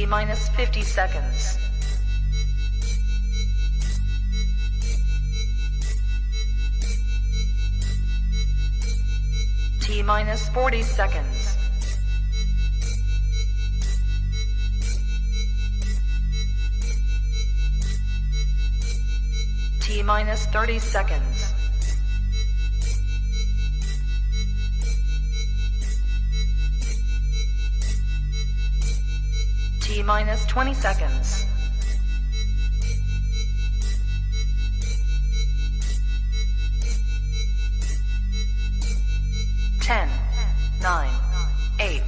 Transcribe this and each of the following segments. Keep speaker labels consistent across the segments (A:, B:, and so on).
A: T minus 50 seconds. T minus 40 seconds. T minus 30 seconds. T minus 20 seconds. Ten, 9, 8,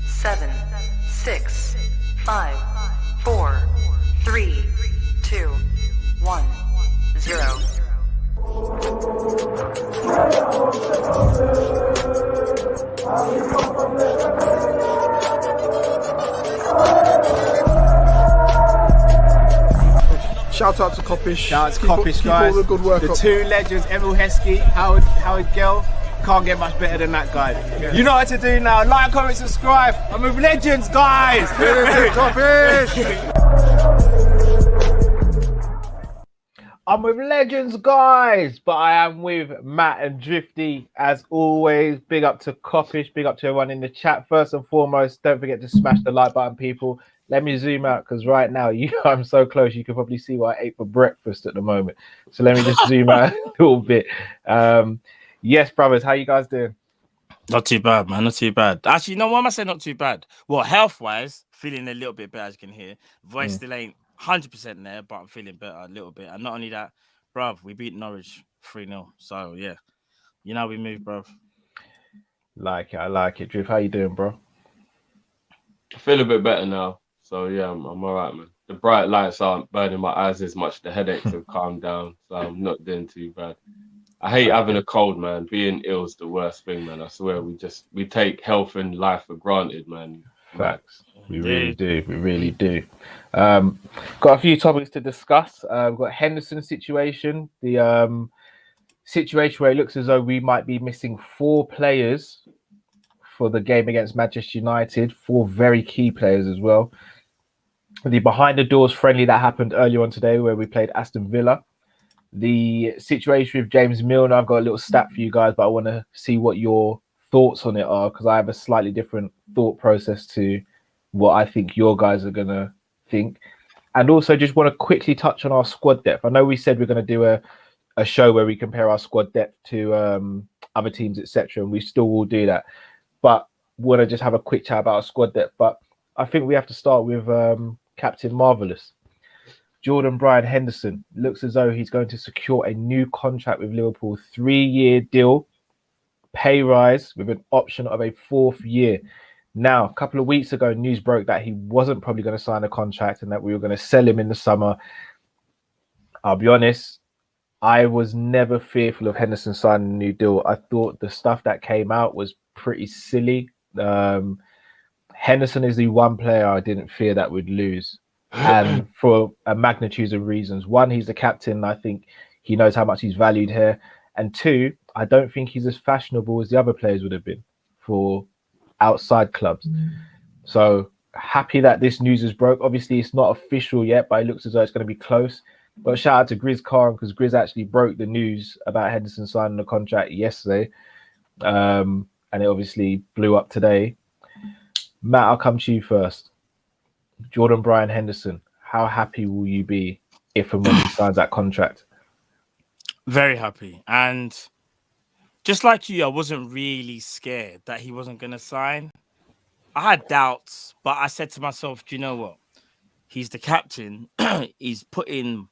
A: 7, 6, 5, 4, 3, 2, 1, 0.
B: Shout out to Kop-Ish.
C: Shout out to Kopish, guys.
B: All the good work.
C: The
B: up.
C: two legends, Emil Heskey, Howard Gill. Can't get much better than that guy. Yeah. You know what to do now. Like, comment, subscribe. I'm with legends, guys.
B: Kop-Ish.
D: I'm with legends, guys, but I am with Matt and Drifty as always. Big up to Kopish, big up to everyone in the chat. First and foremost, don't forget to smash the like button, people. Let me zoom out because right now I'm so close. You can probably see what I ate for breakfast at the moment. So let me just zoom out a little bit. Yes, brothers, how you guys doing?
E: Not too bad, man. Not too bad. Actually, no, why am I saying not too bad? Well, health-wise, feeling a little bit better, as you can hear. Voice still ain't 100% there, but I'm feeling better a little bit. And not only that, bruv, we beat Norwich 3-0. So, yeah, you know we move, bruv.
D: I like it. Drift, how you doing, bro?
F: I feel a bit better now. So, yeah, I'm all right, man. The bright lights aren't burning my eyes as much. The headaches have calmed down. So I'm not doing too bad. I hate having a cold, man. Being ill is the worst thing, man. I swear, we take health and life for granted, man.
D: Facts. We really do. We really do. Got a few topics to discuss. We've got Henderson's situation. The situation where it looks as though we might be missing 4 players for the game against Manchester United. 4 very key players as well. The behind the doors friendly that happened earlier on today where we played Aston Villa. The situation with James Milner, I've got a little stat for you guys, but I want to see what your thoughts on it are because I have a slightly different thought process to what I think your guys are going to think. And also just want to quickly touch on our squad depth. I know we said we're going to do a show where we compare our squad depth to other teams, etc. And we still will do that. But want to just have a quick chat about our squad depth. But I think we have to start with Captain Marvelous. Jordan Brian Henderson looks as though he's going to secure a new contract with Liverpool, 3-year deal, pay rise with an option of a 4th year. Now, a couple of weeks ago, news broke that he wasn't probably going to sign a contract and that we were going to sell him in the summer. I'll be honest, I was never fearful of Henderson signing a new deal. I thought the stuff that came out was pretty silly. Henderson is the one player I didn't fear that would lose. And for a magnitude of reasons. One, he's the captain. I think he knows how much he's valued here. And 2, I don't think he's as fashionable as the other players would have been for outside clubs. So happy that this news is broke. Obviously, it's not official yet, but it looks as though it's going to be close. But shout out to Grizz Khan because Grizz actually broke the news about Henderson signing the contract yesterday. And it obviously blew up today. Matt, I'll come to you first. Jordan Brian Henderson, how happy will you be if and when he signs that contract?
E: Very happy. And just like you, I wasn't really scared that he wasn't going to sign. I had doubts, but I said to myself, do you know what? He's the captain. He's put in...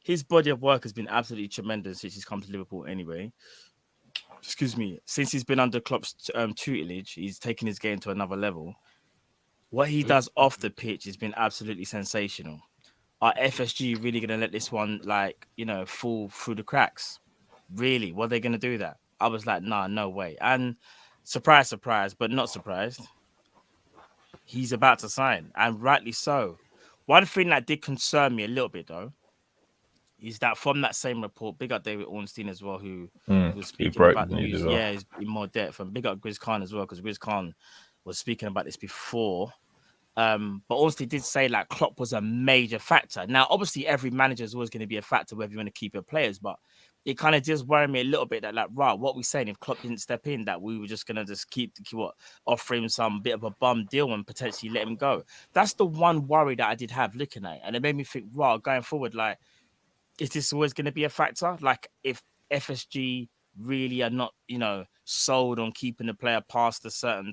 E: His body of work has been absolutely tremendous since he's come to Liverpool anyway. Excuse me. Since he's been under Klopp's tutelage, he's taken his game to another level. What he does off the pitch has been absolutely sensational. Are FSG really going to let this one, fall through the cracks? Really? What are they going to do that? I was like, nah, no way. And surprise, surprise, but not surprised. He's about to sign, and rightly so. One thing that did concern me a little bit, though, is that from that same report, big up David Ornstein as well, who was speaking about the news. Well. Yeah, he's in more depth. And big up Grizz Khan as well, because Grizz Khan was speaking about this before But also he did say like Klopp was a major factor. Now, obviously, every manager is always going to be a factor whether you want to keep your players, but it kind of just worried me a little bit that like, right, what we saying if Klopp didn't step in, that we were just gonna just keep offer him some bit of a bum deal and potentially let him go. That's the one worry that I did have looking at it, and it made me think, right, going forward, like, is this always going to be a factor? Like, if FSG really are not, sold on keeping the player past a certain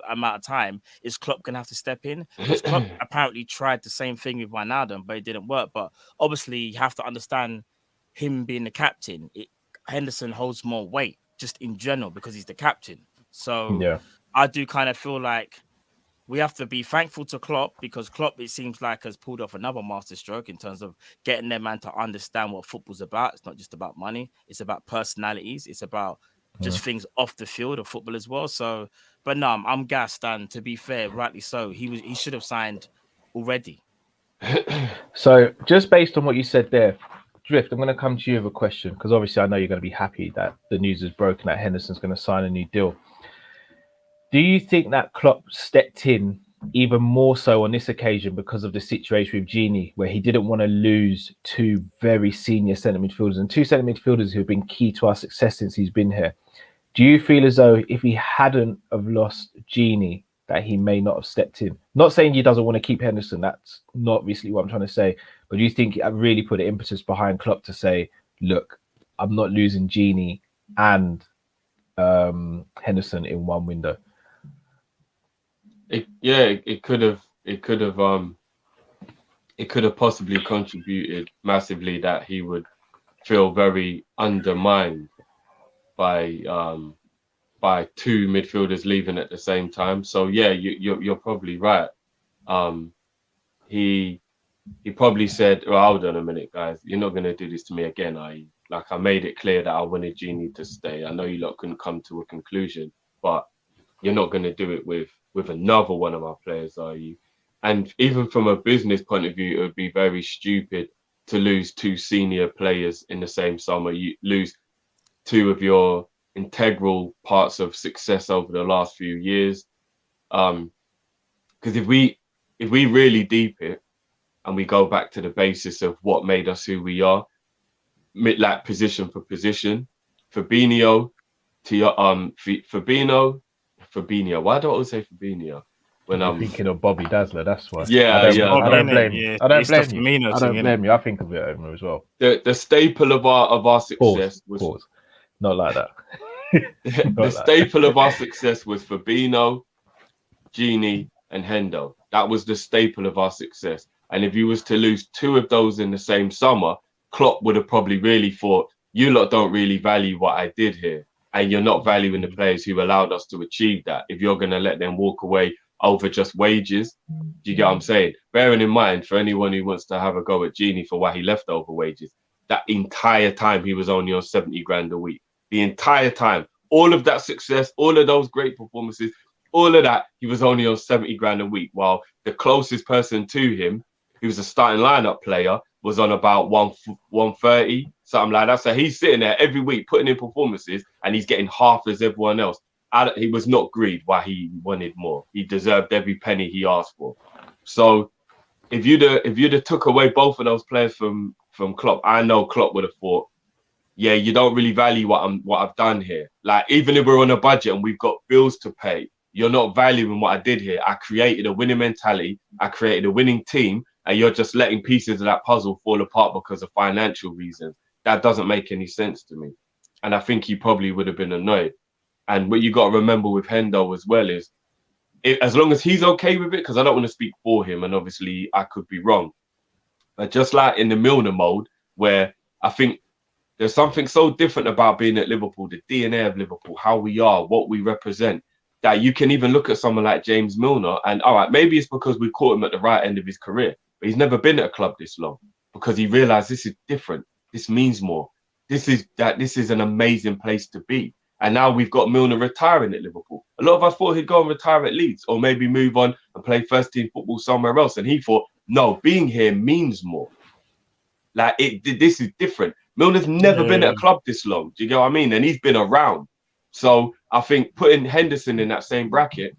E: amount of time, is Klopp going to have to step in? Because Klopp apparently tried the same thing with Wijnaldum, but it didn't work. But obviously, you have to understand him being the captain. Henderson holds more weight just in general because he's the captain. So
D: yeah.
E: I do kind of feel like we have to be thankful to Klopp, because Klopp, it seems like, has pulled off another masterstroke in terms of getting their man to understand what football's about. It's not just about money. It's about personalities. It's about just things off the field of football as well. So, but no, I'm gassed. And to be fair, rightly so, he should have signed already.
D: So just based on what you said there, Drift, I'm going to come to you with a question, because obviously I know you're going to be happy that the news is broken that Henderson's going to sign a new deal. Do you think that Klopp stepped in even more so on this occasion because of the situation with Gini, where he didn't want to lose two very senior centre midfielders and two centre midfielders who have been key to our success since he's been here? Do you feel as though if he hadn't have lost Gini, that he may not have stepped in? Not saying he doesn't want to keep Henderson. That's not obviously what I'm trying to say. But do you think it really put an impetus behind Klopp to say, look, I'm not losing Gini and Henderson in one window?
F: It could have possibly contributed massively that he would feel very undermined by two midfielders leaving at the same time. So yeah, you're probably right. He probably said, "Well, hold on a minute, guys. You're not going to do this to me again, are you? Like, I made it clear that I wanted Gini to stay. I know you lot couldn't come to a conclusion, but you're not going to do it with another one of our players, are you?" And even from a business point of view, it would be very stupid to lose two senior players in the same summer. You lose two of your integral parts of success over the last few years. Because if we really deep it and we go back to the basis of what made us who we are, like position for position, Fabinho to your Fabinho. Why do I always say Fabinho? When I'm
D: thinking of Bobby Dazzler, that's why.
F: Yeah,
D: I don't blame you. I don't blame you.
E: I don't
D: blame you. I think of it over as well.
F: The staple of our success was
D: not like that.
F: The staple of our success was Fabinho, Gini, and Hendo. That was the staple of our success. And if you was to lose two of those in the same summer, Klopp would have probably really thought, you lot don't really value what I did here. And you're not valuing the players who allowed us to achieve that. If you're going to let them walk away over just wages, do you get what I'm saying? Bearing in mind, for anyone who wants to have a go at Gini for why he left over wages, that entire time he was only on 70 grand a week. The entire time, all of that success, all of those great performances, all of that, he was only on 70 grand a week, while the closest person to him, who was a starting lineup player, was on about 130, something like that. So he's sitting there every week putting in performances and he's getting half as everyone else. He was not greed why he wanted more. He deserved every penny he asked for. So if you'd have took away both of those players from Klopp, I know Klopp would have thought, yeah, you don't really value what I've done here. Like, even if we're on a budget and we've got bills to pay, you're not valuing what I did here. I created a winning mentality. I created a winning team. And you're just letting pieces of that puzzle fall apart because of financial reasons. That doesn't make any sense to me. And I think he probably would have been annoyed. And what you got to remember with Hendo as well is, as long as he's okay with it, because I don't want to speak for him, and obviously I could be wrong. But just like in the Milner mode, where I think there's something so different about being at Liverpool, the DNA of Liverpool, how we are, what we represent, that you can even look at someone like James Milner and, all right, maybe it's because we caught him at the right end of his career, but he's never been at a club this long because he realized this is different. This means more. This is an amazing place to be. And now we've got Milner retiring at Liverpool. A lot of us thought he'd go and retire at Leeds or maybe move on and play first team football somewhere else. And he thought, no, being here means more. Like, this is different. Milner's never been at a club this long. Do you get what I mean? And he's been around. So I think putting Henderson in that same bracket,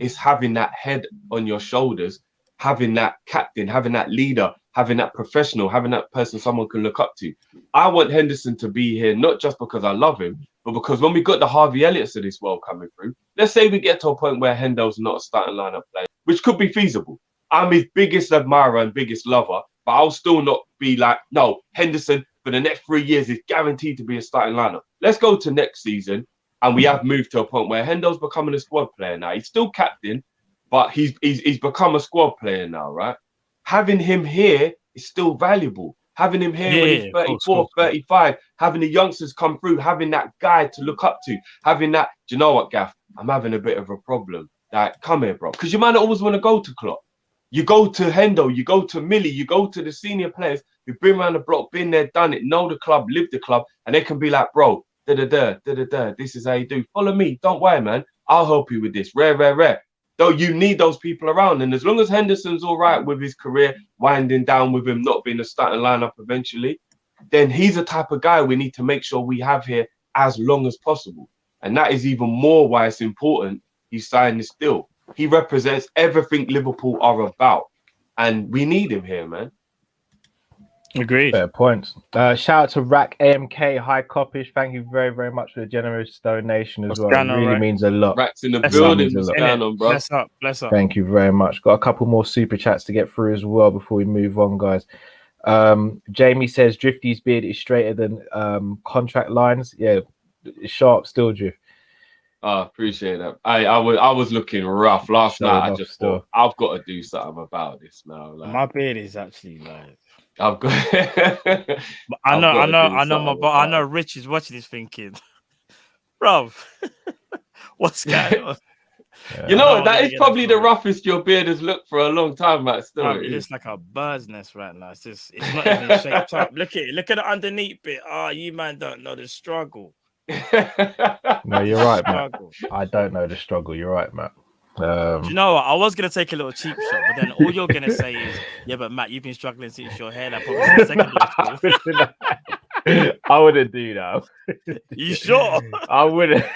F: It's having that head on your shoulders, having that captain, having that leader, having that professional, having that person someone can look up to. I want Henderson to be here, not just because I love him, but because when we got the Harvey Elliott's of this world coming through, let's say we get to a point where Hendo's not a starting lineup player, which could be feasible. I'm his biggest admirer and biggest lover, but I'll still not be like, no, Henderson for the next 3 years is guaranteed to be a starting lineup. Let's go to next season, and we have moved to a point where Hendo's becoming a squad player now. He's still captain, but he's become a squad player now, right? Having him here is still valuable. Having him here when he's 34, 35, having the youngsters come through, having that guy to look up to, having that, do you know what, Gaff? I'm having a bit of a problem. Like, come here, bro. Because you might not always want to go to Klopp. You go to Hendo, you go to Millie, you go to the senior players who've been around the block, been there, done it, know the club, live the club, and they can be like, bro, this is how you do. Follow me. Don't worry, man. I'll help you with this. Rare. Though you need those people around. And as long as Henderson's all right with his career, winding down with him not being a starting lineup eventually, then he's the type of guy we need to make sure we have here as long as possible. And that is even more why it's important he signed this deal. He represents everything Liverpool are about. And we need him here, man.
E: Agreed.
D: Fair points. Shout out to Rack AMK. Hi, Kop-Ish. Thank you very, very much for the generous donation as well. It really means a lot.
F: Rack's in the building. What's going on, bro?
E: Bless up.
D: Thank you very much. Got a couple more super chats to get through as well before we move on, guys. Jamie says Drifty's beard is straighter than contract lines. Yeah, sharp still, Drift.
F: I appreciate that. I was looking rough last night. I just thought I've got to do something about this now. Like,
E: my beard is actually like
F: I've got.
E: I know Rich is watching this thinking, bro, what's going on?
F: You know, that is probably the roughest your beard has looked for a long time, Matt. Still,
E: it looks like a bird's nest right now. It's not even shaped up. Look at the underneath bit. You man don't know the struggle.
D: No, you're right, Matt. I don't know the struggle. You're right, Matt.
E: Do you know what? I was gonna take a little cheap shot, but then all you're gonna say is, "Yeah, but Matt, you've been struggling since your hair like probably since secondary school."
D: I wouldn't do that.
E: You sure?
D: I wouldn't.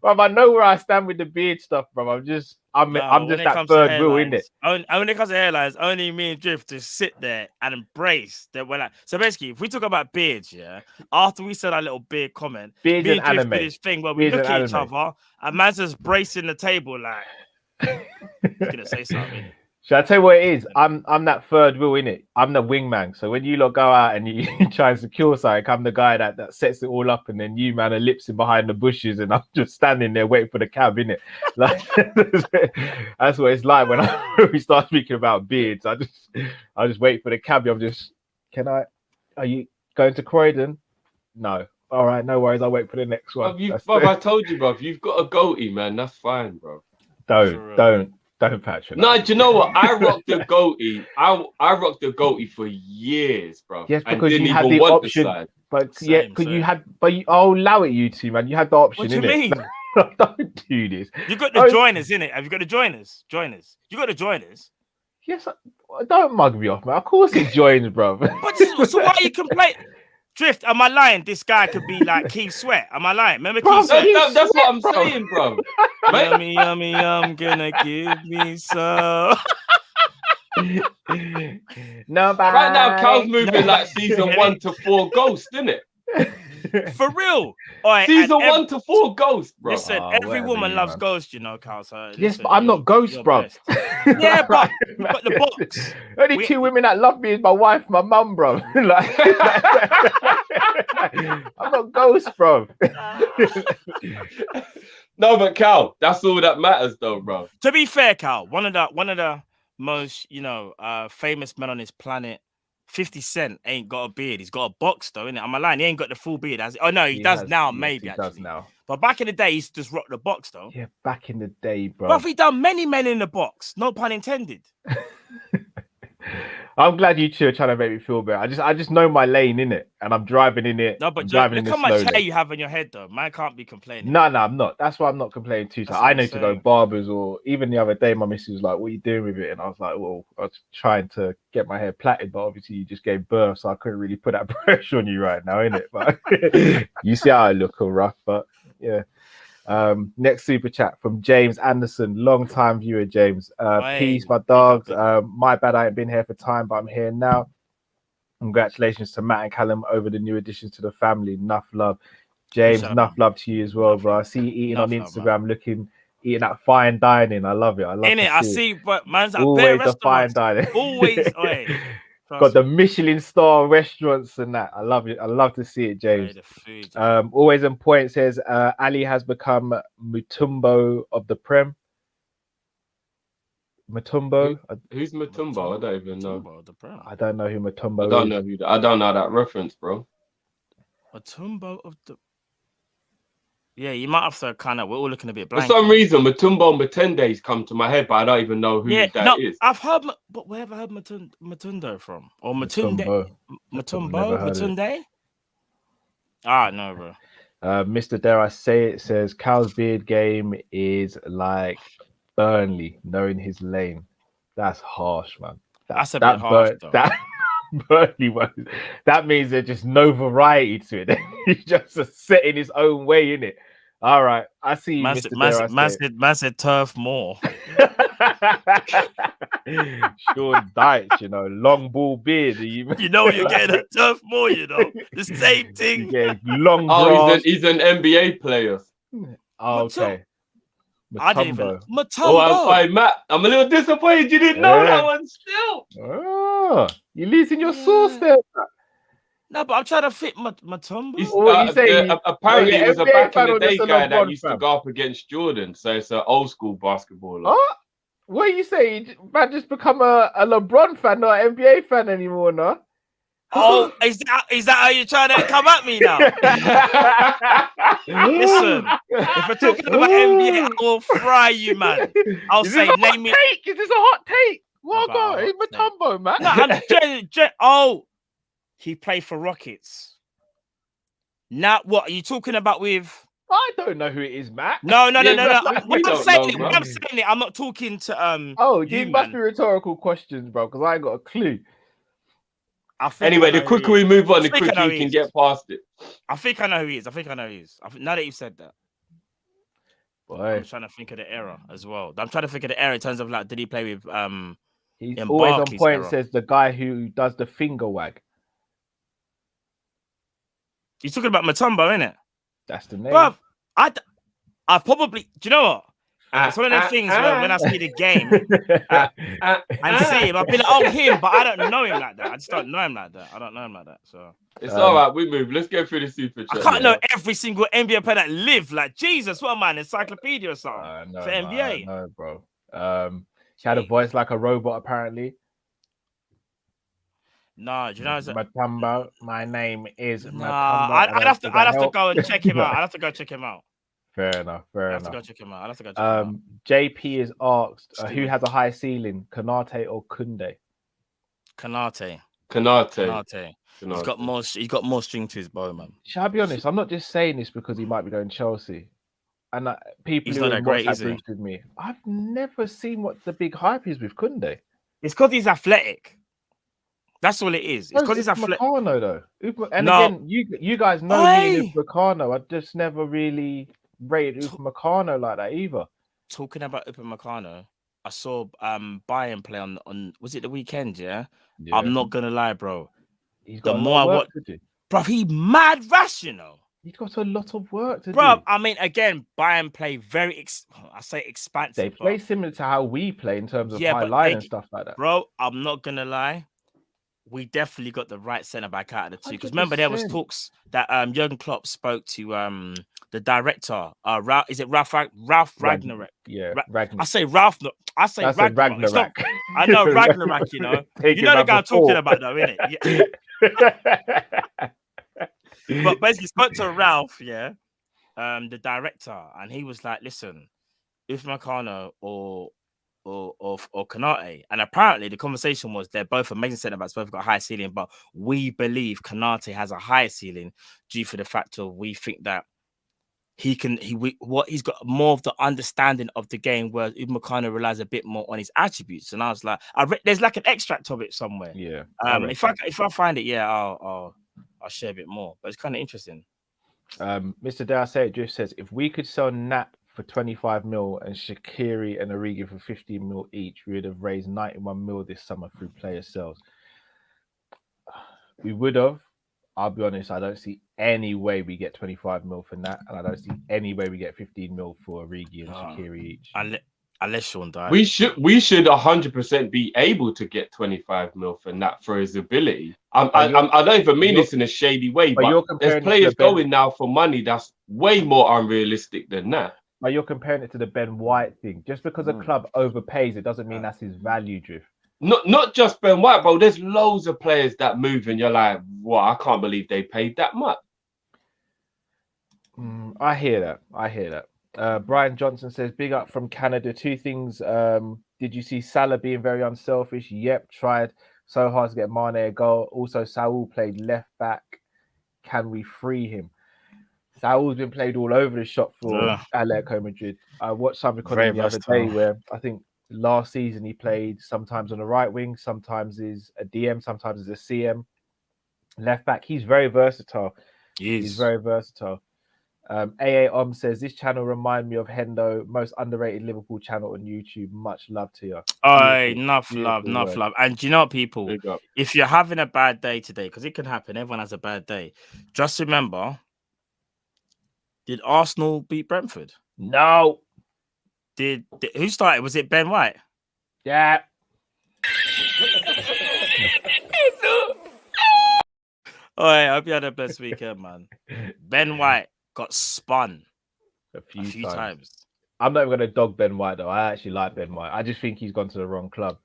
D: Bro, I know where I stand with the beard stuff, bro. I'm just that third wheel, innit?
E: When it comes to hairlines, only me and Drift just sit there and embrace that. So basically, if we talk about beards, yeah, after we said our little beard comment,
D: beards and
E: Drift
D: anime,
E: did his thing where we look at each other, and man's just bracing the table like, he's gonna say something.
D: Should I tell you what it is? I'm that third wheel, innit? I'm the wingman. So when you lot go out and you try and secure something, I'm the guy that sets it all up, and then you man are lipsing behind the bushes, and I'm just standing there waiting for the cab, innit? Like that's what it's like when we start speaking about beards. I just wait for the cab. Are you going to Croydon? No. All right, no worries. I'll wait for the next one.
F: I told you, bro. If you've got a goatee, man, that's fine, bro.
D: Don't patronize.
F: No, do you know what? I rocked the goatee. I rocked the goatee for years, bro.
D: Yes, because you had the option. But I'll allow it, you two, man. You had the option.
E: What do you mean?
D: Don't do this.
E: You got the joiners, innit? Have you got the joiners? You got the joiners.
D: Yes, don't mug me off, man. Of course it joins, bro.
E: So why are you complaining? Drift, am I lying? This guy could be like Keith Sweat. Am I lying? Remember Keith Sweat?
F: That's what I'm saying, bro.
E: Yummy, yummy, I'm gonna give me some.
D: No,
F: right now, Cal's moving like season 1 to 4 Ghost, isn't it?
E: For real. All right,
F: season 1 to 4 Ghost, bro.
E: Listen, every woman loves Ghost, you know, Cal. So
D: yes, but I'm not Ghost, bro.
E: Yeah, but you've got the box.
D: Only two women that love me is my wife, my mum, bro. I'm not Ghost, bro.
F: No, but Cal, that's all that matters, though, bro.
E: To be fair, Cal, one of the most, famous men on this planet, 50 Cent ain't got a beard. He's got a box, though, innit? I'm a line. He ain't got the full beard. Oh no, he does now. Maybe actually. Does now. But back in the day, he's just rocked the box, though.
D: Yeah, back in the day, bro.
E: But he done many men in the box. No pun intended.
D: I'm glad you two are trying to make me feel better. I just know my lane, innit? And I'm driving in it.
E: No, but look how much hair you have in your head, though. Man can't be complaining.
D: No, I'm not. That's why I'm not complaining too. I know to go barbers, or even the other day, my missus was like, "What are you doing with it?" And I was like, "Well, I was trying to get my hair plaited, but obviously you just gave birth, so I couldn't really put that pressure on you right now, innit?" But you see how I look all rough, but yeah. Next super chat from James Anderson, long time viewer. James,
E: Hey,
D: peace, my
E: big up,
D: dogs.
E: big up.
D: My bad, I ain't been here for time, but I'm here now. Congratulations to Matt and Callum over the new additions to the family. Enough love, James.
E: Appreciate it,
D: Enough
E: man.
D: love to you as well,
E: Enough
D: bro. I
E: love.
D: see you eating on
E: Enough love,
D: Instagram, eating that fine dining. I love it. I love
E: In
D: to
E: it, I
D: see it.
E: see, but man's at
D: Always
E: better
D: the fine
E: restaurants.
D: dining.
E: Always, oi.
D: Got the Michelin star restaurants and that. I love it. I love to see it, James.
E: The food.
D: Always on point says Ali has become Mutumbo of the Prem. Mutumbo.
F: Who's Mutumbo? I don't even know.
E: Mutumbo, the Prem.
D: I don't know who Mutumbo
F: I don't
D: is.
F: know I don't know that reference, bro.
E: Mutumbo of the. Yeah, you might have to kind of. We're all looking a bit blank.
F: For some reason, Mutumbo Matunde's come to my head, but I don't even know who that is.
E: I've heard, but where have I heard Matundo from? Or Matunde? Matunde? Ah, no, bro.
D: Mr. Dare I Say It says Cal's beard game is like Burnley knowing his lane. That's harsh, man.
E: That's a bit harsh, though.
D: That Burnley one. That means there's just no variety to it. He's just set in his own way, innit? All right, I see you, Mr. Dare I Say It.
E: Man said turf more.
D: Sean Dyche, long ball beard.
E: You know you're getting a turf more, the same thing.
D: Yeah, long grass.
F: He's an NBA player.
D: Oh, okay.
E: I didn't even.
F: Matumbo. Matt, I'm a little disappointed you didn't know that one still.
D: Oh, you're losing your source there.
E: No, but I'm trying to fit Matumbo.
F: Apparently, he was a back in the day guy that used to go up against Jordan. So it's an old school basketballer.
D: Oh, what are you saying? Man, just become a LeBron fan, not an NBA fan anymore, no?
E: Oh, is that how you're trying to come at me now? Listen, if we're talking about NBA, I will fry you, man. I'll say, name me.
D: Is this a hot take? What about Matumbo, man?
E: No, I'm he played for Rockets. Now, what are you talking about with?
D: I don't know who it is, Matt.
E: No. I'm saying it. I'm not talking to
D: Oh, these must be rhetorical questions, bro, because I ain't got a clue.
F: Anyway, the quicker we move on, the quicker you can get past it.
E: I think I know who he is. Now that you've said that.
D: Boy.
E: I'm trying to think of the era as well. I'm trying to think of the era in terms of did he play with
D: He's always on point, era. Says the guy who does the finger wag.
E: You're talking about Mutombo, innit?
D: That's the name.
E: Bruv, I probably, do you know what? It's one of those things where when I see the game and see him, I'll be like, oh, him, but I don't know him like that. I just don't know him like that. I don't know him like that. So
F: it's all right. We move. Let's go through the super chat.
E: I can't know every single NBA player that live. Like, Jesus, what am I, an encyclopedia or something for NBA?
D: No, bro. She had a voice like a robot, apparently.
E: No, do you know
D: Matumbo? My name is Matumbo.
E: I'd have to go and check him out. I'd have to go check him out.
D: Fair enough.
E: I'd have to go check him out.
D: JP is asked who has a high ceiling, Kanate or Kunde?
E: Kanate. He's got more string to his bow, man.
D: Shall I be honest? I'm not just saying this because he might be going Chelsea. And people
E: he's
D: who
E: not great,
D: with me, I've never seen what the big hype is with Kunde.
E: It's because he's athletic. That's all it is. It's because he's athletic.
D: Upamecano, though. Again, you guys know me and Upamecano. I just never really rated Upamecano like that either.
E: Talking about Upamecano, I saw Bayern play on was it the weekend? Yeah. I'm not gonna lie, bro.
D: He's got more I watch,
E: bro. He mad rash, you know.
D: He's got a lot of work to do.
E: Bro, I mean, again, Bayern play very expansive.
D: They play similar to how we play in terms of high line and stuff like that.
E: Bro, I'm not gonna lie. We definitely got the right centre back out of the two. Because remember, there was talks that Jurgen Klopp spoke to the director. Is it Ralph Ragnarok?
D: Yeah,
E: I say Ralph. I say Ragnarok. I know Ragnarok. You know, you know the guy I'm talking about, though, innit? Yeah. But basically, spoke to Ralph, the director, and he was like, "Listen, if Upamecano or Konate," and apparently the conversation was they're both amazing centre backs, both got a high ceiling, but we believe Konate has a higher ceiling due to the fact of we think that he's got more of the understanding of the game, where Upamecano relies a bit more on his attributes. And I was like, there's like an extract of it somewhere.
D: Yeah.
E: If I find it, I'll share a bit more. But it's kind of interesting.
D: Mr. Dare Say It just says if we could sell Nat for 25 mil and Shaqiri and Origi for 15 mil each, we would have raised 91 mil this summer through player sales. We would have. I'll be honest, I don't see any way we get 25 mil for Nat, and I don't see any way we get 15 mil for Origi and Shaqiri each.
E: Unless Sean dies.
F: We should 100% be able to get 25 mil for Nat for his ability. I don't even mean this in a shady way, but there's players going now for money that's way more unrealistic than that.
D: But you're comparing it to the Ben White thing. Just because a club overpays, it doesn't mean that's his value, Drift.
F: Not just Ben White, bro. There's loads of players that move, and you're like, "Wow, I can't believe they paid that much."
D: I hear that. Brian Johnson says, "Big up from Canada." Two things. Did you see Salah being very unselfish? Yep, tried so hard to get Mane a goal. Also, Saul played left back. Can we free him? Saul's been played all over the shop for Atletico Madrid. I watched something the other day where I think last season he played sometimes on the right wing, sometimes is a DM, sometimes is a CM. Left back, he's very versatile. He's very versatile. AA says this channel remind me of Hendo, most underrated Liverpool channel on YouTube. Much love to you.
E: Enough love. And do you know what, people? If you're having a bad day today, because it can happen, everyone has a bad day. Just remember, did Arsenal beat Brentford?
D: No.
E: Did who started? Was it Ben White?
D: Yeah.
E: All right, I hope you had a blessed weekend, man. Ben White got spun
D: a few times. I'm not even going to dog Ben White, though. I actually like Ben White. I just think he's gone to the wrong club.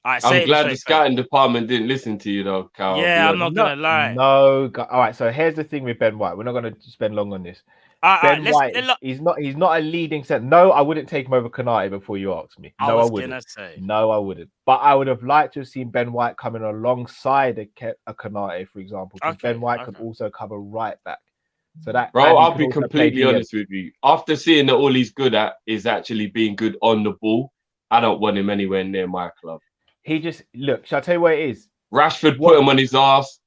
F: I'm glad the scouting department didn't listen to you, though, Carl.
E: Yeah, I'm not going to lie.
D: No. All right, so here's the thing with Ben White. We're not going to spend long on this. Ben White, he's not a leading centre. No, I wouldn't take him over Konate before you asked me. No, I wouldn't. No, I wouldn't. But I would have liked to have seen Ben White coming alongside a Konate, for example, because Ben White could also cover right back. So that,
F: bro, I'll be completely honest with you. After seeing that all he's good at is actually being good on the ball, I don't want him anywhere near my club.
D: He just shall I tell you what it is?
F: Rashford put him on his ass.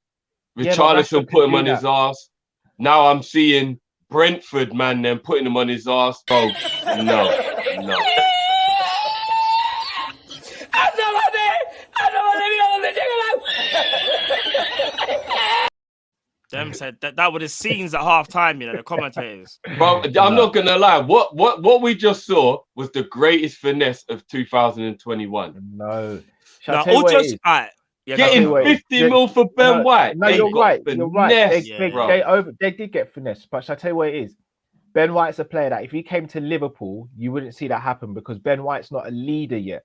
F: Richarlison put him on his ass. Now I'm seeing Brentford, man, then putting him on his ass. Bro, no.
E: Them said that were the scenes at half time, the commentators.
F: Bro, I'm not gonna lie. What we just saw was the greatest finesse of 2021.
D: No.
F: Getting 50 mil for Ben White.
D: No, you're right. You're right. They did get finesse, but shall I tell you what it is? Ben White's a player that if he came to Liverpool, you wouldn't see that happen because Ben White's not a leader yet.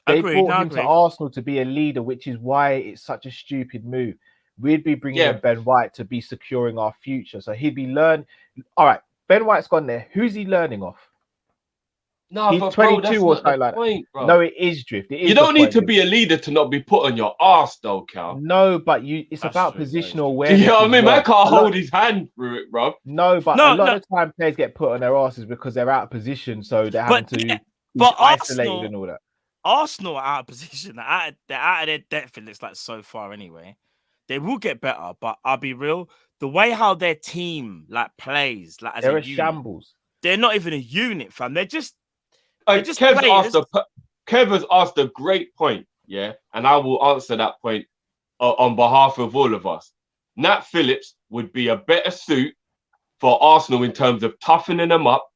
D: They brought him to Arsenal to be a leader, which is why it's such a stupid move. We'd be bringing in Ben White to be securing our future. So he'd be learning. All right, Ben White's gone there. Who's he learning off?
F: No,
D: he's
F: but
D: 22
F: bro,
D: or something like that. No, it is Drift.
F: You don't need to be a leader to not be put on your arse, though, Cal.
D: No, but it's about positional awareness.
F: You know what I mean? Man can't hold his hand through it, bro.
D: No, but a lot of time players get put on their asses because they're out of position, so they're having to be isolated and all that.
E: Arsenal are out of position. They're out of their depth. It looks like so far anyway. They will get better, but I'll be real. The way how their team plays, as
D: they're
E: a unit,
D: shambles.
E: They're not even a unit, fam. They're just.
F: Kev has asked a great point, yeah, and I will answer that point on behalf of all of us. Nat Phillips would be a better suit for Arsenal in terms of toughening them up,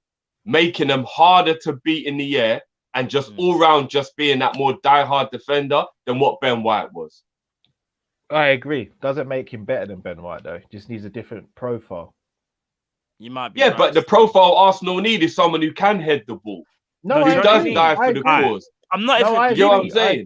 F: making them harder to beat in the air, and just all round just being that more diehard defender than what Ben White was.
D: I agree. Doesn't make him better than Ben White though. Just needs a different profile.
E: You might be.
F: Yeah, right. But the profile Arsenal need is someone who can head the ball.
D: No,
F: who does die for the cause.
E: I'm not.
F: You know what I'm saying?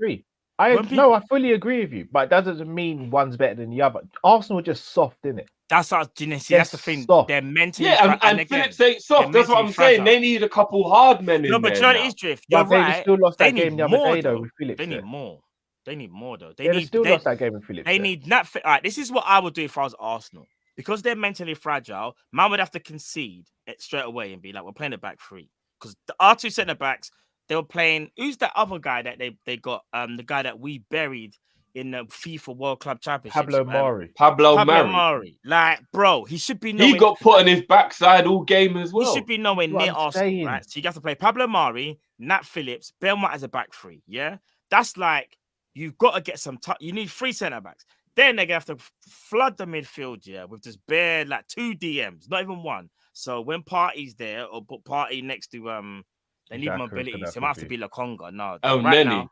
D: I agree. I fully agree with you. But that doesn't mean one's better than the other. Arsenal are just soft, isn't it?
E: That's that's the thing.
F: Soft.
E: They're mentally.
F: Yeah, and Phillips ain't soft. That's what I'm saying. They need a couple hard men in there.
E: No, but you know what it is, Drift. You're right.
D: They still lost that game the other day, though, with Phillips.
E: They need more. They need more, though.
D: They still lost that game with Phillips.
E: They need Nat. All right, this is what I would do if I was Arsenal. Because they're mentally fragile, man would have to concede it straight away and be like, we're playing it back three. Because our two centre backs, they were playing. Who's that other guy that they got? The guy that we buried in the FIFA World Club Championship.
D: Pablo Mari.
F: Pablo Mari.
E: Mari. Like, bro, he should be
F: He
E: knowing.
F: got put on his backside all game as well.
E: He should be nowhere
D: That's what
E: near
D: I'm
E: Arsenal,
D: saying.
E: right? So you have to play Pablo Mari, Nat Phillips, Ben White as a back three. Yeah, that's like you've got to get some. You need 3 centre backs. Then they're gonna have to flood the midfield, yeah, with just bare like 2 DMs, not even one. So when Party's there, or put Party next to they need
D: Xhaka
E: mobility.
D: could
E: So it might have to be Lakonga. No,
F: Oh,
E: right
F: Nenny.
E: now,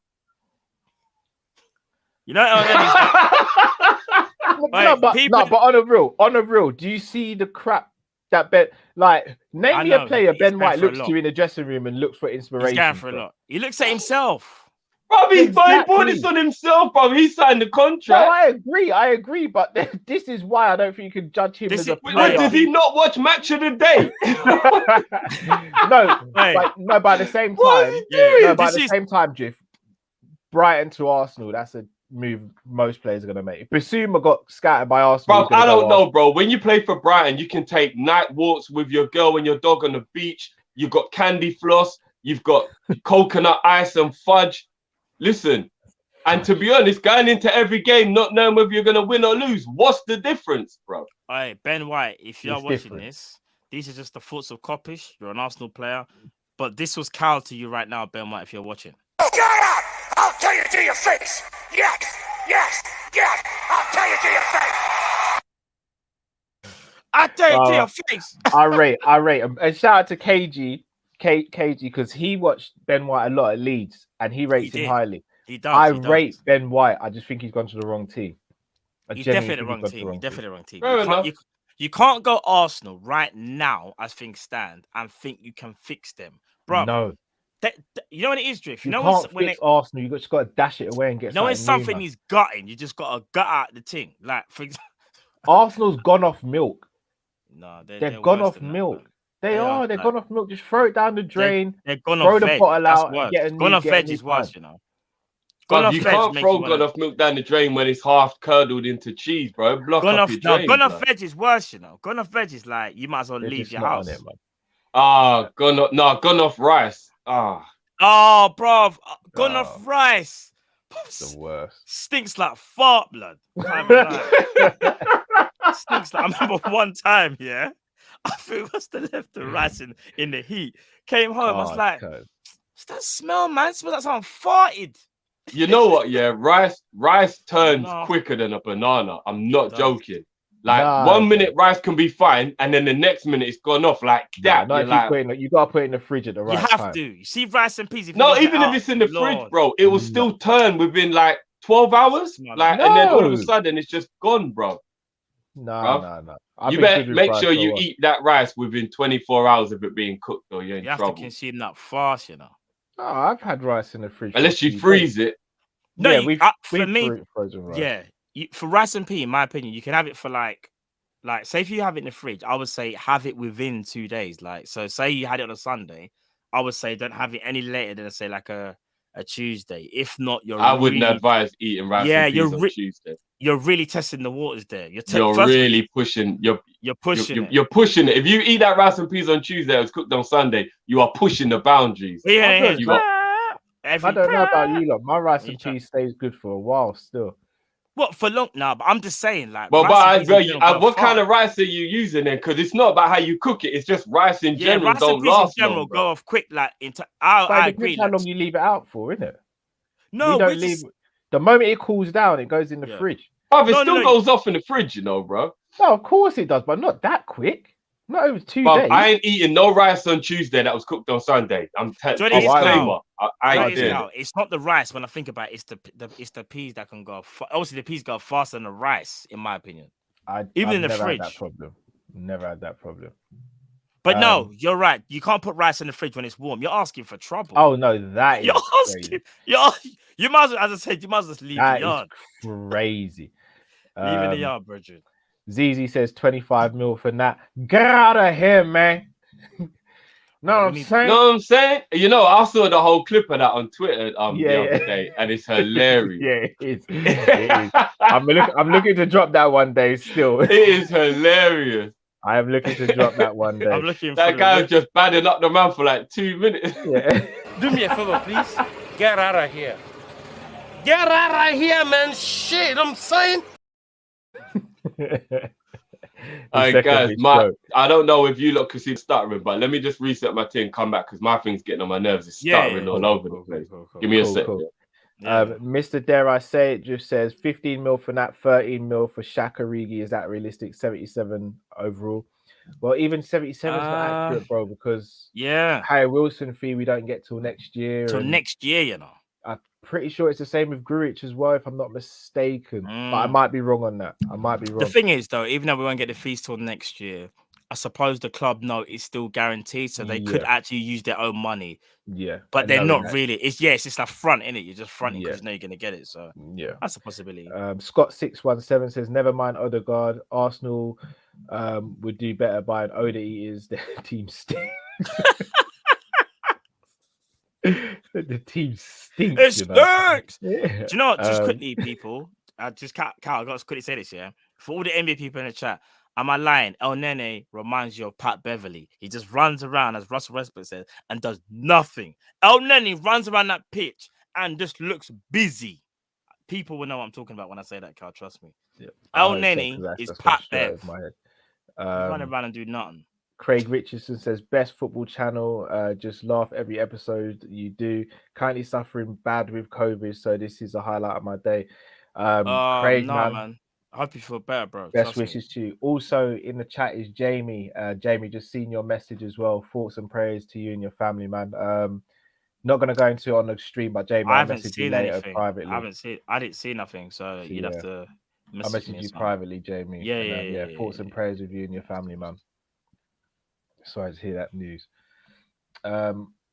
E: you know,
D: No, but on a real, do you see the crap that Ben? Like, name me a player Ben White looks to in the dressing room and looks for inspiration.
E: he's going for a lot. He looks at himself.
F: Bro, he bought
D: Exactly.
F: this on himself, bro. He signed the
D: No,
F: contract.
D: I agree, but this is why I don't think you can judge him as a
F: Wait,
D: player.
F: did he not watch Match of the Day?
D: no, by the same
F: What
D: time,
F: is he doing?
D: no, by the same time, Jiff, Brighton to Arsenal, that's a move most players are going to make. If Basuma got scattered by Arsenal,
F: Bro, I don't know, bro. When you play for Brighton, you can take night walks with your girl and your dog on the beach. You've got candy floss. You've got coconut ice and fudge. Listen, and to be honest, going into every game, not knowing whether you're going to win or lose, what's the difference, bro?
E: All right, Ben White, if you're
D: It's
E: watching
D: different.
E: this, these are just the thoughts of Kopish. You're an Arsenal player, but this was Cal to you right now, Ben White, if you're watching.
G: Shut up! I'll tell you to your face! Yes! Yes! Yes! I'll tell you to your face!
E: I tell you to your face.
D: I rate him. And shout out to KG because he watched Ben White a lot at Leeds and he rates him
E: did.
D: highly.
E: He does.
D: I
E: he does.
D: rate Ben White. I just think he's gone to the wrong team.
E: He's definitely the wrong team. He's definitely the wrong team.
F: Fair enough.
E: You can't go Arsenal right now as things stand and think you can fix them, bro.
D: No,
E: you know what it is, Drift. You
D: you
E: know
D: can't
E: when
D: fix Arsenal. You just got to dash it away and get.
E: you know when
D: something
E: something
D: new, man.
E: is gutting, you just got to gut out the thing. Like for example,
D: Arsenal's gone off milk.
E: no,
D: They've gone off milk. They are. They've gone off milk. Just throw it down the drain.
E: They're gone
D: Throw
E: off
D: the
E: veg.
D: bottle
E: That's
D: out and
E: worse.
D: get a new-
E: Gone off
D: get a
E: veg
D: new
E: is worse,
D: pint.
E: you know.
F: Bro,
E: Gone
F: you
E: off veg
F: can't
E: makes
F: throw
E: you wanna-
F: God off milk down the drain when it's half curdled into cheese, bro. Block
E: Gone
F: up
E: off,
F: your
E: no,
F: drain.
E: gone off
F: bro.
E: veg is worse, you know. Gone off veg is like you might as well
D: They're
E: leave
D: just
E: your
D: not
E: house.
D: on it, man.
F: Gone off rice.
E: Oh, bro, gone
D: Oh.
E: off rice.
D: The worst.
E: Stinks like fart blood. Can't even lie. Stinks like. I remember one time, yeah. I think I must have left the rice in the heat. Came home, I was like,
D: God.
E: what's that smell, man? It smells like someone farted.
F: You know what? Yeah, rice turns
E: No.
F: quicker than a banana. I'm not
E: does.
F: joking. Like
D: Nah,
F: 1 minute rice can be fine, and then the next minute it's gone off like that.
D: No,
F: You're like,
D: you gotta put it in the fridge at the right
E: You have
D: time.
E: to. You see rice and peas. If you
F: no,
E: leave it
F: even if
E: out,
F: it's in the
E: Lord.
F: fridge, bro, it will still turn within like 12 hours.
E: Smell
F: Like,
E: it.
F: and then all of a
D: No.
F: sudden it's just gone, bro.
D: No.
F: You better make sure you eat that rice within 24 hours of it being cooked, or you're in
E: You have
F: trouble.
E: to consume that fast, you know.
D: Oh, I've had rice in the fridge.
F: Unless
D: for a
F: you
D: few
F: freeze
D: days.
F: it.
E: No,
D: Yeah,
E: you, for
D: we've
E: me,
D: frozen rice.
E: yeah, for rice and pea, in my opinion, you can have it for like say if you have it in the fridge, I would say have it within 2 days. Like, so say you had it on a Sunday, I would say don't have it any later than say like a Tuesday. If not,
F: I wouldn't advise eating rice and peas on Tuesday.
E: You're really testing the waters there. You're
F: really pushing.
E: You're pushing it.
F: You're pushing it. If you eat that rice and peas on Tuesday, it was cooked on Sunday. You are pushing the boundaries.
E: Yeah,
F: You got-
D: I don't know about you lot. My rice and cheese stays good for a while still.
E: What for long? No, but I'm just saying, like,
F: Well,
E: rice and peas in general go
F: what
E: far.
F: kind of rice are you using then? Because it's not about how you cook it. It's just rice in general
E: rice and
F: don't
E: peas
F: last
E: in general
F: long, bro.
E: go off quick. Like,
D: But
E: I
D: it
E: agree.
D: depends how
E: like,
D: long you leave it out for, innit?
E: no,
D: we don't
E: we're
D: leave.
E: just-
D: The moment it cools down, it goes in the
E: Yeah.
D: fridge.
F: Bruv, it
E: No,
F: still
E: no.
F: goes off in the fridge, you know, bro.
D: No, of course it does, but not that quick. Not over 2
F: Bruv,
D: days.
F: I ain't eating no rice on Tuesday that was cooked on Sunday. I'm telling
E: Do you know what it is,
F: disclaimer. I
E: Right,
F: ain't doing
E: now,
F: it.
E: it's not the rice. When I think about it, it's the peas that can go. Obviously, the peas go faster than the rice, in my opinion. Even
D: I've
E: in the
D: never
E: fridge.
D: Had that problem. Never had that problem.
E: But no, you're right. You can't put rice in the fridge when it's warm. You're asking for trouble.
D: Oh no, that is
E: you're
D: crazy.
E: asking. You might as well, as I said, you might as well just leave
D: That
E: the yard.
D: is crazy.
E: Leave in the yard, Bridget.
D: ZZ says 25 mil for that. Get out of here, man. No, I'm saying.
F: You know what I'm saying? You know, I saw the whole clip of that on Twitter the other
D: Yeah.
F: day, and it's hilarious.
D: Yeah, it is. It is. I'm looking to drop that one day still.
F: It is hilarious.
D: I am looking to drop that one day.
E: I'm looking for
F: That guy was just batting up the man for like 2 minutes.
D: Yeah.
H: Do me a favor, please. Get out of here.
G: Get out of here, man. Shit, I'm saying.
F: Alright, guys, I don't know if you lot could see stuttering, but let me just reset my thing, come back, because my thing's getting on my nerves. It's stuttering all over the place. Give me a sec.
D: Mr. Dare I Say It just says 15 mil for Nat, 13 mil for Shaka Rigi. Is that realistic? 77 overall. Well, even 77 is not accurate, bro, because Harry Wilson fee we don't get till next year.
E: Next year, you know.
D: I'm pretty sure it's the same with Grujic as well, if I'm not mistaken. But I might be wrong on that. I might be wrong.
E: The thing is, though, even though we won't get the fees till next year, I suppose the club note is still guaranteed, so they could actually use their own money.
D: Yeah,
E: but they're not really. It's just a front, innit? You're just fronting because you know you're gonna get it. So that's a possibility.
D: Scott617 says, never mind Odegaard. Arsenal would do better buying Oda Eaters. Their team stinks. The team stinks.
E: It stinks.
D: Yeah.
E: Do you know what? Just quickly, people. I got to quickly say this, yeah. For all the NBA people in the chat, am I lying? El Nene reminds you of Pat Beverly. He just runs around, as Russell Westbrook says, and does nothing. El Nene runs around that pitch and just looks busy. People will know what I'm talking about when I say that, Carl. Trust me.
D: Yeah.
E: El Nene is Pat Bev. Run around and do nothing.
D: Craig Richardson says, best football channel. Just laugh every episode you do. Currently suffering bad with COVID, so this is a highlight of my day. Craig,
E: man. I hope you feel better, bro.
D: Best wishes to you. Also in the chat is Jamie. Jamie, just seen your message as well. Thoughts and prayers to you and your family, man. Not gonna go into it on the stream, but Jamie,
E: I haven't
D: message
E: seen
D: you later
E: anything.
D: privately.
E: I didn't see nothing, so you'd have to
D: I'll message you privately, Jamie.
E: Yeah.
D: Thoughts and prayers with you and your family, man. Sorry to hear that news.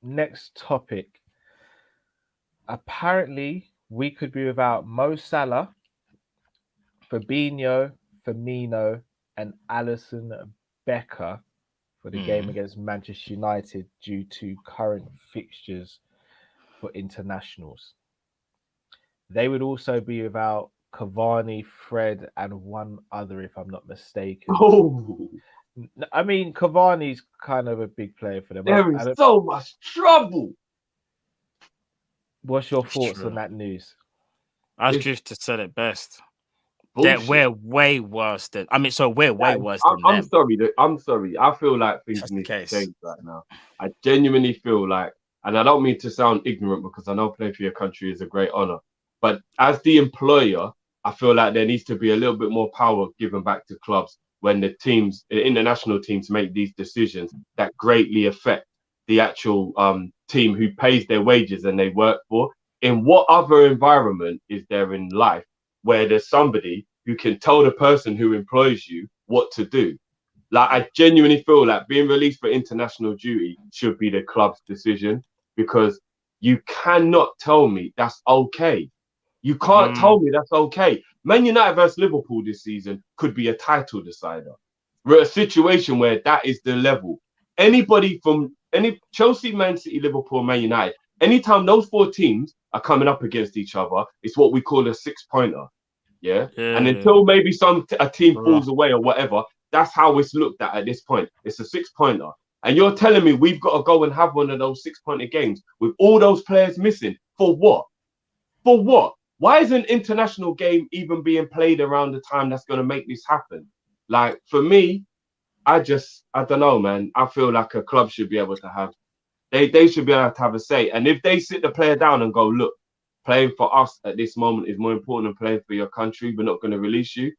D: Next topic. Apparently, we could be without Mo Salah, Fabinho, Firmino, and Alisson Becker for the game against Manchester United due to current fixtures for internationals. They would also be without Cavani, Fred, and one other, if I'm not mistaken.
F: Oh,
D: I mean, Cavani's kind of a big player for them.
F: there is so much trouble.
D: What's your thoughts on that news?
E: I was just to said it best. That we're way worse than. We're way worse than
F: I'm
E: them.
F: I'm sorry. I feel like things need to change right now. I genuinely feel like, and I don't mean to sound ignorant because I know playing for your country is a great honor, but as the employer, I feel like there needs to be a little bit more power given back to clubs when the international teams make these decisions that greatly affect the actual team who pays their wages and they work for. In what other environment is there in life where there's somebody who can tell the person who employs you what to do? Like, I genuinely feel like being released for international duty should be the club's decision, because you cannot tell me that's okay. You can't tell me that's okay. Man United versus Liverpool this season could be a title decider. We're at a situation where that is the level. Anybody from any Chelsea, Man City, Liverpool, Man United, anytime those four teams are coming up against each other, it's what we call a 6-pointer. Yeah. And until maybe a team falls away or whatever, that's how it's looked at this point. It's a 6-pointer. And you're telling me we've got to go and have one of those 6-pointer games with all those players missing? For what? For what? Why is an international game even being played around the time that's going to make this happen? Like, for me, I don't know, man. I feel like a club should be able to have, they should be able to have a say. And if they sit the player down and go, look, playing for us at this moment is more important than playing for your country, we're not going to release you,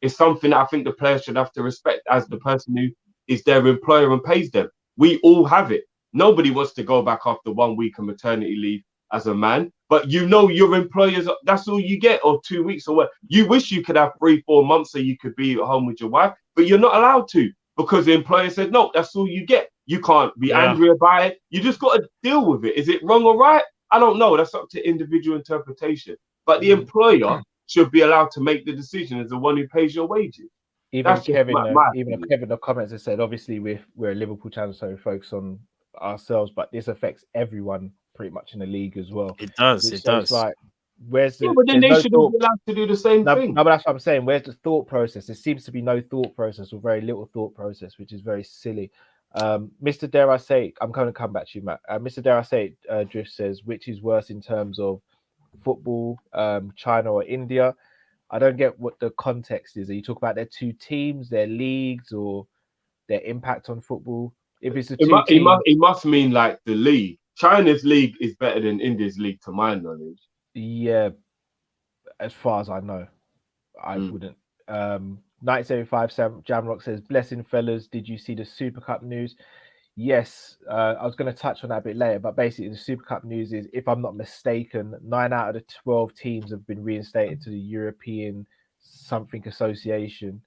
F: it's something that I think the player should have to respect as the person who is their employer and pays them. We all have it. Nobody wants to go back after 1 week of maternity leave as a man, but you know your employers, that's all you get, or 2 weeks or what. You wish you could have 3-4 months so you could be at home with your wife, but you're not allowed to because the employer said, no, that's all you get. You can't be angry about it. You just got to deal with it. Is it wrong or right? I don't know. That's up to individual interpretation. But the employer should be allowed to make the decision as the one who pays your wages.
D: Even Kevin, Kevin, the comments has said, obviously we're a Liverpool channel, so we focus on ourselves, but this affects everyone pretty much in the league as well.
E: It does. It does.
D: Like, where's the?
F: But then they should be allowed to do the same thing.
D: No, but that's what I'm saying. Where's the thought process? There seems to be no thought process, or very little thought process, which is very silly. Mr. Dare I Say, I'm going to come back to you, Matt. Mr. Dare I Say, Drift says, which is worse in terms of football, China or India. I don't get what the context is. Are you talking about their two teams, their leagues, or their impact on football? If it's a two teams,
F: it must mean like the league. China's league is better than India's league, to my knowledge.
D: yeah, as far as I know, I wouldn't. 1975 Jamrock says, "Blessing fellas, did you see the Super Cup news?" Yes, I was going to touch on that a bit later, but basically the Super Cup news is, if I'm not mistaken, 9 out of the 12 teams have been reinstated to the European something association.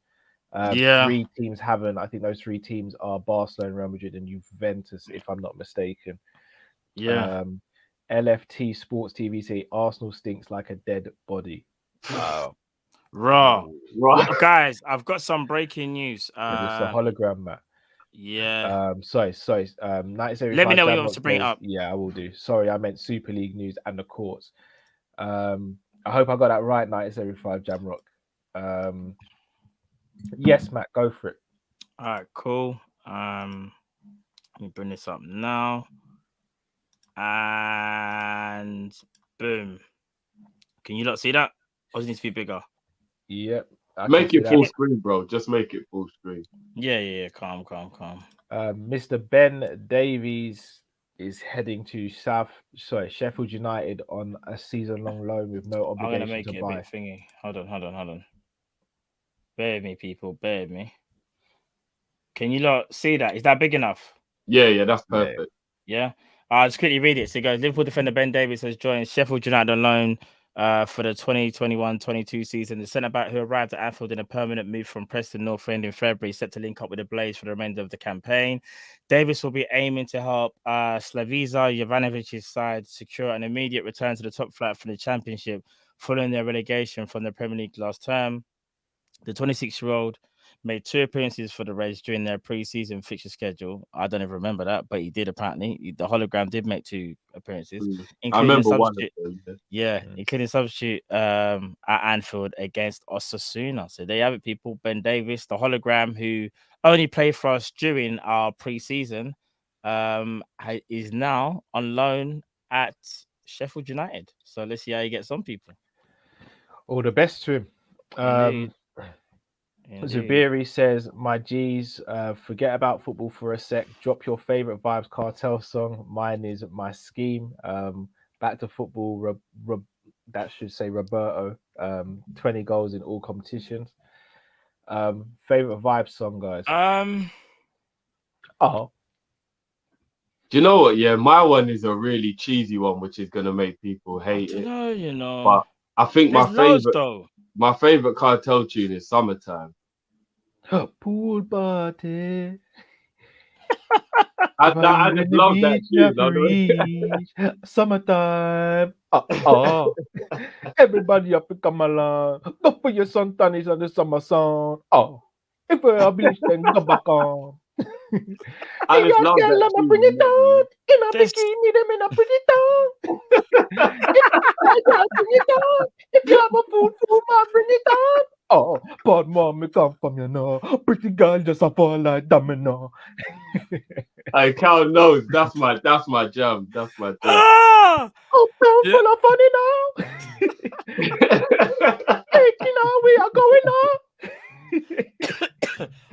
D: 3 teams haven't. I think those 3 teams are Barcelona, Real Madrid, and Juventus, if I'm not mistaken.
E: Yeah.
D: LFT Sports TV say Arsenal stinks like a dead body.
E: Raw. Well, guys, I've got some breaking news.
D: It's a hologram, Matt.
E: Yeah.
D: Sorry. 1975
E: Let me know when you
D: Jamrock
E: want to bring it
D: says-
E: up.
D: Yeah, I will do. Sorry, I meant Super League news and the courts. I hope I got that right, 1975 Jamrock. Yes, Matt, go for it.
E: All right, cool. Let me bring this up now. And boom. Can you not see that? Or does it need to be bigger?
D: Yep.
F: Make it full screen, bro. Just make it full screen.
E: Yeah. Calm.
D: Mr. Ben Davies is heading to Sheffield United on a season-long loan with no
E: I'm gonna
D: obligation
E: make
D: to
E: it a
D: buy.
E: bit thingy. Hold on. Bear with me, people. Bear with me. Can you not see that? Is that big enough?
F: Yeah, that's perfect.
E: Yeah. I'll just quickly read it. So it goes, Liverpool defender Ben Davies has joined Sheffield United on loan for the 2021-22 season. The centre-back who arrived at Anfield in a permanent move from Preston North End in February set to link up with the Blaze for the remainder of the campaign. Davies will be aiming to help Slavica Jovanovic's side secure an immediate return to the top flight from the Championship following their relegation from the Premier League last term. The 26-year-old made 2 appearances for the Reds during their pre-season fixture schedule. I don't even remember that, but he did apparently. The hologram did make 2 appearances,
F: I remember one of them.
E: including substitute at Anfield against Osasuna. So there you have it, people. Ben Davies, the hologram, who only played for us during our pre-season, is now on loan at Sheffield United. So let's see how he gets on, people.
D: All the best to him. Zubiri says, "My G's, forget about football for a sec. Drop your favorite Vibes Cartel song. Mine is My Scheme. Back to football. That should say Roberto. 20 goals in all competitions. Favorite Vibes song, guys.
F: Do you know what? Yeah, my one is a really cheesy one, which is gonna make people hate it.
E: You know.
F: But I think
E: my
F: favorite Cartel tune is Summertime.
D: Pool party.
F: I just love that tune.
D: Summertime. Everybody up to come along. Go for your suntan is on the summer sun. If we're bleach, then go back on.
F: I just love that tune.
D: Bring it down. In a bikini, them in a pretty town. Bring it down. If you have a fool, man, bring it down. Bad mom, me come from you know. Pretty girl just a fall like domino.
F: Hey, Cal knows that's my jam. That's my jam.
D: Full of funny now. Hey, we are going now.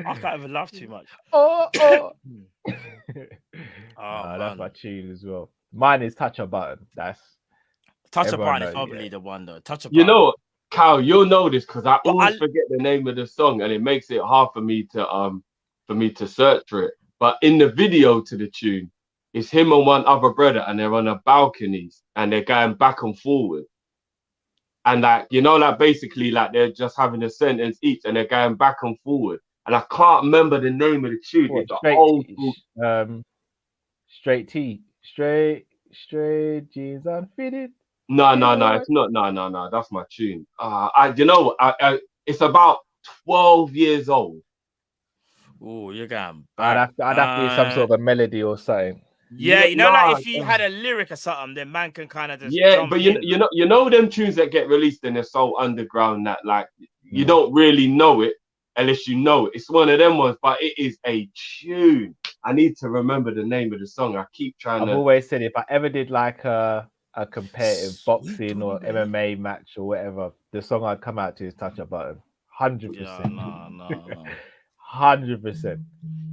E: I can't even laugh too much.
D: That's my tune as well. Mine is Touch a Button. That's
E: Touch a Button is probably the one though. Touch a Button.
F: You know what, Cal, you'll know this because I always forget the name of the song, and it makes it hard for me to search for it. But in the video to the tune, it's him and one other brother, and they're on a balconies, and they're going back and forward. And basically they're just having a sentence each, and they're going back and forward. And I can't remember the name of the tune. It's
D: Straight T, straight jeans unfitted.
F: No, it's not. No, that's my tune. It's about 12 years old.
E: Oh, you're going
D: back. I'd have to be some sort of a melody or something.
E: Yeah, like if you had a lyric or something, then man can kind of just
F: but you know them tunes that get released and they're so underground that you don't really know it unless you know it. It's one of them ones, but it is a tune. I need to remember the name of the song. I keep trying
D: I've always said if I ever did like a a competitive boxing or MMA match or whatever, the song I'd come out to is Touch a Button. 100%.
E: Yeah, no.
D: 100%.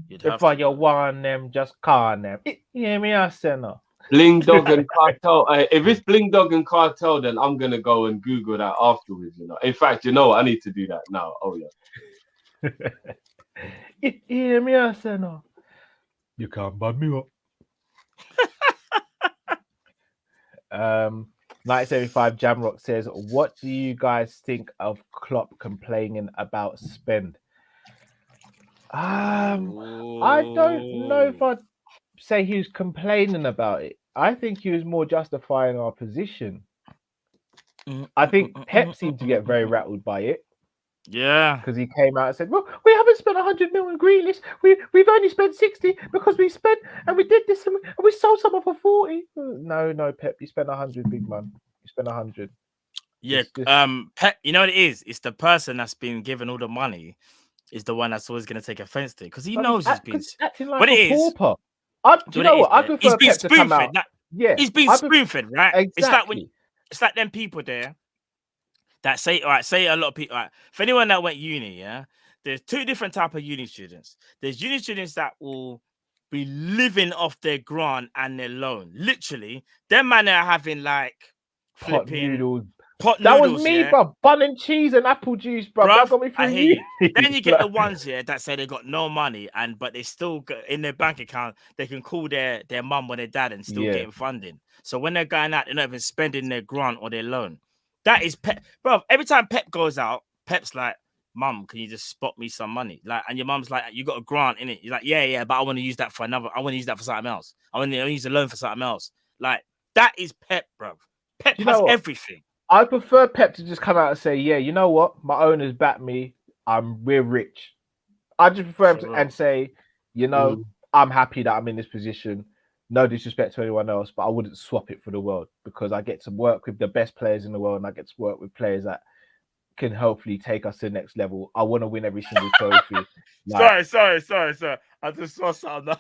E: You'd have
D: If I
E: to,
D: you
E: though.
D: want them, just call them. You hear me? I say no.
F: Bling Dog and Cartel. If it's Bling Dog and Cartel, then I'm gonna go and Google that afterwards. You know. In fact, you know what? I need to do that now. Oh yeah.
D: You hear me? I say no. You can't buy me up. 1975 Jamrock says, what do you guys think of Klopp complaining about spend? I don't know if I'd say he was complaining about it. I think he was more justifying our position. I think Pep seemed to get very rattled by it.
E: Yeah.
D: Because he came out and said, well, we haven't spent 100 million Grealish. We've only spent 60 because we spent and we did this and we sold someone for 40. No, Pep, you spent 100, big man. You spent 100.
E: Yeah. Pep, you know what it is? It's the person that's been given all the money is the one that's always going to take offense to it because he knows he's been
D: acting like
E: what
D: a
E: it is.
D: pauper. Do you know what? I prefer
E: He's
D: Pep to come out. Yeah,
E: he's been spoon-fed, right?
D: Exactly.
E: It's like them people there that say, all right, say a lot of people. All right, for anyone that went uni, yeah, there's two different type of uni students. There's uni students that will be living off their grant and their loan. Literally, them man are having like
D: pot
E: flipping
D: noodles.
E: Pot
D: that
E: noodles,
D: was me,
E: yeah?
D: bro. Bun and cheese and apple juice, bro. That got me through
E: I hear you. Then you get the ones here that say they got no money, but they still got in their bank account. They can call their mum or their dad and still getting funding. So when they're going out, they're not even spending their grant or their loan. That is Pep, bro. Every time Pep goes out, Pep's like, "Mum, can you just spot me some money?" Like, and your mum's like, "You got a grant in it." You're like, "Yeah, but I want to use that for another. I want to use that for something else. I want to use a loan for something else." Like that is Pep, bro. Pep has everything.
D: I prefer Pep to just come out and say, "Yeah, you know what? My owners back me. We're rich." I just prefer him and say, "You know, I'm happy that I'm in this position. No disrespect to anyone else, but I wouldn't swap it for the world because I get to work with the best players in the world and I get to work with players that can hopefully take us to the next level. I want to win every single trophy."
E: Sorry. I just saw something.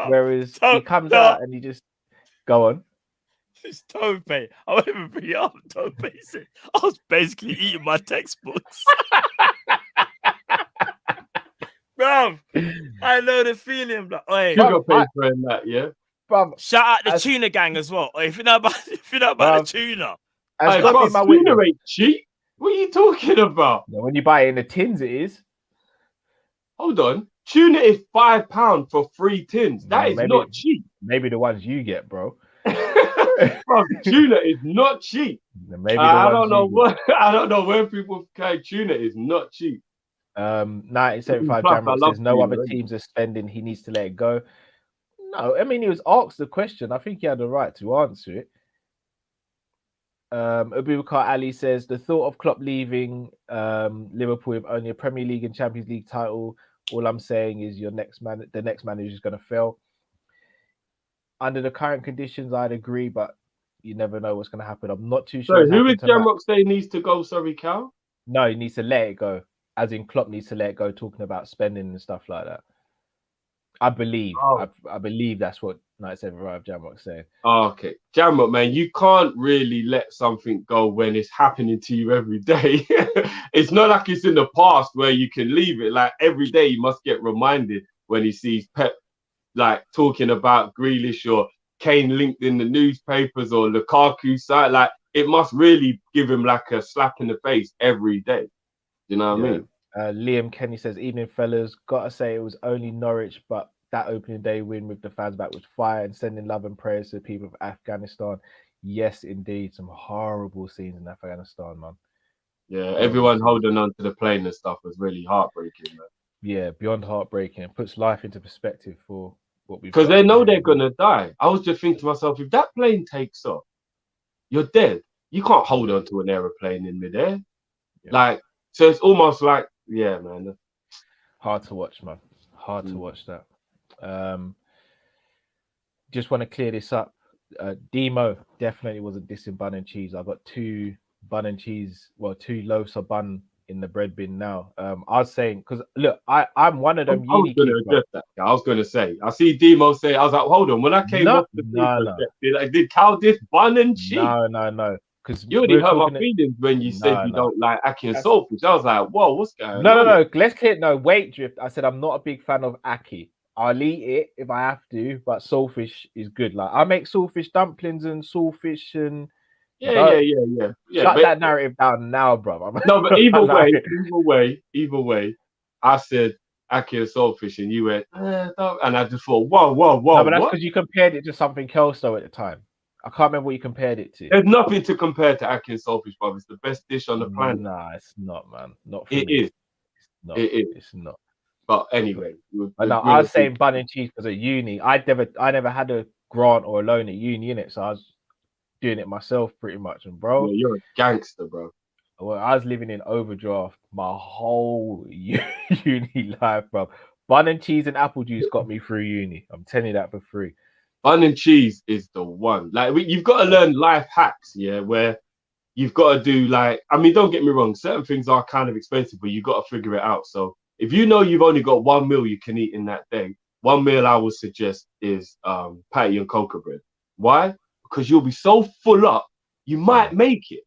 D: Whereas he comes out and he just go on.
E: It's Tope. I won't even bring it up. Tope said, I was basically eating my textbooks. Bro, I know the feeling. Like,
F: sugar paper and that, yeah.
D: Bro,
E: shout out the tuna gang as well. If you know about the tuna.
F: Tuna ain't cheap. What are you talking about?
D: No, when you buy it in the tins, it is.
F: Hold on. Tuna is £5 for 3 tins. That is not cheap.
D: Maybe the ones you get, bro.
F: Bro, tuna is not cheap.
D: Maybe
F: I don't know where people say tuna is not cheap.
D: 1975 Jamrock says no other teams are spending. He needs to let it go. No, I mean he was asked the question. I think he had the right to answer it. Abubakar Ali says the thought of Klopp leaving Liverpool with only a Premier League and Champions League title. All I'm saying is the next manager is going to fail. Under the current conditions, I'd agree, but you never know what's going to happen. I'm not too sure.
F: So who is Jamrock saying needs to go? Sorry, Cal.
D: No, he needs to let it go. As in, Klopp needs to let it go. Talking about spending and stuff like that. I believe. I believe that's what 1975 Jamrock's saying.
F: Oh, okay, Jamrock, man, you can't really let something go when it's happening to you every day. It's not like it's in the past where you can leave it. Like every day, he must get reminded when he sees Pep like talking about Grealish or Kane linked in the newspapers or Lukaku side. Like it must really give him like a slap in the face every day. You know what I mean?
D: Liam Kenny says, "Evening, fellas. Gotta say it was only Norwich, but that opening day win with the fans back was fire and sending love and prayers to the people of Afghanistan." Yes, indeed, some horrible scenes in Afghanistan, man.
F: Yeah, everyone holding on to the plane and stuff was really heartbreaking, man.
D: Yeah, beyond heartbreaking. It puts life into perspective for what we've.
F: Because they know they're gonna die. I was just thinking to myself, if that plane takes off, you're dead. You can't hold on to an aeroplane in midair. Yeah. Like, so it's almost like, yeah, man.
D: Hard to watch, man. Hard to watch that. Just want to clear this up. Demo definitely wasn't dissing bun and cheese. I got 2 bun and cheese, 2 loaves of bun in the bread bin now. I was saying because look, I'm one of them
F: I was
D: uni
F: going to
D: kids. Bro.
F: address that. I was going to say, I see Demo say, I was like, hold on. When I came
D: No,
F: off the
D: no,
F: paper,
D: no.
F: did Cal diss bun and cheese?
D: No. Because
F: You already hurt my feelings when you said you
D: no.
F: don't like Aki and
D: That's-
F: Soulfish. I was like, whoa, what's going on?
D: No. Let's clear. No, weight drift. I said I'm not a big fan of Aki. I'll eat it if I have to, but saltfish is good. Like I make saltfish dumplings and saltfish and
F: Yeah.
D: Shut that narrative down now, bro.
F: No, but either way, I said Aki and Soulfish, and you went, don't. And I just thought, whoa,
D: No, but that's
F: what?
D: because you compared it to something else though at the time. I can't remember what you compared it to.
F: There's nothing to compare to Aki and Soulfish, bro. It's the best dish on the planet.
D: Nah, it's not, man. Not for
F: It
D: me.
F: is.
D: Not.
F: It is.
D: It's not.
F: But anyway,
D: But no, I was saying bun and cheese because at uni, I never had a grant or a loan at uni in it, so I was doing it myself pretty much. And bro,
F: yeah, you're a gangster, bro.
D: Well, I was living in overdraft my whole uni life, bro. Bun and cheese and apple juice got me through uni. I'm telling you that for free.
F: Bun and cheese is the one. Like you've got to learn life hacks, yeah, where you've got to do like, I mean, don't get me wrong, certain things are kind of expensive, but you've got to figure it out. So if you know you've only got one meal you can eat in that day, one meal I would suggest is patty and cocoa bread. Why? Because you'll be so full up, you might make it.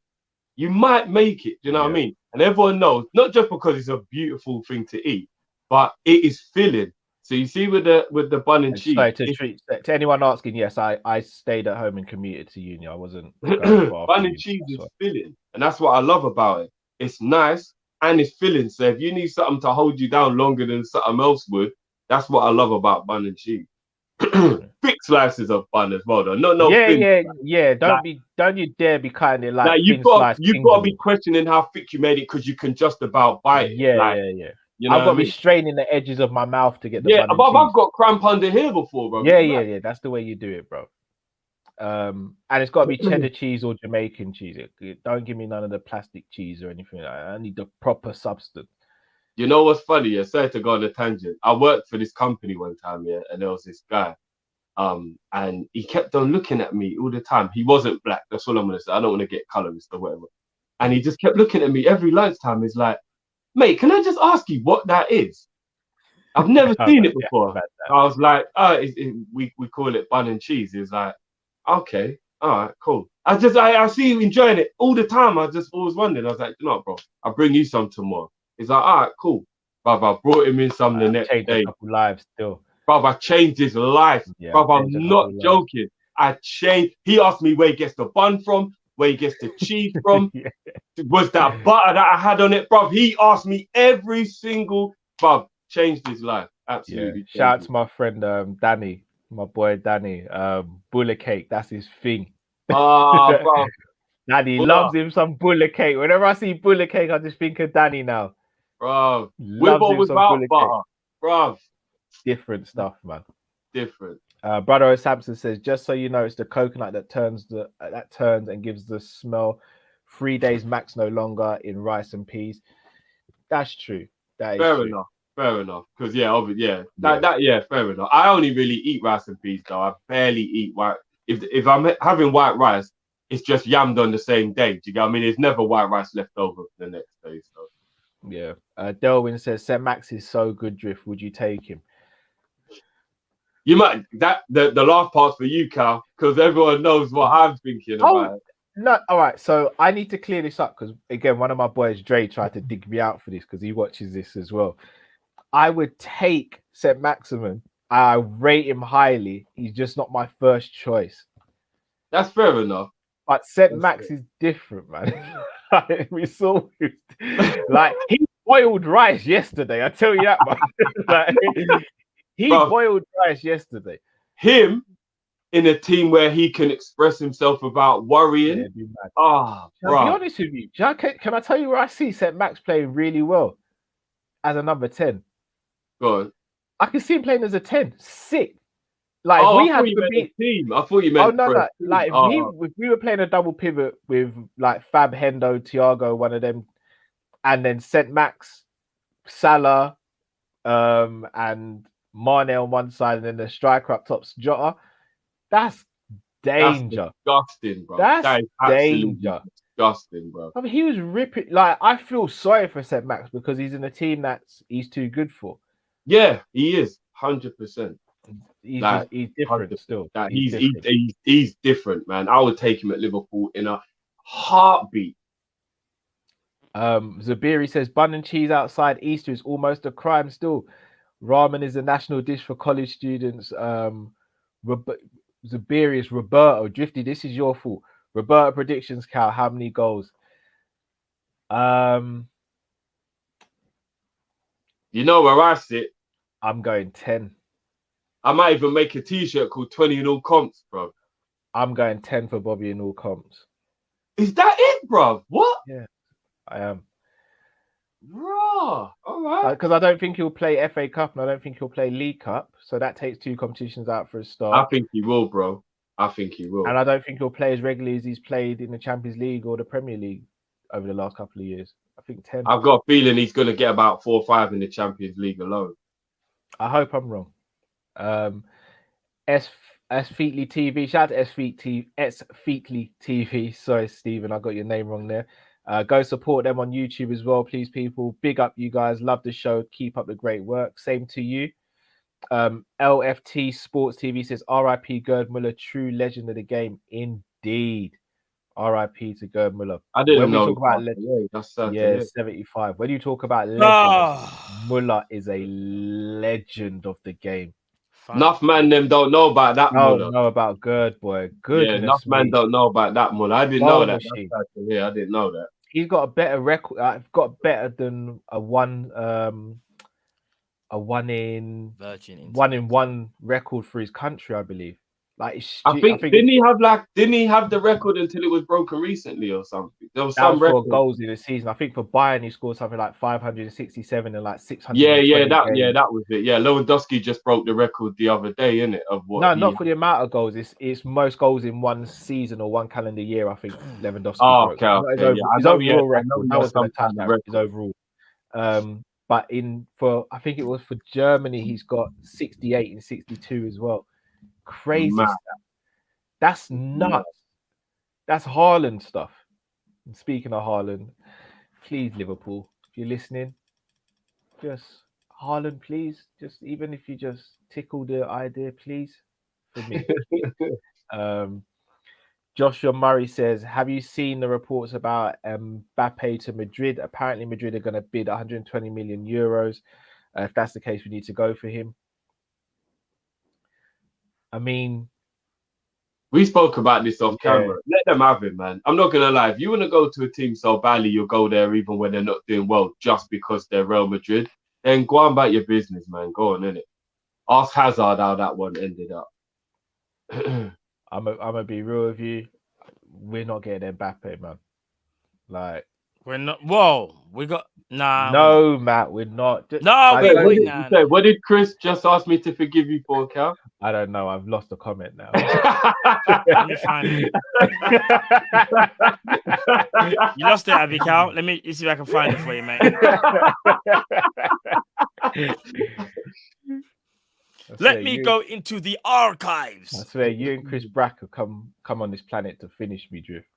F: You might make it. Do you know what I mean? And everyone knows, not just because it's a beautiful thing to eat, but it is filling. So you see with the bun and cheese.
D: Sorry, to anyone asking, yes, I stayed at home and commuted to uni. I wasn't going far.
F: Bun and cheese is filling, and that's what I love about it. It's nice and it's filling. So if you need something to hold you down longer than something else would, that's what I love about bun and cheese. Thick slices of bun as well, though.
D: Yeah. Don't you dare be kind of like
F: you've got to be questioning how thick you made it because you can just about bite it.
D: Yeah.
F: You know
D: I've got to be straining the edges of my mouth to get the bun and
F: but
D: cheese.
F: I've got cramp under here before, bro.
D: Yeah. That's the way you do it, bro. And it's got to be cheddar cheese or Jamaican cheese. Don't give me none of the plastic cheese or anything. I need the proper substance.
F: You know what's funny? I said to go on a tangent. I worked for this company one time, and there was this guy, and he kept on looking at me all the time. He wasn't black. That's all I'm gonna say. I don't want to get colorist or whatever. And he just kept looking at me every lunchtime. He's like, "Mate, can I just ask you what that is? I've never seen it before." I was like, we call it bun and cheese." He was like, "Okay, all right, cool." I see you enjoying it all the time. I just always wondered. I was like, "You know what, bro? I'll bring you some tomorrow." He's like, "All right, cool." But I brought him in some the next day.
D: A couple lives still.
F: Bro, I changed his life. Yeah, bro, I'm not joking. I changed. He asked me where he gets the bun from, where he gets the cheese from. Was that butter that I had on it, bro? He asked me every single, bro, changed his life. Absolutely.
D: Yeah. Shout out to my friend Danny, my boy Danny. Buller cake, that's his thing.
F: Bro.
D: Danny loves him some buller cake. Whenever I see buller cake, I just think of Danny now.
F: Bro, with or without butter, bro.
D: Different stuff, man.
F: Different.
D: Brother Samson says, just so you know, it's the coconut that turns and gives the smell. 3 days max, no longer in rice and peas. That's true. That is
F: fair enough. Fair enough. Because fair enough. I only really eat rice and peas though. I barely eat white. If I'm having white rice, it's just yammed on the same day. Do you get what I mean? There's never white rice left over for the next day. So.
D: Yeah. Delwyn says, St. Max is so good, Drift. Would you take him?
F: You might. The last part's for you, Cal, because everyone knows what I'm thinking about.
D: No, all right. So I need to clear this up because, again, one of my boys, Dre, tried to dig me out for this because he watches this as well. I would take St. Maximin. I rate him highly. He's just not my first choice.
F: That's fair enough.
D: But St. Max is different, man. We saw like he boiled rice yesterday. I tell you that, man. He boiled rice yesterday.
F: Him in a team where he can express himself without worrying.
D: Bro. Be honest with you, can I tell you where I see St. Max playing really well as a number 10?
F: Go on.
D: I can see him playing as a 10. Sick. Like if we had to beat
F: team. I thought you meant.
D: Oh no. Like if we were playing a double pivot with like Fab, Hendo, Thiago, one of them, and then St. Max, Salah, and Mane on one side, and then the striker up top's Jota. That's danger.
F: That's disgusting, bro.
D: That's danger.
F: disgusting, bro.
D: I mean, he was ripping. Like, I feel sorry for St. Max because he's in a team he's too good for.
F: Yeah, he is 100%.
D: He's
F: Like,
D: just, he's different
F: 100%.
D: still.
F: Like,
D: Different.
F: he's different, man. I would take him at Liverpool in a heartbeat.
D: Zabiri says bun and cheese outside Easter is almost a crime still. Ramen is a national dish for college students. Zabiri is Roberto. Drifty, this is your fault. Roberto predictions, Cal. How many goals?
F: You know where I sit?
D: I'm going 10.
F: I might even make a t-shirt called 20 in all comps, bro.
D: I'm going 10 for Bobby in all comps.
F: Is that it, bro? What?
D: Yeah, I am.
F: Bro, all right.
D: Because I don't think he'll play FA Cup and I don't think he'll play League Cup. So that takes 2 competitions out for a start.
F: I think he will, bro. I think he will.
D: And I don't think he'll play as regularly as he's played in the Champions League or the Premier League over the last couple of years. I think 10.
F: I've got a feeling he's going to get about 4 or 5 in the Champions League alone.
D: I hope I'm wrong. S Featley TV. Shout out to S Featley TV. Sorry, Stephen, I got your name wrong there. Go support them on YouTube as well, please, people. Big up you guys. Love the show. Keep up the great work. Same to you. LFT Sports TV says RIP Gerd Muller, true legend of the game. Indeed. RIP to Gerd Muller.
F: I didn't know.
D: Talk about
F: That's sad.
D: yeah, 75. When you talk about legends, Muller is a legend of the game.
F: Enough man them don't know about that Muller.
D: Don't know about Gerd, boy. Goodness
F: enough man
D: me.
F: don't know about that Muller. I didn't know that.
D: Machine.
F: Yeah, I didn't know that.
D: He's got a better record. I've got better than a one in one record for his country, I believe. Like
F: I think didn't he have the record until it was broken recently or something? There was some record.
D: For goals in the season. I think for Bayern he scored something like 567 and like 600.
F: That was it. Yeah, Lewandowski just broke the record the other day, innit? Of what?
D: No, not for the amount of goals. It's most goals in one season or one calendar year. I think Lewandowski.
F: broke.
D: His overall record. That was going to touch that. His overall. But I think it was for Germany, he's got 68 and 62 as well. Crazy stuff. That's nuts. That's Haaland stuff. And speaking of Haaland, please, Liverpool, if you're listening, just Haaland, please. Just even if you just tickle the idea, please, for me. Joshua Murray says, have you seen the reports about Mbappe to Madrid? Apparently, Madrid are going to bid 120 million euros. If that's the case, we need to go for him. I mean,
F: we spoke about this off camera. Let them have him, man. I'm not gonna lie. If you want to go to a team so badly, you'll go there even when they're not doing well, just because they're Real Madrid. Then go on about your business, man. Go on, innit? Ask Hazard how that one ended up.
D: I'm gonna be real with you. We're not getting Mbappe, man. Like,
E: we're not. Whoa, we got
D: no, Matt. We're not.
F: What did Chris just ask me to forgive you for, Cal?
D: I don't know. I've lost the comment now.
E: Let me find it. You lost it, have you, Cal? Let me see if I can find it for you, mate. Let me go into the archives.
D: I swear, you and Chris Brack will come on this planet to finish me, Drift.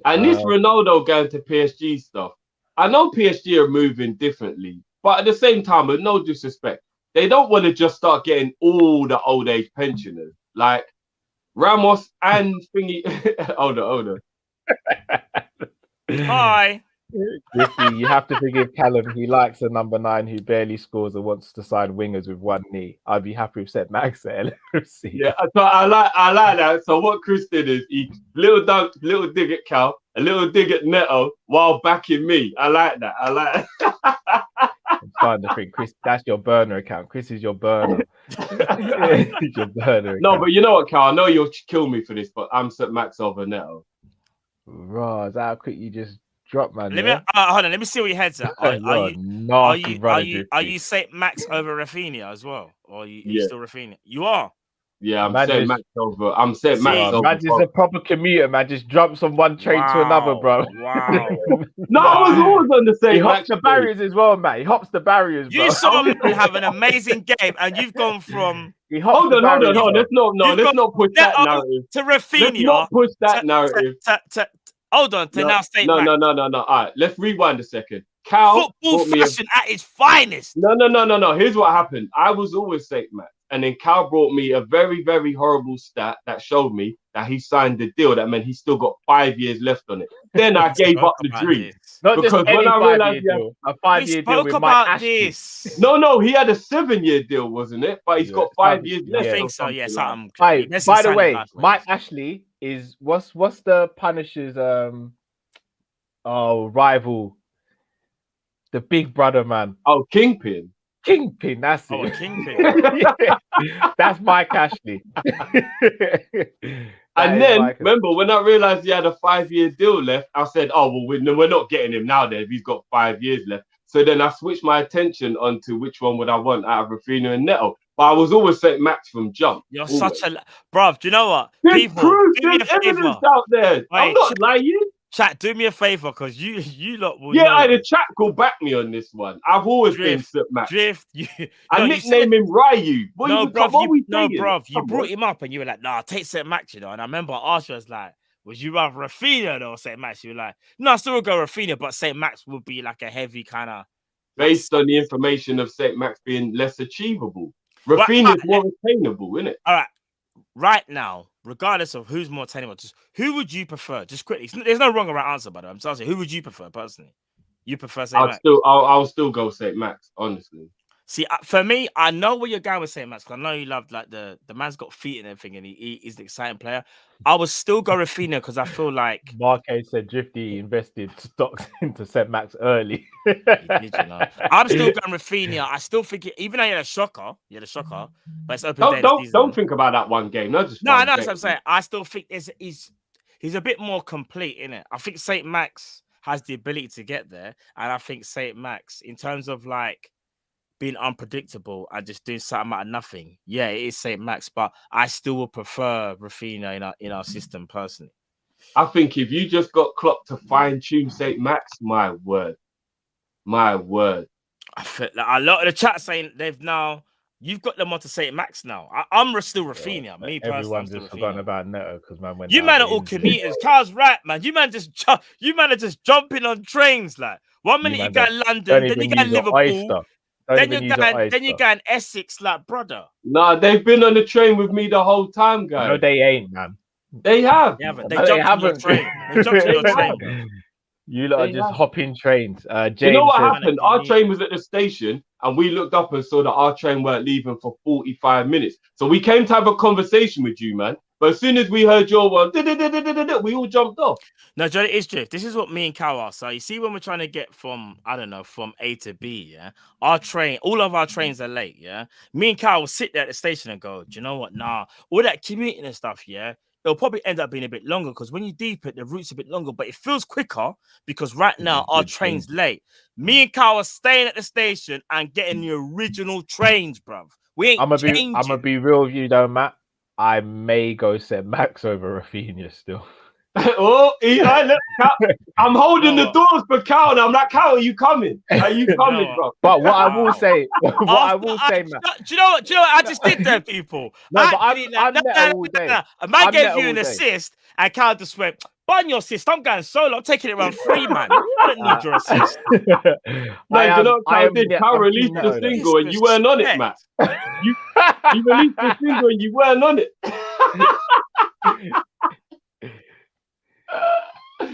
F: And this Ronaldo going to PSG stuff. I know PSG are moving differently, but at the same time, with no disrespect, they don't want to just start getting all the old age pensioners like Ramos and thingy. Hold on.
E: Hi.
D: Griffey, you have to forgive Callum. He likes a number 9 who barely scores and wants to sign wingers with one knee. I'd be happy with St. Max at LFC.
F: Yeah, so I like that. So what Chris did is he little dig at Cal, a little dig at Neto while backing me. I like that.
D: I'm starting to think, Chris, that's your burner account. Chris is your burner. Your burner
F: no,
D: account.
F: but you know what, Cal? I know you'll kill me for this, but I'm St. Max over Neto.
D: Right, is that how quick you just drop, man?
E: Hold on. Let me see where your head's at. Are you St. Max over Rafinha as well, or are you still Rafinha? You are.
F: Yeah, I'm
D: Man
F: saying
D: just-
F: Max over. I'm saying Max over.
D: man is a proper commuter, man. Just jumps from one train to another, bro.
E: Wow.
F: No, I was always on the
D: He
F: same
D: hops
F: Max.
D: the barriers as well, man. He hops the barriers, bro.
E: You saw him have an amazing game, and you've gone from
D: He hops
F: Hold
D: the
F: on, hold on,
D: barriers,
F: hold on.
D: bro.
F: Let's not push that
E: Neto
F: narrative.
E: to
F: Let's
E: Rafinha.
F: not push that narrative.
E: Hold on, to now Saint Max.
F: No. All right, let's rewind a second. Cal
E: Football
F: brought me a...
E: fashion at its finest.
F: No. Here's what happened. I was always Saint Max, and then Cal brought me a very, very horrible stat that showed me that he signed the deal. That meant he still got 5 years left on it. Then I gave up the dream.
D: Not
F: Because
D: just any
F: when I
D: 5-year
F: realized he had-
D: deal. A 5-year deal
E: spoke
D: with
E: about
D: Mike Ashley.
E: this.
F: No, he had a 7-year deal, wasn't it? But he's got 5 years
E: I
F: left.
E: think
F: or
E: so. Yeah,
F: something like
E: something.
D: Hey,
E: Let's
D: by
E: see
D: the way,
E: Sané
D: Mike Ashley is what's the Punisher's rival, the big brother man,
F: that. Oh, Kingpin.
D: Kingpin. That's it.
E: Oh, Kingpin.
D: Yeah, that's Mike Ashley.
F: And then, remember, when I realized he had a 5-year deal left, I said, oh, well, we're not getting him now then if he's got 5 years left. So then I switched my attention onto which one would I want out of Rafinha and Neto. But I was always saying Max from jump.
E: You're
F: always.
E: such a... Bruv, do you know what?
F: There's
E: People,
F: proof,
E: do me
F: there's
E: a
F: evidence
E: favor.
F: out there. I'm
E: Wait,
F: not lying.
E: Chat, do me a favor, because you lot will
F: Yeah,
E: know.
F: the chat will back me on this one. I've always been Sir Max.
E: Drift.
F: I nickname him Ryu. What
E: No,
F: you,
E: bruv,
F: what we
E: no,
F: saying?
E: bruv, you
F: Come
E: brought
F: on.
E: him up and you were like, nah, take St. Max, you know. And I remember Archer was like, would you rather Rafinha or St. Max? You were like, no, I still would go Rafinha, but St. Max would be like a heavy kind of...
F: Based on the information of St. Max being less achievable. Rafinha's more attainable, isn't it?
E: All right. Right now, regardless of who's more attainable, just who would you prefer? Just quickly. There's no wrong or right answer, by the way. I'm just asking, who would you prefer personally? You prefer St. Max?
F: I'll still go St. Max, honestly.
E: See, for me, I know where you're going with St. Max, because I know you love like the man's got feet and everything, and he's the exciting player. I would still go Rafinha because I feel like
D: Marque said Drifty invested stocks into St. Max early.
E: Did you know? I'm still going Rafinha. I still think even though you're a shocker, but it's open day this season.
F: Don't think about that one game.
E: No, that's what I'm saying. I still think he's a bit more complete in it. I think St. Max has the ability to get there, and I think St. Max, in terms of like being unpredictable and just doing something out of nothing, yeah, it is St. Max, but I still would prefer Rafinha in our system personally.
F: I think if you just got Klopp to fine tune St. Max, my word.
E: I feel like a lot of the chat saying you've got them onto St. Max now. I'm still Rafinha. Me personally,
D: Everyone's just forgotten about Neto because man went.
E: You man are all commuters. Carl's right, man. You man are just jumping on trains. Like 1 minute you go in London, then you go in Liverpool, then you go in Essex, like brother.
F: Nah, they've been on the train with me the whole time, guys.
D: No, they ain't, man.
F: They have.
E: They haven't.
D: No,
E: They jumped on your train. They jumped on your train.
D: You lot are just hopping trains. James,
F: you know what happened? Our train was at the station, and we looked up and saw that our train weren't leaving for 45 minutes. So we came to have a conversation with you, man. But as soon as we heard your one, we all jumped off.
E: No, Johnny, it's drift. This is what me and Cal are. So you see, when we're trying to get from A to B, yeah, all of our trains are late, yeah. Me and Cal will sit there at the station and go, do you know what? Nah, all that commuting and stuff, yeah. It'll probably end up being a bit longer because when you deep it, the route's a bit longer, but it feels quicker because right now our train's late. Me and Carl are staying at the station and getting the original trains, bruv. We ain't changing.
D: I'm gonna be real with you though, Matt. I may go St. Max over Rafinha still.
F: Oh, look, I'm holding the doors for Cal now. I'm like, Cal, are you coming? Are you coming, bro?
D: But what I will say, Matt.
E: Do you know what I just did there, people?
D: No, but I'm there all day.
E: A man gave you an assist, and Cal just went, "Bun your assist. I'm going solo. I'm taking it around free, man. I don't need your assist."
F: No, you know what Cal did? Cal released the single, and you weren't on it, Matt. You released the single, and you weren't on it.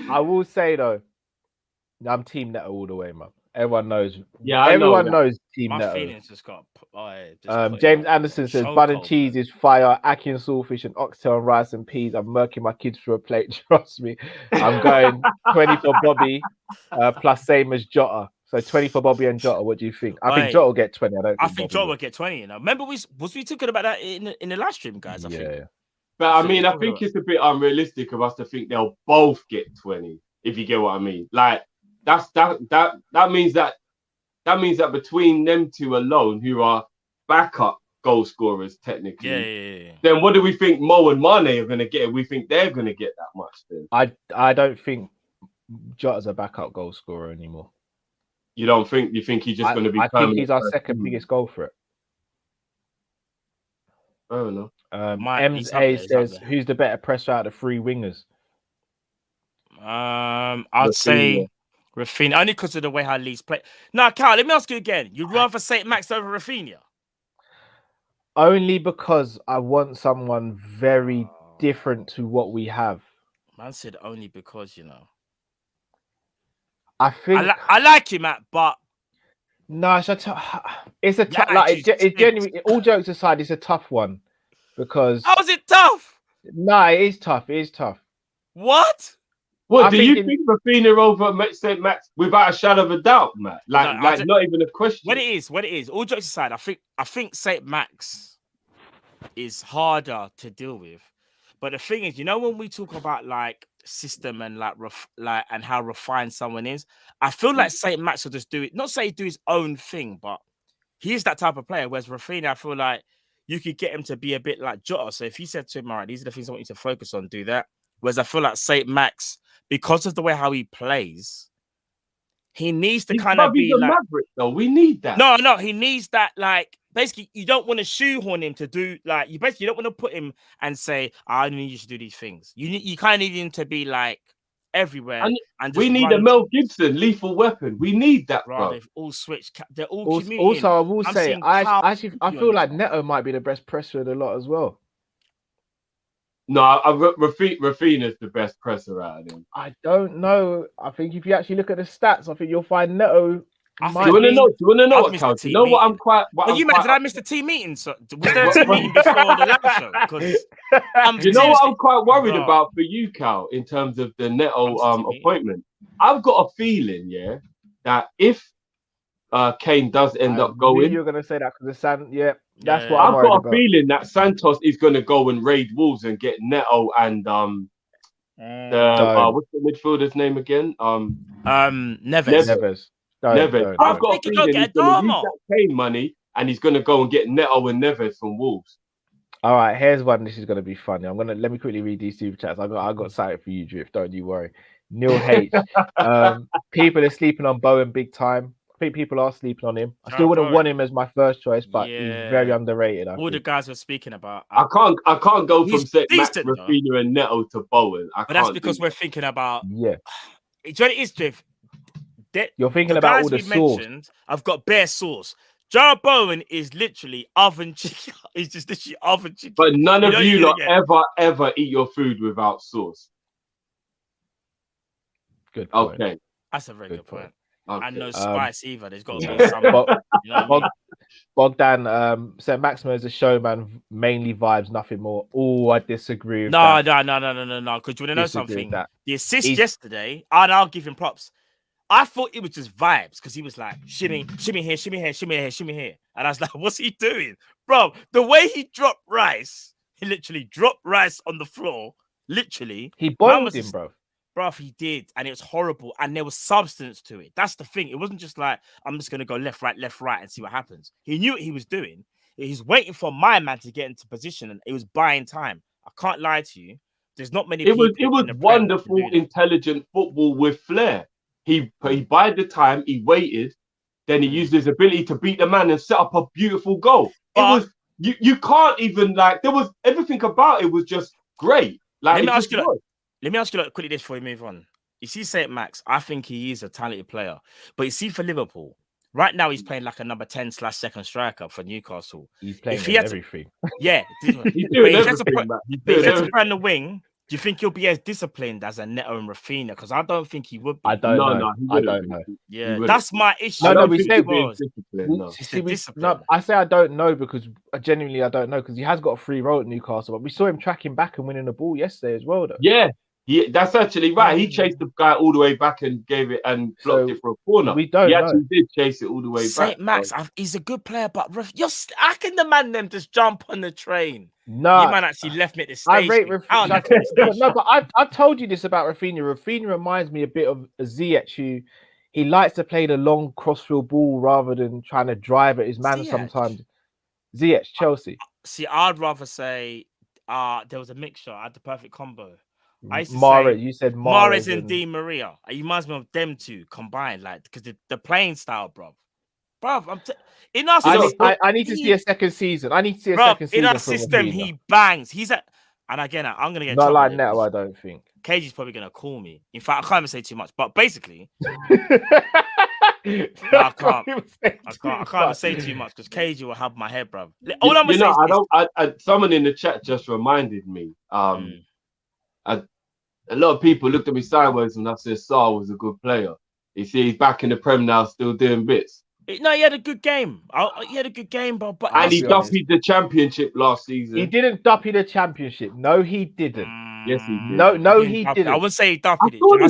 D: I will say though, I'm Team Neto all the way, man. Everyone knows.
F: Yeah,
D: everyone knows Team
E: My
D: Neto.
E: feelings just got.
D: James Anderson says bun and cheese is fire. Ackee and saltfish and oxtail and rice and peas. I'm murking my kids through a plate. Trust me. I'm going 20 for Bobby, plus same as Jota. So 20 for Bobby and Jota. What do you think? I think Jota will get 20. I think
E: Jota will get 20. You know, remember we talking about that in the last stream, guys. I think.
F: But I mean, I think it's a bit unrealistic of us to think they'll both get 20. If you get what I mean, like that means that between them two alone, who are backup goal scorers technically.
E: Yeah.
F: Then what do we think Mo and Mane are going to get? We think they're going to get that much then.
D: I don't think Jota's a backup goal scorer anymore.
F: You don't think? You think he's just going to be?
D: I think
F: permanent
D: he's our
F: first
D: second
F: team?
D: biggest goal threat.
F: I don't know.
E: He's up there,
D: MA says, "Who's the better presser out of the three wingers?"
E: I'd say Rafinha, only because of the way how Leeds play. Now, Cal, let me ask you again. You'd rather St. Max over Rafinha?
D: Only because I want someone very different to what we have.
E: Man said only because, you know.
D: I think
E: I like him, Matt, but
D: no, it's a tough.
E: actually
D: It genuinely. All jokes aside, it's a tough one because
E: how is it tough?
D: no, it is tough. It is tough.
E: What?
F: What
D: I
F: do you think Rafinha over St. Max without a shadow of a doubt, Matt? Like not even a question.
E: What it is. All jokes aside, I think St. Max is harder to deal with. But the thing is, you know, when we talk about like system and and how refined someone is, I feel like St. Max will just do it. Not say do his own thing, but he is that type of player. Whereas Rafinha, I feel like you could get him to be a bit like Jota. So if you said to him, all right, these are the things I want you to focus on, do that. Whereas I feel like St. Max, because of the way how he plays, he needs to kind of be like
F: maverick, though. We need that.
E: No, he needs that. Like basically, you don't want to shoehorn him to do like you don't want to put him and say, I need you to do these things. You kind of need him to be like everywhere. And
F: we need a Mel Gibson lethal weapon. We need that, bro.
E: They've all switched. They're all commuting.
D: Also, I will say, I feel like Neto might be the best presser of the lot as well.
F: No, Rafinha's the best presser out of them.
D: I don't know. I think if you actually look at the stats, I think you'll find Neto.
F: Do you want to know? Do you want to know what counts? You know what? I'm quite.
E: Did I miss the team meeting? So, was there a team meeting before the live show? Because
F: you know what I'm quite worried about for you, Cal, in terms of the Neto appointment. I've got a feeling, that if Kane does end up going,
D: you're going to say that because that's what
F: I've got a feeling that Santos is going to go and raid Wolves and get Neto and what's the midfielder's name again?
E: Neves.
F: Neves. I've got a feeling he's going to use that Kane money and he's going to go and get Neto and Neves from Wolves.
D: All right, here's one. This is going to be funny. Let me quickly read these super chats. I got something for you, Drift. Don't you worry. Neil H. People are sleeping on Bowen big time. I think people are sleeping on him. I still wouldn't want him as my first choice, but he's very underrated.
E: All the guys we're speaking about.
F: I can't go from St. Max, Rafinha, and Neto to Bowen.
E: But that's because we're thinking about.
D: Yeah.
E: Do you know what it is, Drift?
D: You're thinking about all the sauce.
E: I've got bare sauce. Jarrod Bowen is literally oven chicken. He's just literally oven chicken.
F: But none of you lot ever eat your food without sauce.
D: Good point.
F: Okay.
E: That's a very good point.
F: Okay.
E: And no spice either. There's got to be some.
D: Bogdan, St. Maximin is a showman, mainly vibes, nothing more. Oh, I disagree with
E: that.
D: No.
E: Because you want to know something? The assist yesterday, and I'll give him props. I thought it was just vibes because he was like shimmy here, shimmy here, shimmy here, shimmy here. And I was like, what's he doing? Bro, the way he dropped Rice, he literally dropped Rice on the floor. Literally.
D: He boiled him, bro.
E: Bro, he did. And it was horrible. And there was substance to it. That's the thing. It wasn't just like, I'm just going to go left, right, and see what happens. He knew what he was doing. He's waiting for my man to get into position. And it was buying time. I can't lie to you. There's not many people.
F: It was wonderful, intelligent football with flair. He bided the time, he waited, then he used his ability to beat the man and set up a beautiful goal. It was you can't even there was everything about it was just great.
E: Let me ask you quickly this before we move on. You see St. Max, I think he is a talented player. But you see for Liverpool, right now he's playing like a number 10/second striker for Newcastle.
D: He's playing everything.
E: Yeah.
F: He's doing everything, man.
E: If he has to play on the wing, do you think he'll be as disciplined as a Neto and Rafinha? Because I don't think he would be.
D: I don't know.
E: Yeah, that's my issue.
D: I say I don't know because genuinely I don't know because he has got a free role at Newcastle, but we saw him tracking back and winning the ball yesterday as well, though.
F: Yeah, that's actually right. He chased the guy all the way back and gave it and blocked it for a corner.
D: We don't
F: he
D: know.
F: actually did chase it all the way back.
E: St. Max, he's a good player, but how can the man them just jump on the train?
D: No,
E: you man actually left me at the station.
D: I rate Rafinha. No, but I've told you this about Rafinha. Rafinha reminds me a bit of Ziyech, who he likes to play the long crossfield ball rather than trying to drive at his man sometimes. Ziyech, Chelsea.
E: See, I'd rather say there was a mixture. I had the perfect combo. I used to
D: Mahrez,
E: say
D: you said
E: Mahrez
D: Mahrez
E: and Di Maria. It reminds me of them two combined, like because the playing style, bro. In our
D: I need to see a second season. I need to see a
E: bro,
D: second season
E: in our
D: from
E: system,
D: Rafinha.
E: he bangs. And again, I'm gonna get in
D: Not
E: trouble
D: like
E: here
D: Neto,
E: 'cause
D: I don't think.
E: Cage is probably gonna call me. In fact, I can't even say too much. But basically, I can't even say too much because KG will have my head, bro. All I'm gonna say is
F: someone in the chat just reminded me. A lot of people looked at me sideways when I said Sarr was a good player. You see, he's back in the Prem now, still doing bits.
E: No, he had a good game. He had a good game, bro. But
F: and he duppied the championship last season.
D: He didn't duppy the championship. No, he didn't.
F: Yes, he did.
D: No, he didn't.
E: I wouldn't say he duppied it.
F: He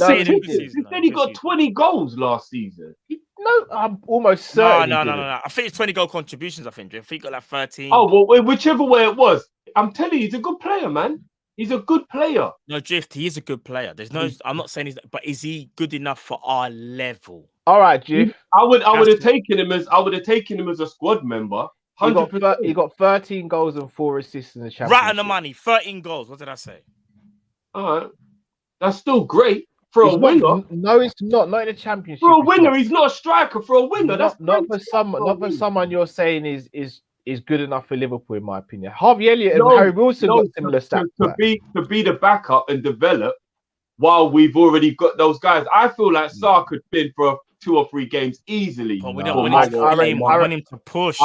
E: said
F: he got 20 goals last season.
D: No, I'm almost certain.
E: No. I think it's 20 goal contributions. I think he got like 13.
F: Oh, well, whichever way it was. I'm telling you, he's a good player, man. He's a good player.
E: No, Drift, he is a good player. I'm not saying but is he good enough for our level?
D: All right, Drift.
F: I would have taken him as a squad member. 100%.
D: He got 13 goals and 4 assists in the championship.
E: Right on the money, 13 goals. What did I say?
F: All right. That's still great for a winger.
D: No, it's not. Not in the championship.
F: For a winger, he's not a striker. For a winger,
D: not for someone you're saying is good enough for Liverpool, in my opinion. Harvey Elliott and Harry Wilson got similar stats.
F: To be the backup and develop while we've already got those guys. I feel like Sarr could win for 2 or 3 games easily.
E: But we don't want him to push.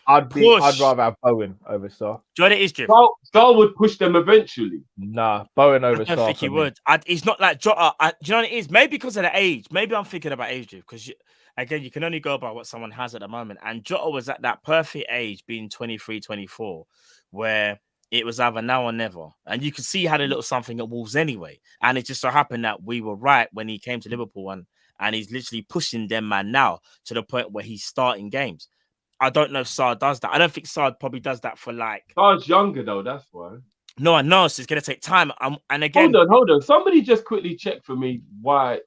D: I'd rather have Bowen over Sarr.
E: Do you know what it is, Jim?
F: Sarr would push them eventually.
D: Nah, Bowen over Sarr.
E: I don't think he would. He's not like Jota. Do you know what it is? Maybe because of the age. Maybe I'm thinking about age, because again, you can only go by what someone has at the moment. And Jota was at that perfect age, being 23, 24, where it was either now or never. And you could see he had a little something at Wolves anyway. And it just so happened that we were right when he came to Liverpool, and he's literally pushing them, man, now to the point where he's starting games. I don't know if Sarr does that. I don't think Sarr probably does that for like...
F: Sarr's younger, though, that's why.
E: No, I know, so it's going to take time. And again...
F: Hold on. Somebody just quickly check for me why...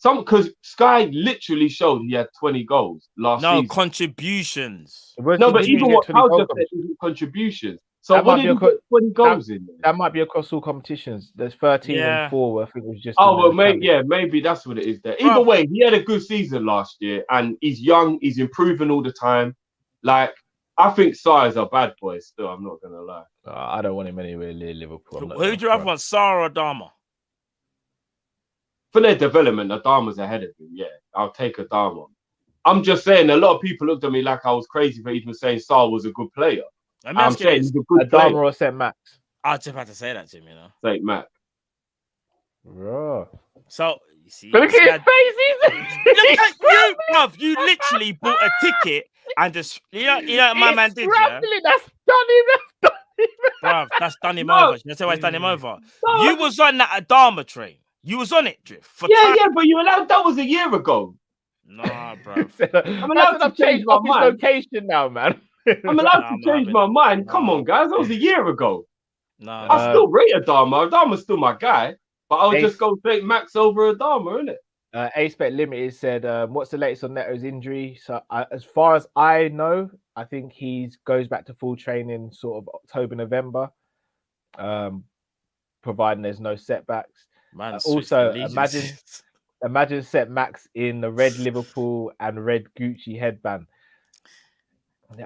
F: Because Sky literally showed he had 20 goals last season.
E: No, contributions.
F: No, but even what Hal just said is contributions. So what did he put 20 goals in there?
D: That might be across all competitions. There's 13 and 4. I think it was just...
F: Oh, well, maybe that's what it is there. Either way, he had a good season last year, and he's young. He's improving all the time. Like, I think Sarr is a bad boy still. I'm not going to lie.
D: I don't want him anywhere near Liverpool.
E: Who do you have on, Sarr or Adama?
F: For their development, Adama's ahead of him. Yeah, I'll take Adama. I'm just saying, a lot of people looked at me like I was crazy for even saying Sarr was a good player. I'm saying he's a good player.
D: Adama or St. Max?
E: I was just about to say that to him,
F: St. Max.
D: Bro.
E: So, you see...
D: Look at his face!
E: Look at you, bruv! You literally bought a ticket and just... You know what my man did, yeah?
D: That's done him!
E: Bruv, that's done him over. You know why it's done him over? You was on that Adama train. You was on it, Drift.
F: Yeah, but you allowed... That was a year ago.
E: Nah, bro.
F: I'm allowed to change my mind.
D: Location now, man.
F: I'm allowed to change my mind. Come on, guys. That was a year ago.
E: I
F: still rate Adama. Adama's still my guy. But I'll just go take Max over Adama, innit?
D: A-Spec Limited said, what's the latest on Neto's injury? So as far as I know, I think he goes back to full training sort of October, November, providing there's no setbacks. Man, also, imagine set Max in the red Liverpool and red Gucci headband.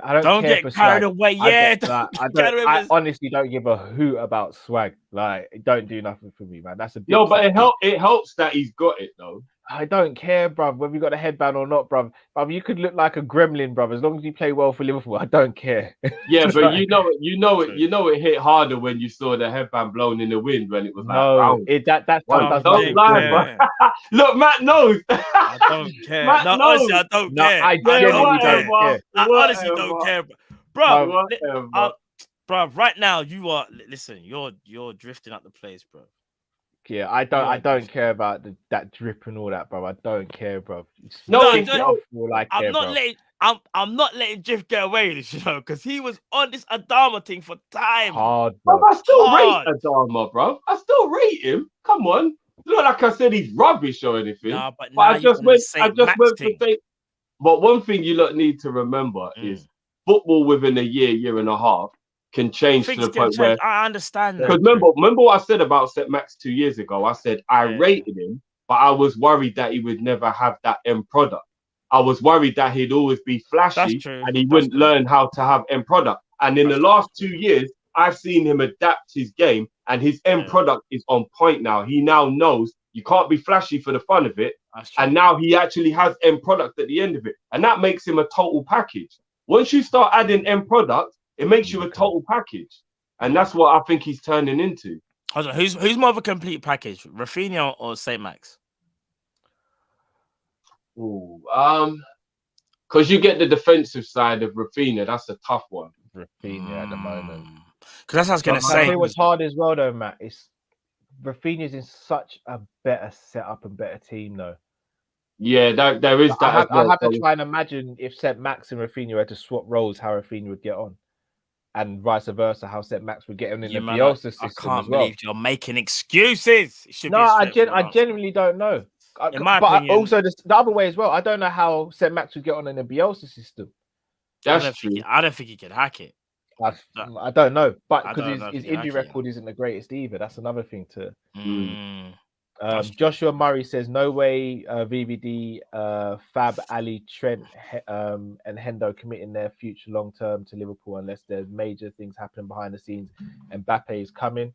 D: I don't care
E: get carried away. Yeah,
D: I honestly don't give a hoot about swag. Like, it don't do nothing for me, man. That's a
F: but it helps that he's got it though.
D: I don't care, bruv, whether you got a headband or not, bruv. You could look like a gremlin, bruv, as long as you play well for Liverpool. I don't care.
F: Yeah, but like, you know it hit harder when you saw the headband blown in the wind when it was like
D: don't
F: lie, bro. Look, Matt knows.
E: I don't care. Honestly, I don't care.
D: I genuinely don't care.
E: I honestly don't care, bro. Right now, you're drifting up the place, bro.
D: Yeah, I don't care about that drip and all that, bro. I don't care, bro.
E: I'm not letting Drift get away with this, because he was on this Adama thing for time.
D: Hard,
F: bro. I still rate Adama, bro. I still rate him. Come on. It's not like I said he's rubbish or anything.
E: Nah, but
F: I just went to say. But one thing you lot need to remember is football within a year and a half can change to
E: Things
F: the
E: can
F: point where.
E: change. I understand that.
F: Because remember what I said about St. Max 2 years ago? I said I rated him, but I was worried that he would never have that end product. I was worried that he'd always be flashy and he wouldn't learn how to have end product. And in the last 2 years, I've seen him adapt his game, and his end product is on point now. He now knows you can't be flashy for the fun of it. And now he actually has end product at the end of it. And that makes him a total package. Once you start adding end product, it makes you a total package. And that's what I think he's turning into.
E: Hold on, who's more of a complete package, Rafinha or St. Max?
F: Because you get the defensive side of Rafinha, that's a tough one.
D: Rafinha at the moment.
E: Because that's what I was going to say.
D: It was hard as well, though, Matt. It's Rafinha's in such a better setup and better team, though.
F: Yeah, there is that.
D: I have to try and imagine if St. Max and Rafinha had to swap roles, how Rafinha would get on. And vice versa, how St. Max would get him in the Bielsa system as well. I can't believe
E: you're making excuses.
D: I genuinely don't know.
E: In my opinion,
D: also the other way as well. I don't know how St. Max would get on in the Bielsa system.
E: That's true. I don't think he could hack it.
D: I don't know, but because his indie record isn't the greatest either. That's another thing to. Joshua Murray says no way VVD, Fab, Ali, Trent, and Hendo committing their future long term to Liverpool unless there's major things happening behind the scenes. Mbappe is coming.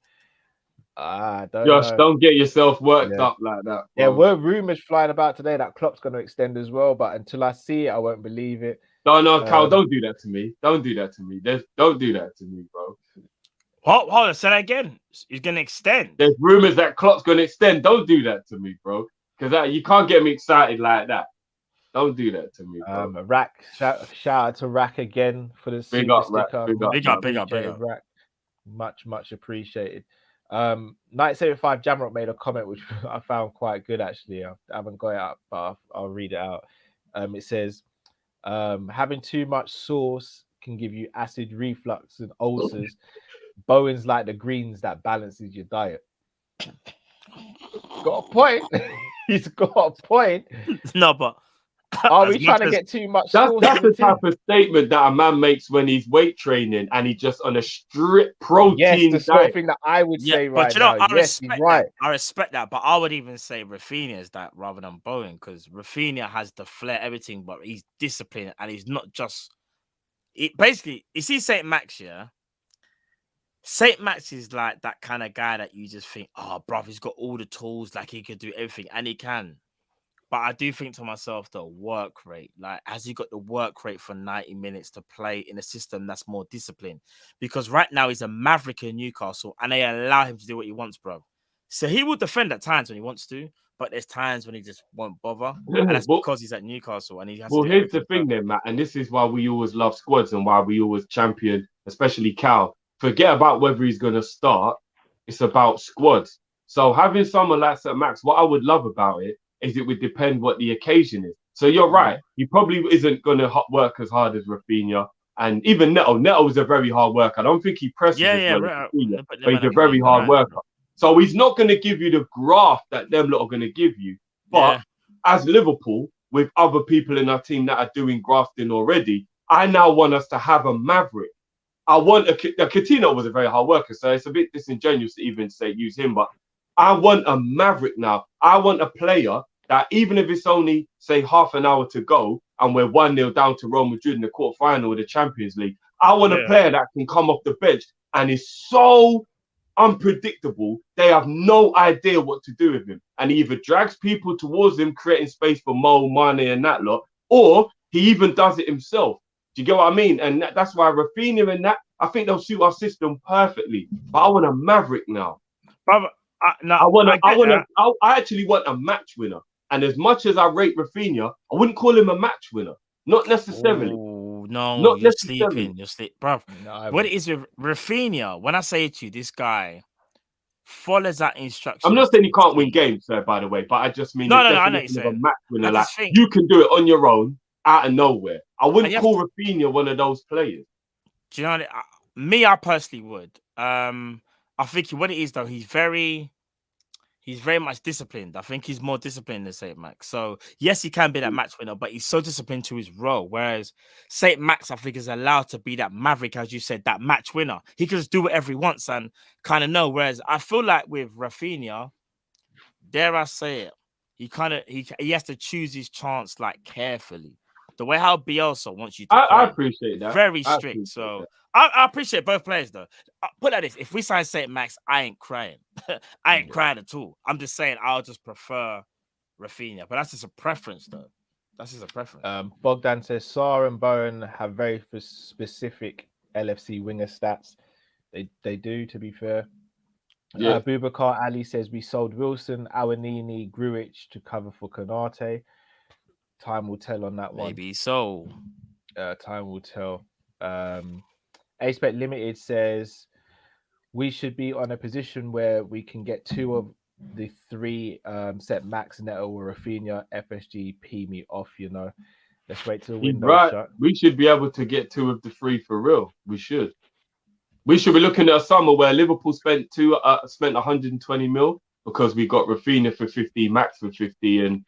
D: I don't
F: Josh,
D: know.
F: don't get yourself worked up like that.
D: There were rumors flying about today that Klopp's going to extend as well, but until I see it, I won't believe it.
F: No, Cal, don't do that to me. Don't do that to me. Don't do that to me, bro.
E: Hold on, say that again. He's going to extend.
F: There's rumors that Klopp's going to extend. Don't do that to me, bro. Because you can't get me excited like that. Don't do that to me, bro.
D: Rack, shout out to Rack again for the
F: big up,
D: sticker.
E: Big up.
D: Rack. Much appreciated. 975 Jamrock made a comment which I found quite good actually. I haven't got it up, but I'll read it out. It says, having too much sauce can give you acid reflux and ulcers. Bowen's like the greens that balances your diet. Got a point. He's got a point.
E: No, but
D: are we trying to get too much sauce?
F: That's the type of statement that a man makes when he's weight training and he's just on a strict protein
D: diet.
F: Yes,
D: sort of thing that I would say right
E: but you know,
D: now.
E: I respect that, but I would even say Rafinha is that rather than Bowen, because Rafinha has the flair, everything, but he's disciplined and he's not just. Basically, you see St. Max, yeah? St. Max is like that kind of guy that you just think, oh, bruv, he's got all the tools, like he could do everything, and he can. But I do think to myself, the work rate, like, has he got the work rate for 90 minutes to play in a system that's more disciplined? Because right now he's a maverick in Newcastle, and they allow him to do what he wants, bruv. So he will defend at times when he wants to, but there's times when he just won't bother, and that's because he's at Newcastle and he has.
F: Well, here's the thing, then, Matt, and this is why we always love squads and why we always champion, especially Cal. Forget about whether he's going to start. It's about squads. So having someone like St. Max, what I would love about it is it would depend what the occasion is. So you're right. He probably isn't going to work as hard as Rafinha. And even Neto. Neto is a very hard worker. I don't think he presses as well as Rafinha, but he's a very hard worker. So he's not going to give you the graft that them lot are going to give you. But as Liverpool, with other people in our team that are doing grafting already, I now want us to have a maverick. I want Coutinho was a very hard worker, so it's a bit disingenuous to even say use him. But I want a maverick now. I want a player that even if it's only say half an hour to go and we're 1-0 down to Real Madrid in the quarterfinal of the Champions League, I want a player that can come off the bench and is so unpredictable. They have no idea what to do with him, and he either drags people towards him, creating space for Mo, Mane, and that lot, or he even does it himself. Do you get what I mean? And that's why Rafinha and that, I think they'll suit our system perfectly. But I want a maverick now.
E: Brother,
F: I actually want a match winner. And as much as I rate Rafinha, I wouldn't call him a match winner. Not necessarily.
E: Oh, no,
F: not
E: you're
F: necessarily.
E: sleeping. You're sleeping. Bro, what it is with Rafinha, when I say to you, this guy follows that instruction.
F: I'm not saying he can't win games, sir, by the way, but I just mean
E: I know you're saying.
F: A match winner. Like, you can do it on your own, out of nowhere. I wouldn't call Rafinha one of those players.
E: Do you know what I personally would. I think what it is though, he's He's very much disciplined. I think he's more disciplined than Saint Max. So yes, he can be that match winner, but he's so disciplined to his role. Whereas Saint Max, I think, is allowed to be that maverick, as you said, that match winner. He can just do whatever he wants and kind of know. Whereas I feel like with Rafinha, dare I say it, he has to choose his chance like carefully. The way how Bielsa wants you to play,
F: I appreciate that.
E: very strict. So I appreciate both players though. Put it like this: if we sign Saint Max, I ain't crying. I ain't crying at all. I'm just saying I'll just prefer Rafinha, but that's just a preference though. That's just a preference.
D: Bogdan says Sarr and Bowen have very specific LFC winger stats. They do, to be fair.
F: Yeah.
D: Boubacar Ali says we sold Wilson, Awanini, Gruich to cover for Konate. Time will tell on that one.
E: Maybe so.
D: Time will tell. Aspect Limited says we should be on a position where we can get two of the three set Max, Neto, or Rafinha, FSG, P me off, you know. Let's wait till the window shut.
F: We should be able to get two of the three for real. We should. We should be looking at a summer where Liverpool spent 120 mil because we got Rafinha for 50, Max for 50, and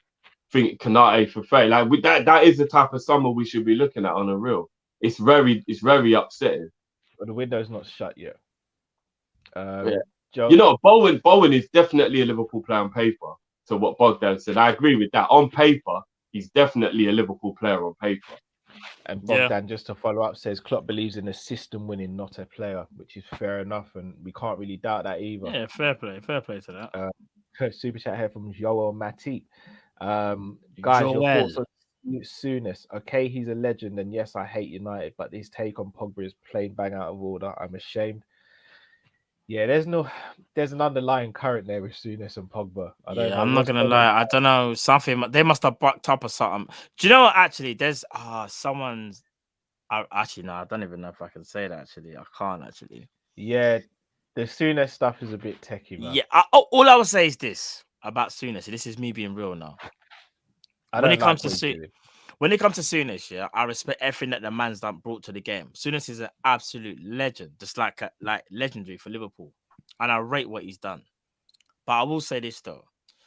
F: think Konate for 30. Like that is the type of summer we should be looking at on a real. It's very upsetting.
D: But the window's not shut yet.
F: You know, Bowen is definitely a Liverpool player on paper. So what Bogdan said, I agree with that. On paper, he's definitely a Liverpool player on paper.
D: And Bogdan, just to follow up, says Klopp believes in a system winning, not a player, which is fair enough, and we can't really doubt that either.
E: Yeah, fair play to that.
D: Super chat here from Joel Matip. Guys, your thoughts on Souness? Okay, he's a legend, and yes, I hate United, but his take on Pogba is plain bang out of order. I'm ashamed. Yeah, there's an underlying current there with Souness and Pogba.
E: I'm not gonna lie. I don't know, something they must have bucked up or something. Do you know what? Actually, there's someone's. Actually, no, I don't even know if I can say that. Actually, I can't actually.
D: Yeah, the Souness stuff is a bit techie, man.
E: Yeah, all I would say is this about Souness. This is me being real now. When it comes to Souness, yeah, I respect everything that the man's brought to the game. Souness is an absolute legend, just like legendary for Liverpool, and I rate what he's done. But I will say this though: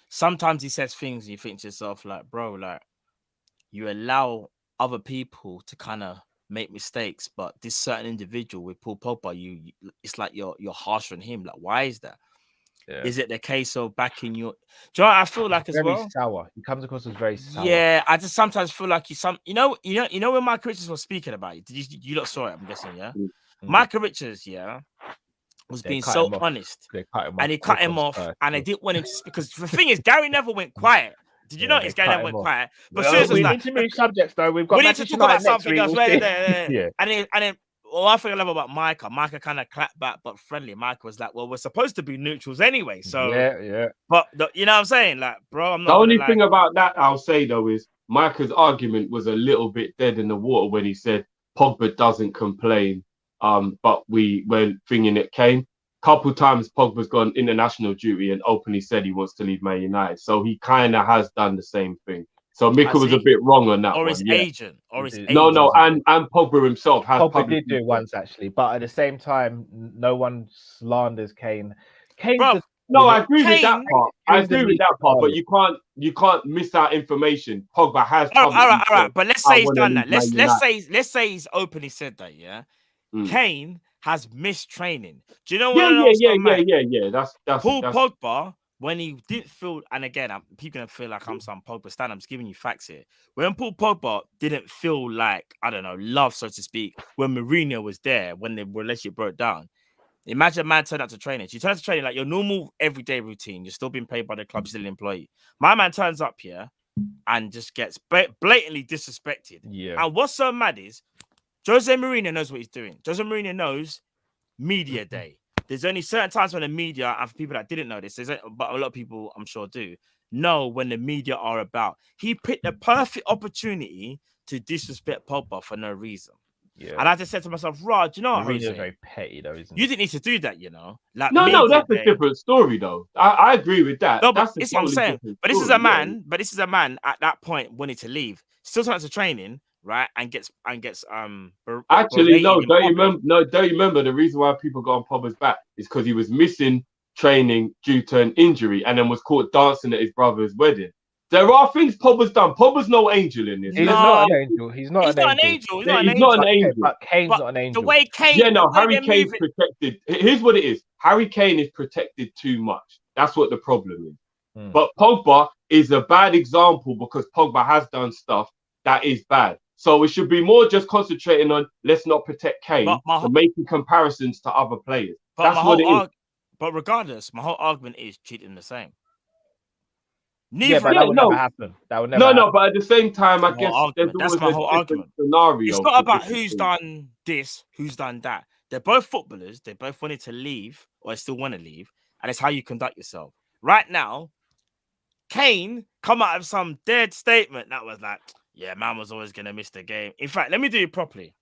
E: sometimes he says things and you think to yourself, like, bro, like you allow other people to kind of make mistakes, but this certain individual with Paul Pogba, it's like you're harsh on him. Like, why is that? Yeah. Is it the case of backing your? Do you know what I feel like as
D: very
E: well?
D: Sour. He comes across as very sour.
E: Yeah, I just sometimes feel like you know when Michael Richards was speaking about it. Did you lot saw it? I'm guessing, yeah. Michael Richards, yeah, was being so honest, and he cut him off, and they didn't want him to speak because the thing is, Gary Neville went quiet. Did you notice Gary Neville went quiet? But seriously,
D: we need to move subjects though. We need
E: to talk about something else. Yeah. And then. Well, I think I love about Micah. Micah kind of clapped back, but friendly. Micah was like, "Well, we're supposed to be neutrals anyway." So
D: yeah.
E: But you know what I'm saying, like, bro, I'm not.
F: The only thing about that I'll say though is Micah's argument was a little bit dead in the water when he said Pogba doesn't complain. But when thinking it came, couple times Pogba's gone international duty and openly said he wants to leave Man United. So he kind of has done the same thing. So Mika was a bit wrong on that
E: or
F: one.
E: His agent.
F: No, and Pogba himself has.
D: Pogba did do it once actually, but at the same time, no one slanders Kane.
F: No, I agree with that part. But you can't miss out information. Pogba has.
E: All right. But let's say he's done that. Let's say he's openly said that. Yeah, Kane has missed training. Do you know what?
F: Yeah. That's
E: Paul Pogba. When he didn't feel, and again, people gonna feel like I'm some Pogba stan. I'm just giving you facts here. When Paul Pogba didn't feel like, I don't know, love, so to speak, when Mourinho was there, when the relationship broke down. Imagine a man turned up to training. You turn up to training like your normal everyday routine. You're still being paid by the club, still an employee. My man turns up here and just gets blatantly disrespected. Yeah. And what's so mad is Jose Mourinho knows what he's doing. Jose Mourinho knows media day. There's only certain times when the media, and for people that didn't know this, but a lot of people, I'm sure, do know when the media are about. He picked the perfect opportunity to disrespect Pogba for no reason. Yeah. And I just said to myself, Rod, you know what?
D: Mourinho's very petty, though, isn't he?
E: You didn't need to do that, you know. Like,
F: no, that's a different story, though. I agree with that.
E: No, but that's what I'm saying. But this is a man. But this is a man at that point wanting to leave, still turns to training. Right, and gets
F: actually no. Don't you remember the reason why people got on Pogba's back is because he was missing training due to an injury and then was caught dancing at his brother's wedding. There are things Pogba's done. Pogba's no angel in this.
D: He's
E: No.
D: not an angel. He's not
E: He's
D: an
E: not an
D: angel.
E: angel. He's
F: Yeah,
E: not an
F: he's
E: angel.
F: not an angel.
D: But Kane's
E: But
D: not an angel.
E: the way Kane,
F: Yeah, no,
E: the way
F: Harry
E: they're
F: Kane's
E: moving-
F: protected. Here's what it is. Harry Kane is protected too much. That's what the problem is. But Pogba is a bad example because Pogba has done stuff that is bad. So it should be more just concentrating on let's not protect Kane and making comparisons to other players. That's what it is.
E: But regardless, my whole argument is treat them the same.
D: Yeah, but that would never happen. That would never happen.
F: No, but at the same time, I guess there's
E: That's
F: always
E: my
F: a
E: whole
F: different
E: argument.
F: scenario.
E: It's not about who's done this, who's done that. They're both footballers. They both wanted to leave or still want to leave. And it's how you conduct yourself. Right now, Kane come out of some dead statement that was like, yeah, man was always going to miss the game. In fact, let me do it properly.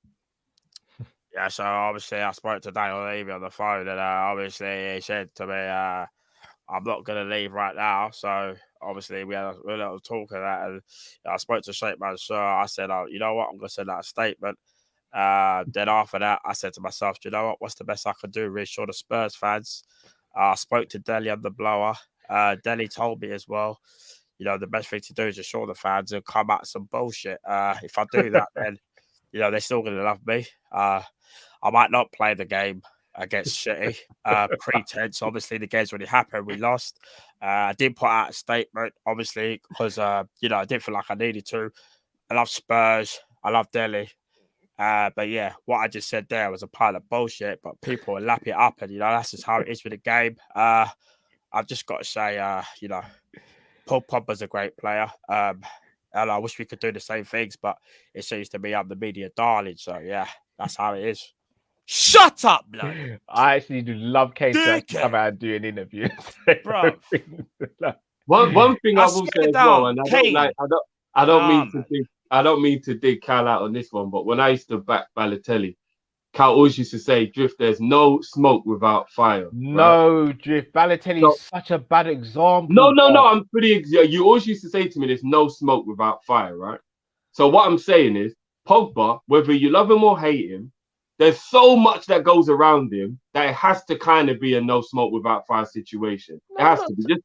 E: Yeah, so obviously I spoke to Daniel Levy on the phone and obviously he said to me, I'm not going to leave right now. So obviously we had a little talk of that. And I spoke to Sheikh Mansour. I said, you know what? I'm going to send out a statement. Then after that, I said to myself, do you know what? What's the best I could do? Reassure the Spurs fans. I spoke to Dele on the blower. Dele told me as well, you know, the best thing to do is assure the fans and come out some bullshit. If I do that, then, you know, they're still going to love me. I might not play the game against City. Pretense. Obviously, the game's already happened. We lost. I did put out a statement, obviously, because, you know, I didn't feel like I needed to. I love Spurs. I love Dele. But yeah, what I just said there was a pile of bullshit, but people will lap it up, and you know that's just how it is with the game. I've just got to say, you know, Paul Pogba's a great player, and I wish we could do the same things, but it seems to be I'm the media darling. So yeah, that's how it is. Shut up, blood.
D: I actually do love Kane to actually come out and do an interview,
E: bro.
F: One thing I will say as well, and I don't mean to dig Cal out on this one, but when I used to back Balotelli, Cal always used to say, Drift, there's no smoke without fire.
D: No, right? Drift. Balotelli is such a bad example.
F: No, I'm pretty... You always used to say to me, there's no smoke without fire, right? So what I'm saying is, Pogba, whether you love him or hate him, there's so much that goes around him that it has to kind of be a no smoke without fire situation. It has to be.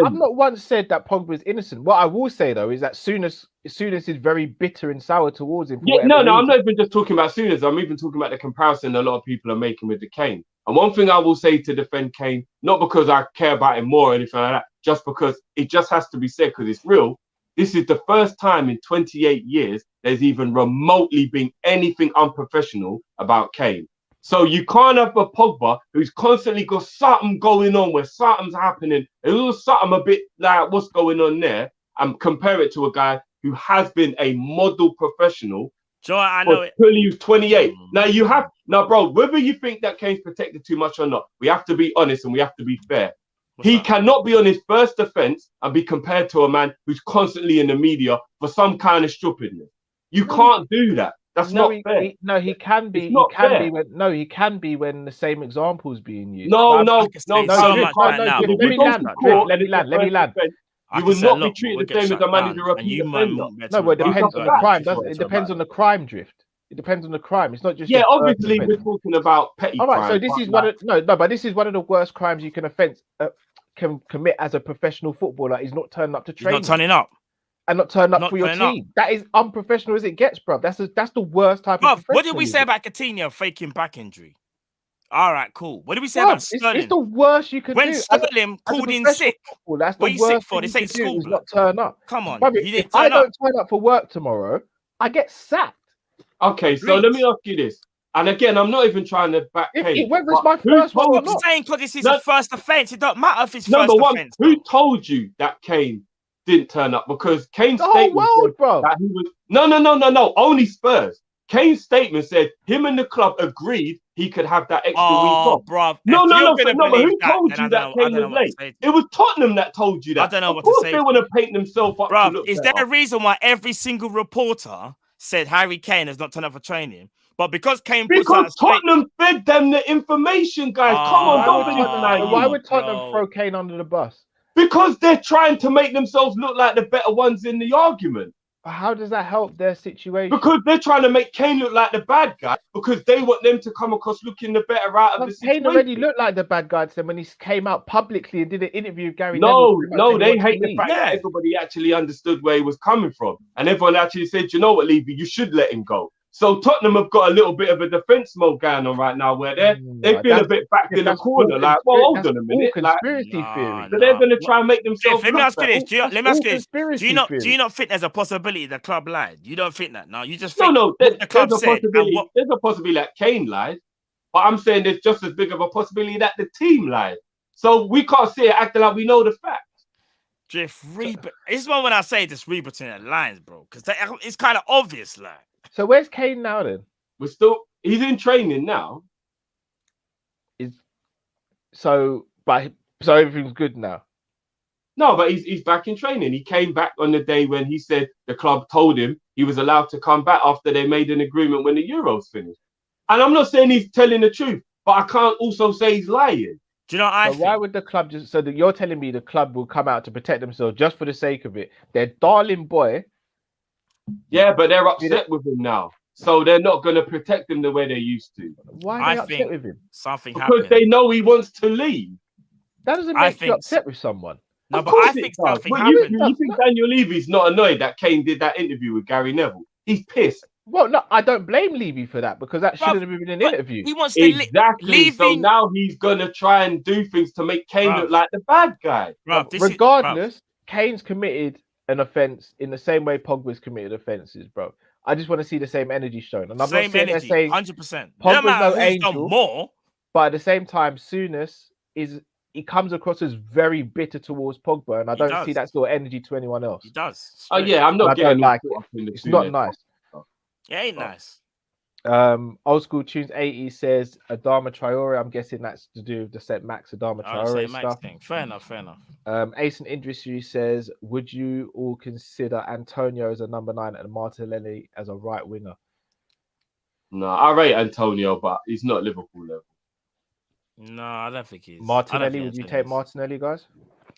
F: I've
D: not once said that Pogba is innocent. What I will say though is that Souness is very bitter and sour towards him.
F: I'm not even just talking about Souness. I'm even talking about the comparison a lot of people are making with the Kane. And one thing I will say to defend Kane, not because I care about him more or anything like that, just because it just has to be said because it's real. This is the first time in 28 years there's even remotely been anything unprofessional about Kane. So you can't have a Pogba who's constantly got something going on where something's happening, a little something a bit like what's going on there, and compare it to a guy who has been a model professional until he was 28. Now, bro, whether you think that Kane's protected too much or not, we have to be honest and we have to be fair. He cannot be on his first offence and be compared to a man who's constantly in the media for some kind of stupidness. You can't do that. That's not fair.
D: He can be. He can be when the same example is being used.
F: No.
D: Let me land.
F: You will not be treated the same as a man who's a repeat offender.
D: No, but it depends on the crime. It depends on the crime, Drift. It depends on the crime. It's not just
F: obviously we're talking about petty crime.
D: All right, so this is but this is one of the worst crimes you can commit as a professional footballer is not turning up to training.
E: Not turning up.
D: And not turning up for your team. That is unprofessional as it gets, bro. That's the worst type of
E: What did we say about Coutinho faking back injury? All right, cool. What did we say about Sterling?
D: It's the worst you can do.
E: When Sterling called in sick.
D: That's the worst thing you can do is not turn up.
E: Come on.
D: If I don't turn up for work tomorrow, I get sacked.
F: Okay, so let me ask you this. And again, I'm not even trying to back Kane.
D: Whether it's my first one or not.
E: I'm saying because this is a first offence. It don't matter if it's first offence.
F: Who told you that Kane didn't turn up? Because Kane's
D: statement said
F: that he was... No. Only Spurs. Kane's statement said him and the club agreed he could have that extra week off.
E: Bro.
F: No, but who told you that Kane was late? It was Tottenham that told you that.
E: I don't know what to say.
F: Of course they want to paint themselves up.
E: Bro, is there a reason why every single reporter said Harry Kane has not turned up for training? But because
F: Tottenham fed them the information, guys. Come on, don't be naive.
D: Why would Tottenham throw Kane under the bus?
F: Because they're trying to make themselves look like the better ones in the argument.
D: But how does that help their situation?
F: Because they're trying to make Kane look like the bad guy because they want them to come across looking the better out of the situation.
D: Kane already looked like the bad guy to them when he came out publicly and did an interview with Gary
F: No,
D: Neville.
F: they hate the fact that everybody actually understood where he was coming from. And everyone actually said, you know what, Levy, you should let him go. So Tottenham have got a little bit of a defence mode going on right now where they feel a bit backed in the corner. Like, well, hold on a minute.
D: Conspiracy theory.
F: So they're going to try and make themselves.
E: Let me ask you this. Do you not
D: theory.
E: think there's a possibility the club lied? You don't think that? No, you just
F: No,
E: think
F: no.
E: what the club said.
F: There's a possibility that Kane lied. But I'm saying there's just as big of a possibility that the team lied. So we can't sit here acting like we know the facts.
E: This is one when I say just read between the lines, bro. Because it's kind of obvious, like.
D: So where's Kane now then?
F: He's in training now.
D: So everything's good now.
F: No, but he's back in training. He came back on the day when he said the club told him he was allowed to come back after they made an agreement when the Euros finished. And I'm not saying he's telling the truth, but I can't also say he's lying.
E: Do you know what I think?
D: Why would the club just so that you're telling me the club will come out to protect themselves just for the sake of it? Their darling boy.
F: Yeah, but they're upset with him now. So they're not going to protect him the way they used to.
D: Why are they upset with him?
E: Something
F: because they know he wants to leave.
D: That doesn't make you upset with someone.
E: No, but I think something happened.
F: You think Daniel Levy's not annoyed that Kane did that interview with Gary Neville? He's pissed.
D: Well, no, I don't blame Levy for that because that shouldn't have been an interview.
E: He wants to
F: exactly. So now he's gonna try and do things to make Kane look like the bad guy.
D: Regardless, Kane's committed an offense in the same way Pogba's committed offenses, bro. I just want to see the same energy shown. And I'm not saying
E: 100%.
D: Pogba's no angel,
E: more.
D: But at the same time, Souness he comes across as very bitter towards Pogba, and I don't see that sort of energy to anyone else.
E: He does.
F: Straight. Oh yeah, I'm not getting
D: like it. It's not nice.
E: It ain't nice.
D: Old School Tunes 80 says Adama Traore. I'm guessing that's to do with the St. Max Adama Traore stuff.
E: Fair enough.
D: Ace and Industry says, would you all consider Antonio as a number 9 and Martinelli as a right winger?
F: No, I rate Antonio, but he's not Liverpool level.
E: No, I don't think he's.
D: Martinelli, would you take Martinelli, guys?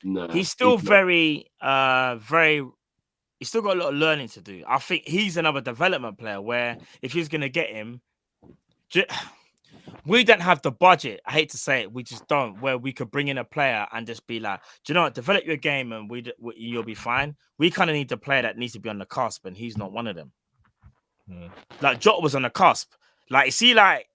F: No.
E: He's still very. He's still got a lot of learning to do. I think he's another development player where if he's going to get him, we don't have the budget. I hate to say it, we just don't. Where we could bring in a player and just be like, do you know what? Develop your game and you'll be fine. We kind of need the player that needs to be on the cusp, and he's not one of them. Like Jota was on the cusp. Like see, like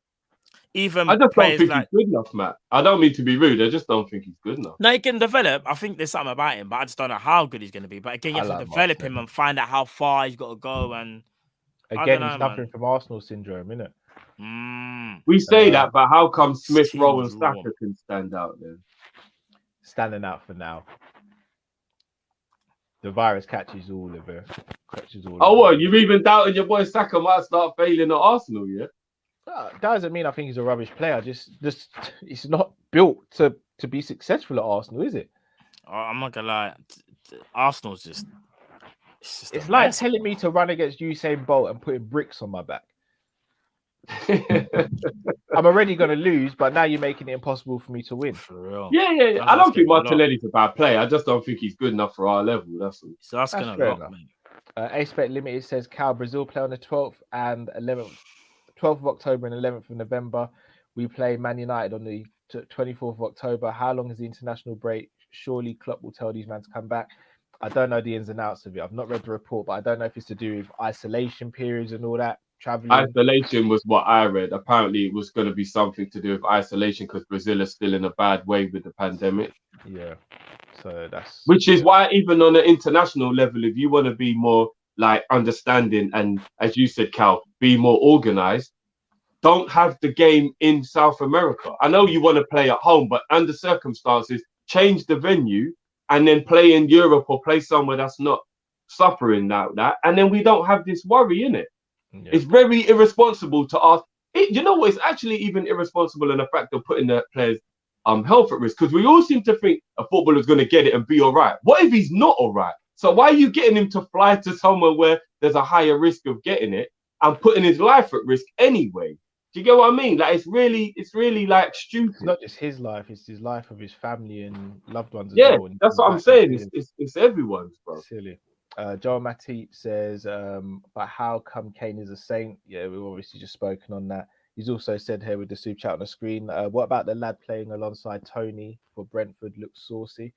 E: even
F: I just don't think
E: like,
F: he's good enough, Matt. I don't mean to be rude. I just don't think he's good enough.
E: No, he can develop. I think there's something about him, but I just don't know how good he's going to be. But again, you have to develop him and find out how far he's got to go. And
D: again, he's suffering from Arsenal syndrome, isn't it?
F: We say that, but how come Smith Rowe and Saka can stand out then?
D: Standing out for now. The virus catches all of it.
F: What? You're even doubting your boy Saka might start failing at Arsenal, yeah?
D: That doesn't mean I think he's a rubbish player. Just he's not built to be successful at Arsenal, is it?
E: I'm not gonna lie. Arsenal's just
D: it's like telling me to run against Usain Bolt and putting bricks on my back. I'm already going to lose, but now you're making it impossible for me to win.
E: For real.
F: Yeah. I don't think Martinelli's a bad player. I just don't think he's good enough for our level. That's all.
E: So that's going to lock me.
D: Aspect Limited says Cal Brazil play on the 12th and 11th. 12th of October and 11th of November. We play Man United on the 24th of October. How long is the international break? Surely Klopp will tell these men to come back. I don't know the ins and outs of it. I've not read the report, but I don't know if it's to do with isolation periods and all that. Traveling.
F: Isolation was what I read. Apparently, it was going to be something to do with isolation because Brazil is still in a bad way with the pandemic.
D: Yeah. So that's...
F: Which is why even on an international level, if you want to be more like understanding and, as you said, Cal, be more organized, don't have the game in South America. I know you want to play at home, but under circumstances, change the venue and then play in Europe or play somewhere that's not suffering that. And then we don't have this worry in it. Yeah. It's very irresponsible to ask. You know what? It's actually even irresponsible in the fact of putting the players' health at risk because we all seem to think a footballer's going to get it and be all right. What if he's not all right? So why are you getting him to fly to somewhere where there's a higher risk of getting it and putting his life at risk anyway? Do you get what I mean? Like it's really like stupid.
D: It's not just his life; it's his life of his family and loved ones.
F: Yeah, that's what I'm saying. It's everyone's, bro.
D: Silly. Joel Matip says, but how come Kane is a saint? Yeah, we've obviously just spoken on that. He's also said here with the super chat on the screen, what about the lad playing alongside Tony for Brentford? Looks saucy.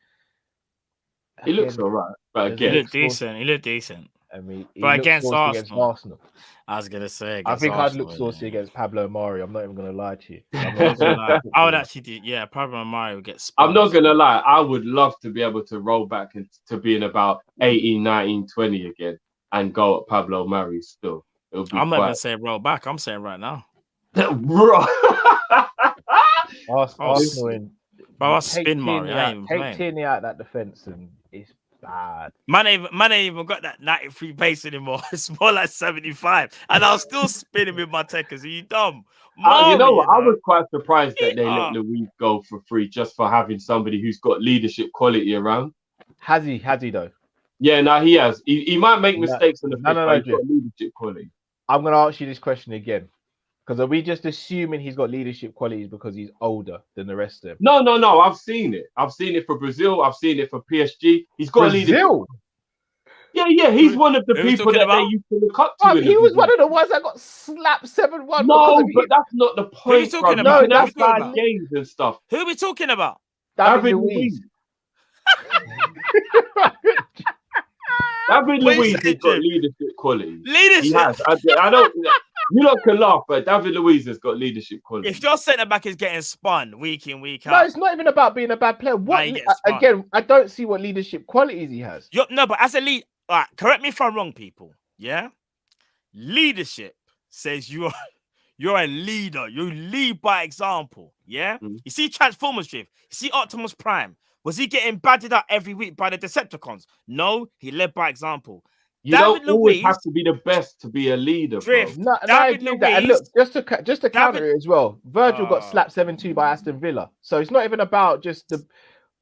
F: He looks all right, but
E: He
F: again,
E: looked decent. He looked decent.
D: I mean, he
E: But
D: looks
E: against
D: saucy against
E: Arsenal.
D: Arsenal.
E: I was gonna say.
D: I think
E: Arsenal,
D: I'd look saucy against Pablo Mari. I'm not even going to lie to you.
E: I would actually do. Yeah, Pablo Mari would get.
F: I'm not going to lie. I would love to be able to roll back to being about 18, 19, 20 again and go at Pablo Mari still.
E: I'm not going to say roll back. I'm saying right now.
D: Arsenal in.
E: Bro, I spin Mari. I ain't even
D: Take
E: playing.
D: Tierney out that defense and it's bad.
E: Man ain't even got that 93 pace anymore. It's more like 75. And I'll still spin him with my techers. Are you dumb?
F: You know what? I
E: man.
F: was quite surprised that they let Luiz go for free just for having somebody who's got leadership quality around.
D: Has he though?
F: Yeah, no, he has. He might make mistakes on the pitch, but he's got leadership quality.
D: I'm going to ask you this question again. Because are we just assuming he's got leadership qualities because he's older than the rest of them?
F: No. I've seen it. I've seen it for Brazil. I've seen it for PSG. He's got
D: Brazil?
F: Yeah. He's one of the people that they used to look up to.
D: He was one of the ones that got slapped 7-1.
F: No, but that's not the point.
E: Who are you talking about?
F: No, that's bad games and stuff.
E: Who are we talking about?
D: David Luiz.
F: David Luiz has got leadership quality.
E: Leadership.
F: He has. I don't. You lot can laugh, but David Luiz has got leadership quality.
E: If your centre back is getting spun week in, week out.
D: No, it's not even about being a bad player. Again, I don't see what leadership qualities he has.
E: No, but as a lead, correct me if I'm wrong, people. Yeah, leadership says you're a leader. You lead by example. Yeah, You see Transformers Drift. You see Optimus Prime. Was he getting batted up every week by the Decepticons? No, he led by example.
F: You don't always have to be the best to be a leader,
E: Drift.
F: bro.
D: No, I agree with that. And look, just to counter it as well, Virgil got slapped 7-2 by Aston Villa. So it's not even about just the...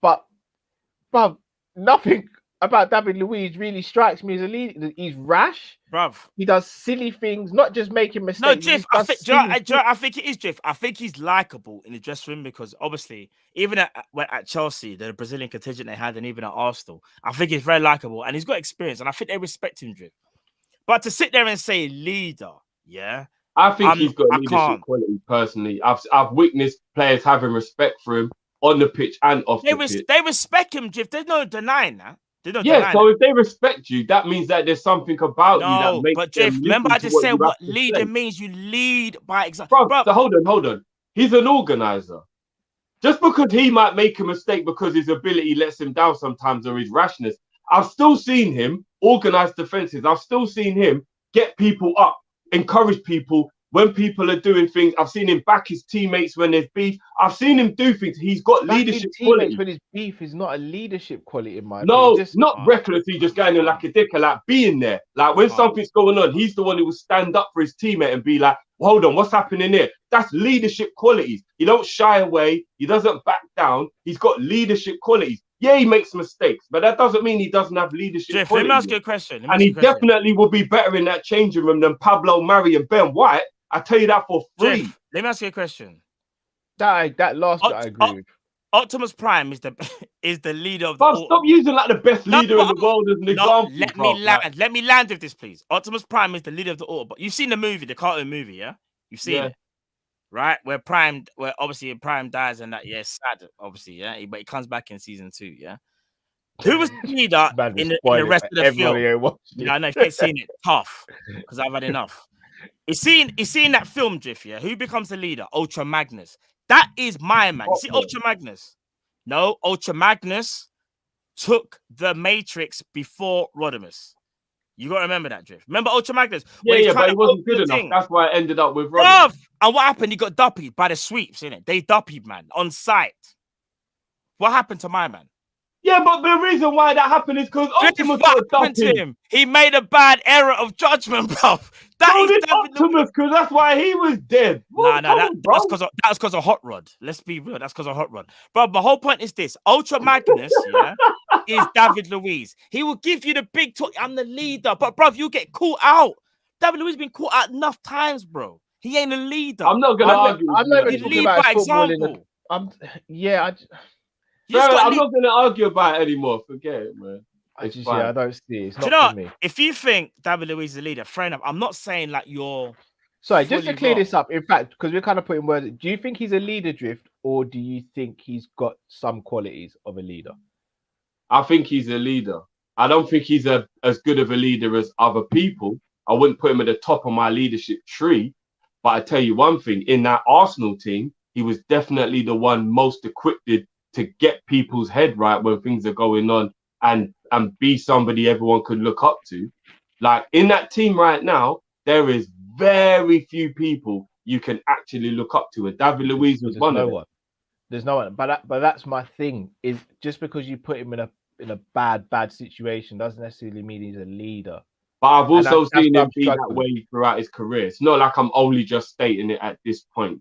D: But nothing about David Luiz really strikes me as a leader. He's rash.
E: Bruv.
D: He does silly things, not just making mistakes.
E: No, Drift, I think it is Drift. I think he's likable in the dressing room because obviously, even at Chelsea, the Brazilian contingent they had, and even at Arsenal, I think he's very likable and he's got experience, and I think they respect him, Drift. But to sit there and say leader, yeah,
F: I think he's got leadership quality. Personally, I've witnessed players having respect for him on the pitch and off the pitch.
E: They respect him, Drift. There's no denying that.
F: So if they respect you, that means that there's something about you that makes
E: but Jeff, remember I just said what leader means. You lead by example.
F: Bro, so hold on. He's an organizer. Just because he might make a mistake because his ability lets him down sometimes or his rashness, I've still seen him organize defenses. I've still seen him get people up, encourage people when people are doing things. I've seen him back his teammates when there's beef. I've seen him do things. He's got leadership quality.
D: When his beef is not a leadership quality in my
F: opinion.
D: No,
F: not recklessly just going in like a dicker, like being there. Like when something's going on, he's the one who will stand up for his teammate and be like, hold on, what's happening here? That's leadership qualities. He don't shy away. He doesn't back down. He's got leadership qualities. Yeah, he makes mistakes, but that doesn't mean he doesn't have leadership qualities.
E: Let me ask you a question.
F: And he definitely will be better in that changing room than Pablo Mari and Ben White. I tell you that for free.
E: Jeff, let me ask you a question.
D: That last bit I agree with.
E: Optimus Prime is the leader of the.
F: Stop using like the best leader in the world as an example.
E: Let me land with this, please. Optimus Prime is the leader of the Autobot. You've seen the movie, the cartoon movie, yeah? You've seen it, right? Where obviously Prime dies and that, yeah, it's sad, obviously, yeah. But he comes back in season 2, yeah. Who was the leader in the rest of the film? I know if you ain't seen it, tough, because I've had enough. He's seen that film, Jiff, yeah? Who becomes the leader? Ultra Magnus. That is my man. You see Ultra Magnus? No, Ultra Magnus took the Matrix before Rodimus. You got to remember that, Drift. Remember Ultra Magnus?
F: Yeah, but he wasn't good enough. That's why it ended up with Rodimus.
E: And what happened? He got duppied by the sweeps, innit? They duppied, man, on site. What happened to my man?
F: Yeah, but the reason why that happened is because Optimus got
E: happened to him. He made a bad error of judgment, bro.
F: So did Optimus, because that's why he was dead.
E: That's because of Hot Rod. Let's be real. That's because of Hot Rod. But the whole point is this: Ultra Magnus, yeah, is David Luiz. He will give you the big talk. I'm the leader, but bro, you get caught out. David Luiz been caught out enough times, bro. He ain't a leader.
F: I'm not gonna argue.
D: I'm not even talking about example. I'm not going to argue about it anymore. Forget it, man. I don't see it. It's
E: Do you
D: not
E: know
D: for me.
E: if you think David Luiz is a leader, fair enough. I'm not saying like you're.
D: Sorry, just to
E: fully
D: clear
E: wrong.
D: this up, in fact, because we're kind of putting words, do you think he's a leader, Drift, or do you think he's got some qualities of a leader?
F: I think he's a leader. I don't think he's as good of a leader as other people. I wouldn't put him at the top of my leadership tree. But I tell you one thing, in that Arsenal team, he was definitely the one most equipped to get people's head right when things are going on and be somebody everyone could look up to. Like in that team right now, there is very few people you can actually look up to. And David Luiz was one of them.
D: There's no one. But that's my thing. Is just because you put him in a bad situation doesn't necessarily mean he's a leader.
F: But I've also seen him be that
D: struggling.
F: way throughout his career. It's not like I'm only just stating it at this point.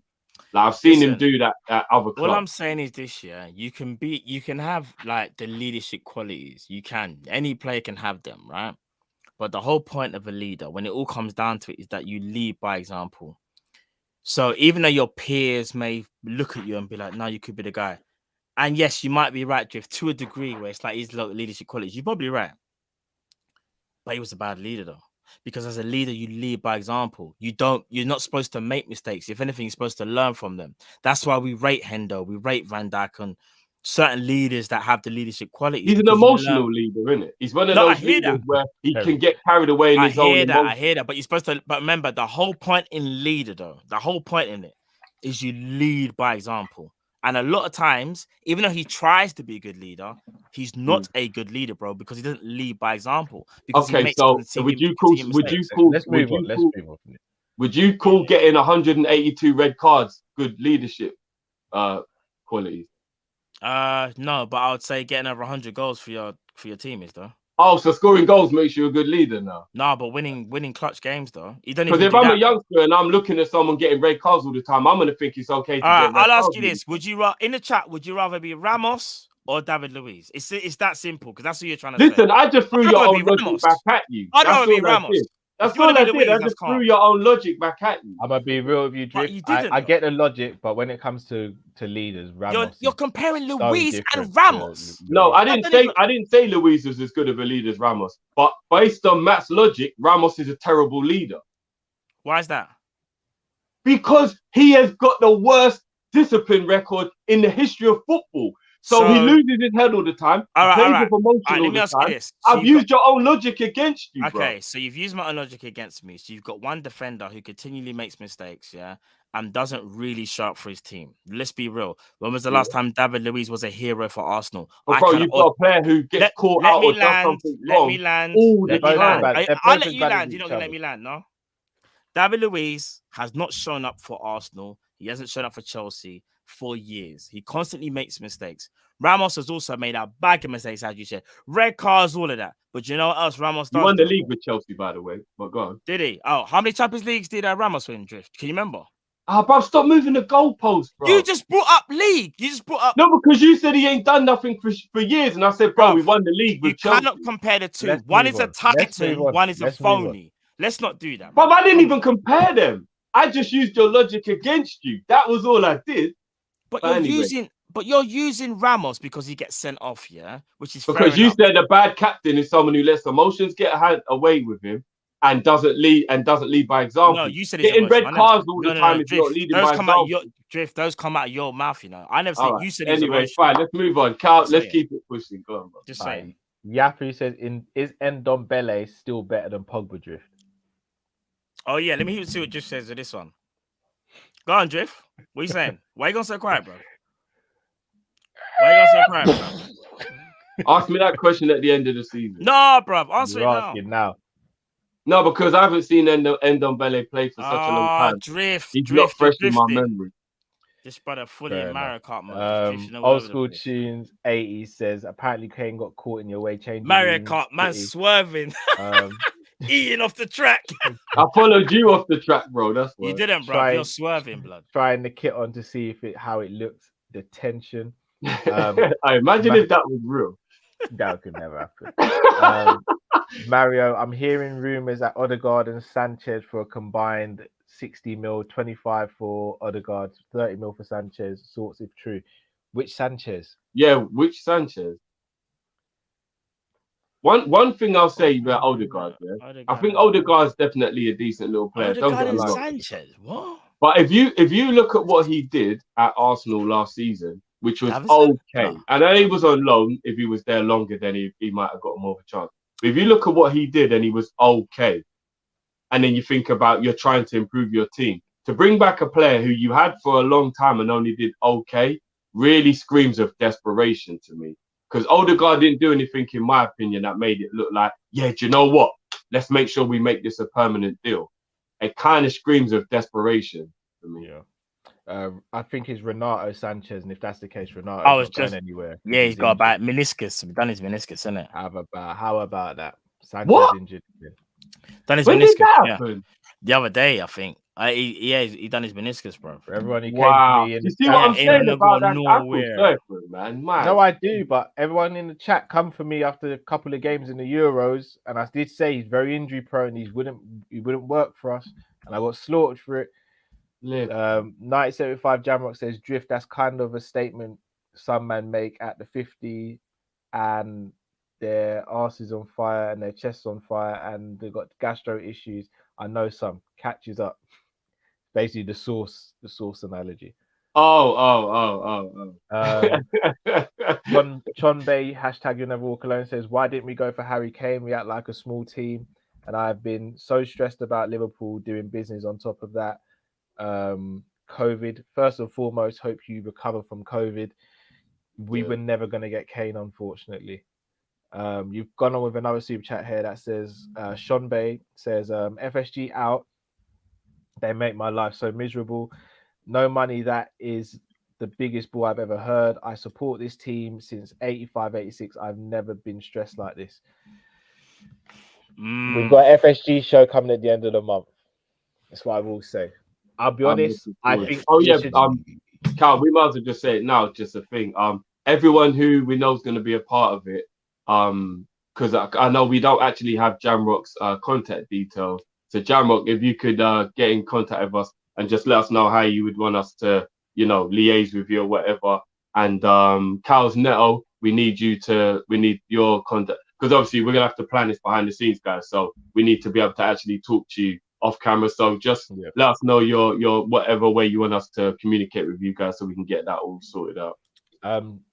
F: Like I've seen him do that at other clubs.
E: All I'm saying is this: you can have like the leadership qualities. You can. Any player can have them, right? But the whole point of a leader, when it all comes down to it, is that you lead by example. So even though your peers may look at you and be like, "No, you could be the guy," and yes, you might be right, Drift, to a degree where it's like his leadership qualities. You're probably right. But he was a bad leader though, because as a leader, you lead by example. You're not supposed to make mistakes. If anything, you're supposed to learn from them. That's why we rate Hendo, we rate Van Dijk, and certain leaders that have the leadership qualities.
F: He's an emotional leader, isn't it? He's one of those leaders where he can get carried away in his own emotions.
E: I hear that, but you're supposed to. But remember, the whole point in leader, though, the whole point in it is you lead by example. And a lot of times, even though he tries to be a good leader, he's not a good leader, bro, because he doesn't lead by example.
F: Okay, so would you call getting 182 red cards good leadership qualities?
E: No, but I would say getting over 100 goals for your team is though.
F: Oh, so scoring goals makes you a good leader now?
E: No, but winning clutch games though. You don't
F: even. Because if I'm a youngster and I'm looking at someone getting red cards all the time, I'm gonna think it's okay to get red cards.
E: I'll ask you this: in the chat, would you rather be Ramos or David Luiz? It's that simple because that's what you're trying to say.
F: Listen, I just threw your own logic back at you.
E: I'd rather be Ramos.
F: That's all I did. I just threw your own logic back at you.
D: I'm gonna be real with you, Drift. I get the logic, but when it comes to leaders, Ramos.
E: You're comparing Luiz and Ramos.
F: No, I didn't say Luiz was as good of a leader as Ramos. But based on Matt's logic, Ramos is a terrible leader.
E: Why is that?
F: Because he has got the worst discipline record in the history of football. So he loses his head all the time.
E: All right.
F: Let me ask you this. I've used your own logic against you, bro.
E: Okay, so you've used my own logic against me. So you've got one defender who continually makes mistakes, and doesn't really show up for his team. Let's be real. When was the last time David Luiz was a hero for Arsenal?
F: But bro, you've got a player who gets caught out or does something wrong.
E: Let me land.
F: I'll
E: let you land. You're not going to let me land, no? David Luiz has not shown up for Arsenal. He hasn't shown up for Chelsea for years. He constantly makes mistakes. Ramos has also made a bag of mistakes, as you said. Red cards, all of that. But you know what else Ramos does?
F: He won the league with Chelsea, by the way. But go on.
E: Did he? Oh, how many Champions Leagues did Ramos win, Drift? Can you remember?
F: Bro, stop moving the goalposts, bro.
E: You just brought up league. You just brought up...
F: No, because you said he ain't done nothing for years. And I said, bro, we won the league with Chelsea.
E: You cannot compare the two. One is a titan, one is a phony. Let's not do that.
F: But I didn't even compare them. I just used your logic against you. That was all I did.
E: But you're using Ramos because he gets sent off, which is
F: because you said a bad captain is someone who lets emotions get away with him and doesn't lead by example.
E: No, you said
F: getting red cards all the time if you're leading by example.
E: Those come out of your mouth, I never said you said.
F: Anyway, fine. Let's move on. Let's keep it pushing. Go on, bro.
E: Just saying.
D: Yapu says, "Is Ndombele still better than Pogba, Drift?"
E: Oh yeah, let me see what Drift says to this one. Go on, Drift. What are you saying? Why are you gonna so quiet, bro?
F: Ask me that question at the end of the season.
E: No, bro. Answer it
F: now. No, because I haven't seen Ndombele play for such a long time.
E: Drift.
F: He's not fresh in my memory.
E: This brother fully in Mario Kart mode.
D: Old School Tunes 80 says apparently Kane got caught in your way changing.
E: Mario Kart, man, swerving. Eating off the track.
F: I followed you off the track, bro. That's what.
E: You didn't, bro. You're swerving, blood.
D: Trying the kit on to see how it looks. The tension.
F: I imagine if that was real.
D: That could never happen. Mario, I'm hearing rumors that Odegaard and Sanchez for a combined 60 mil, 25 for Odegaard, 30 mil for Sanchez. Sorts if true. Which Sanchez?
F: Yeah, which Sanchez? One thing I'll say about Odegaard, I think Odegaard's definitely a decent little player. Don't get
E: Odegaard
F: me
E: and
F: wrong.
E: Sanchez. What?
F: But if you look at what he did at Arsenal last season, which was
E: Davison?
F: okay,
E: No.
F: I know he was on loan. If he was there longer, then he might have got more of a chance. But if you look at what he did and he was okay, and then you think about you're trying to improve your team, to bring back a player who you had for a long time and only did okay, really screams of desperation to me. Because Odegaard didn't do anything, in my opinion, that made it look like, yeah, do you know what? Let's make sure we make this a permanent deal. It kind of screams of desperation for me.
D: Yeah. I think it's Renato Sanchez, and if that's the case, Renato not going anywhere.
E: Yeah, he's got about meniscus. He's done his meniscus, isn't it?
D: How about that? Sanchez
F: What?
D: injured.
E: Done his
F: When
E: meniscus.
F: did that
E: Yeah.
F: happen?
E: The other day, I think. He done his meniscus, bro.
D: For everyone who
F: Wow.
D: came to me in
F: You
D: the
F: see
D: chat,
F: what I'm
E: ain't
F: saying
E: no
F: about
E: going
F: that ankle
E: nowhere.
F: surgery, man? Man.
D: No, I do, but everyone in the chat come for me after a couple of games in the Euros, and I did say he's very injury prone. He wouldn't work for us, and I got slaughtered for it. 975 Jamrock says drift. That's kind of a statement some men make at the 50, and their arse is on fire and their chest's on fire, and they've got gastro issues. I know some catches up. Basically, the sauce analogy.
F: Oh.
D: Chon Bay hashtag you'll never walk alone says, why didn't we go for Harry Kane? We act like a small team, and I've been so stressed about Liverpool doing business on top of that. COVID, first and foremost, hope you recover from COVID. We were never going to get Kane, unfortunately. You've gone on with another super chat here that says Sean Bay says FSG out, they make my life so miserable. No money, that is the biggest ball I've ever heard. I support this team since 85-86. I've never been stressed like this. We've got an FSG show coming at the end of the month. That's what I will say. I'll be honest. I think.
F: Carl, we might as well just say it now. It's just a thing. Everyone who we know is going to be a part of it. Because I know we don't actually have Jamrock's contact details. So Jamrock, if you could get in contact with us and just let us know how you would want us to, liaise with you or whatever. And Carl's Neto, we need your contact, because obviously we're gonna have to plan this behind the scenes, guys. So we need to be able to actually talk to you off camera. So just let us know your whatever way you want us to communicate with you guys, so we can get that all sorted out.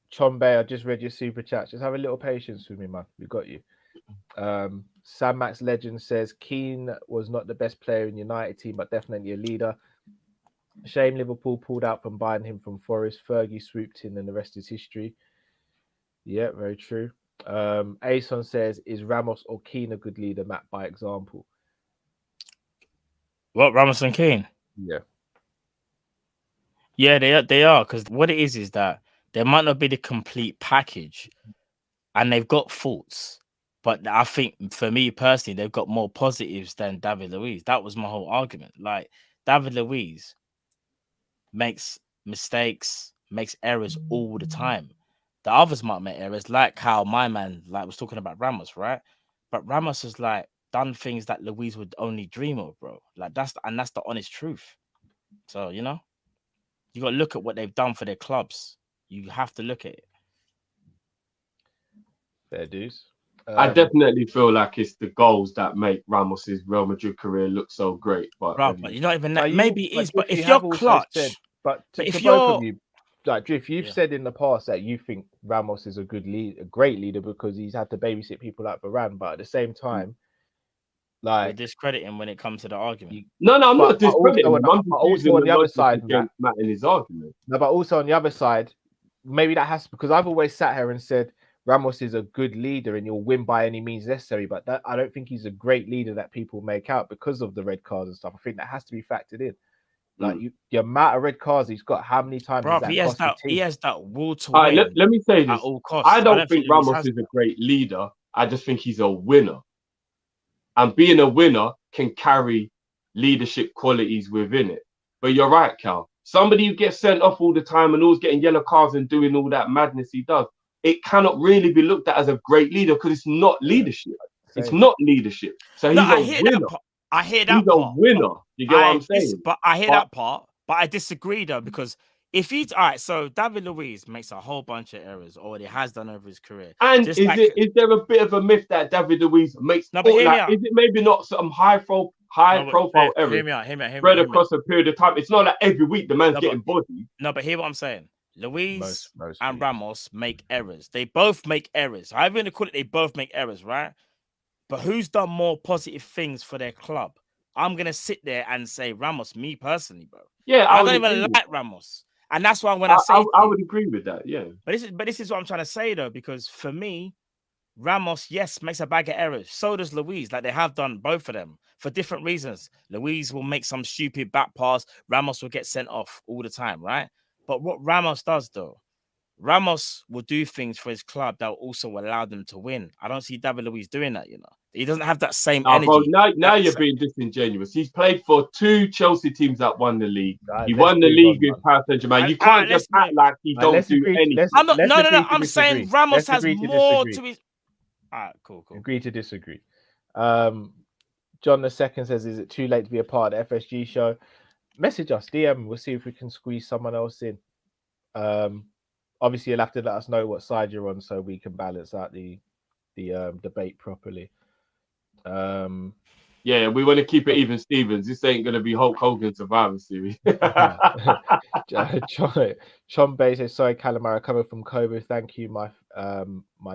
D: Chombe, I just read your super chat. Just have a little patience with me, man. We got you. Sam Max Legend says Keane was not the best player in United team, but definitely a leader. Shame Liverpool pulled out from buying him from Forest. Fergie swooped in, and the rest is history. Yeah, very true. Ason says, is Ramos or Keane a good leader, Matt, by example?
E: What, Ramos and Keane? Yeah, they are. Because what it is that they might not be the complete package, and they've got faults. But I think, for me personally, they've got more positives than David Luiz. That was my whole argument. Like, David Luiz makes mistakes, makes errors all the time. The others might make errors, like how my man was talking about Ramos, right? But Ramos has done things that Luiz would only dream of, bro. That's the honest truth. So you got to look at what they've done for their clubs. You have to look at it.
D: Fair dues.
F: I definitely feel like it's the goals that make Ramos's Real Madrid career look so great. But
E: you're not even that. Maybe it is, but if
D: you're
E: clutch,
D: to
E: if
D: both of you, Drift, you've said in the past that you think Ramos is a great leader because he's had to babysit people like Varane, but at the same time,
E: you're discrediting when it comes to the argument.
F: No, I'm not discrediting him. I'm
D: also on the other side,
F: Matt, in his argument.
D: No, but also on the other side, maybe that has because I've always sat here and said Ramos is a good leader and he'll win by any means necessary, but I don't think he's a great leader that people make out because of the red cards and stuff. I think that has to be factored in. Like the amount of red cards he's got, how many times
E: he has that will to
F: win.
E: Right,
F: let me say this.
E: At all costs.
F: I don't think Ramos is a great leader. I just think he's a winner. And being a winner can carry leadership qualities within it. But you're right, Cal. Somebody who gets sent off all the time and always getting yellow cards and doing all that madness he does, it cannot really be looked at as a great leader because it's not leadership. It's not leadership. So he's a winner.
E: I hear that
F: he's
E: part.
F: A winner. You get what I'm saying?
E: But I hear that part. But I disagree though, because if he's all right, so David Luiz makes a whole bunch of errors, or he has done over his career.
F: And
E: Just
F: is there a bit of a myth that David Luiz makes?
E: No, but hear me out.
F: Is it maybe not some high profile errors
E: Hear me out.
F: spread across a period of time? It's not like every week the man's getting bodied.
E: No, but hear what I'm saying. Luiz
D: Most
E: and
D: weeks.
E: Ramos make errors. They both make errors. However you want to call it, they both make errors, right? But who's done more positive things for their club? I'm gonna sit there and say Ramos, me personally, bro.
F: Yeah,
E: I don't even like Ramos, and that's why when I
F: would agree with that. Yeah,
E: but this is what I'm trying to say though, because for me, Ramos, yes, makes a bag of errors. So does Luiz. Like they have done both of them for different reasons. Luiz will make some stupid back pass. Ramos will get sent off all the time, right? But what Ramos does though, Ramos will do things for his club that will also allow them to win. I don't see David Luiz doing that, you know. He doesn't have that same energy.
F: Bro, now you're being disingenuous. He's played for 2 Chelsea teams that won the league. He won the league with Paris Saint-Germain. You can't just act like he don't do anything.
E: I'm saying Ramos has more to his. All right, cool.
D: Agree to disagree. John II says, "Is it too late to be a part of the FSG show?" Message us, DM. We'll see if we can squeeze someone else in. Obviously, you'll have to let us know what side you're on so we can balance out the debate properly.
F: Yeah, we want to keep it even, Stevens. This ain't gonna be Hulk Hogan Survivor Series.
D: Chon Bay says, "Sorry, Calamara, coming from Kobe. Thank you, my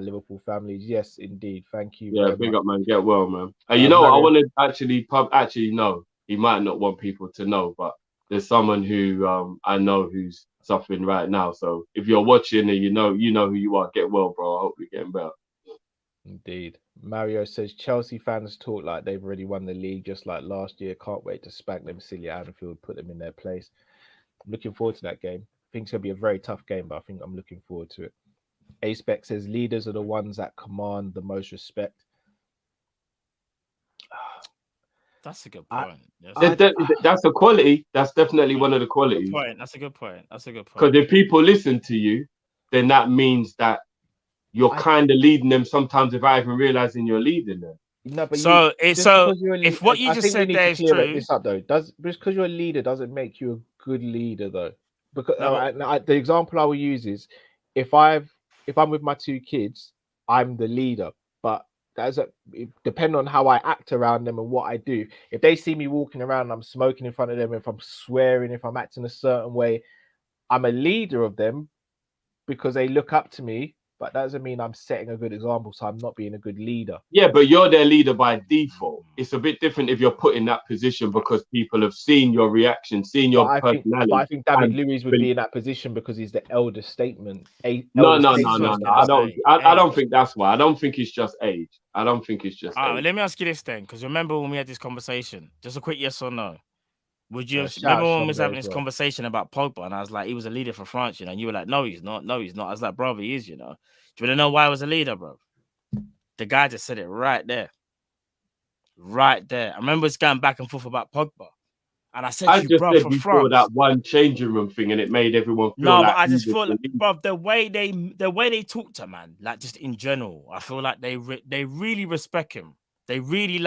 D: Liverpool family." Yes, indeed. Thank you.
F: Yeah, big up, man. Get well, man. And you know what? I want to actually know. He might not want people to know, but there's someone who I know who's suffering right now. So if you're watching and you know who you are, get well, bro. I hope you're getting better.
D: Indeed. Mario says, "Chelsea fans talk like they've already won the league just like last year. Can't wait to spank them silly at Anfield, put them in their place." I'm looking forward to that game. I think it's going to be a very tough game, but I think I'm looking forward to it. A-Spec says, "Leaders are the ones that command the most respect."
E: That's a good point.
F: That's a quality. That's definitely one of the qualities.
E: That's a good point.
F: Because if people listen to you, then that means that you're kind of leading them sometimes without even realizing you're leading them.
D: No, but
E: if what you just said there is true,
D: this up though, just because you're a leader doesn't make you a good leader though. Because the example I will use is if I'm with my 2 kids, I'm the leader, but depending on how I act around them and what I do. If they see me walking around and I'm smoking in front of them, if I'm swearing, if I'm acting a certain way, I'm a leader of them because they look up to me. But that doesn't mean I'm setting a good example, so I'm not being a good leader.
F: Yeah, but you're their leader by default. It's a bit different if you're put in that position because people have seen your reaction, seen your personality.
D: I think David Luiz would be in that position because he's the elder statesman.
F: No. I don't think that's why. I don't think it's just age. Age.
E: Let me ask you this then, because remember when we had this conversation? Just a quick yes or no. Would you remember when we was having this conversation about Pogba and I was like, he was a leader for France, you know, and you were like, no, he's not. I was like, bro, he is, you know. Do you want to know why I was a leader, bro? The guy just said it right there. Right there. I remember it's going back and forth about Pogba. And I said, for France,
F: that one changing room thing, and it made everyone feel
E: but I just feel like, bro, the way they talk to man, like just in general, I feel like they really respect him. They really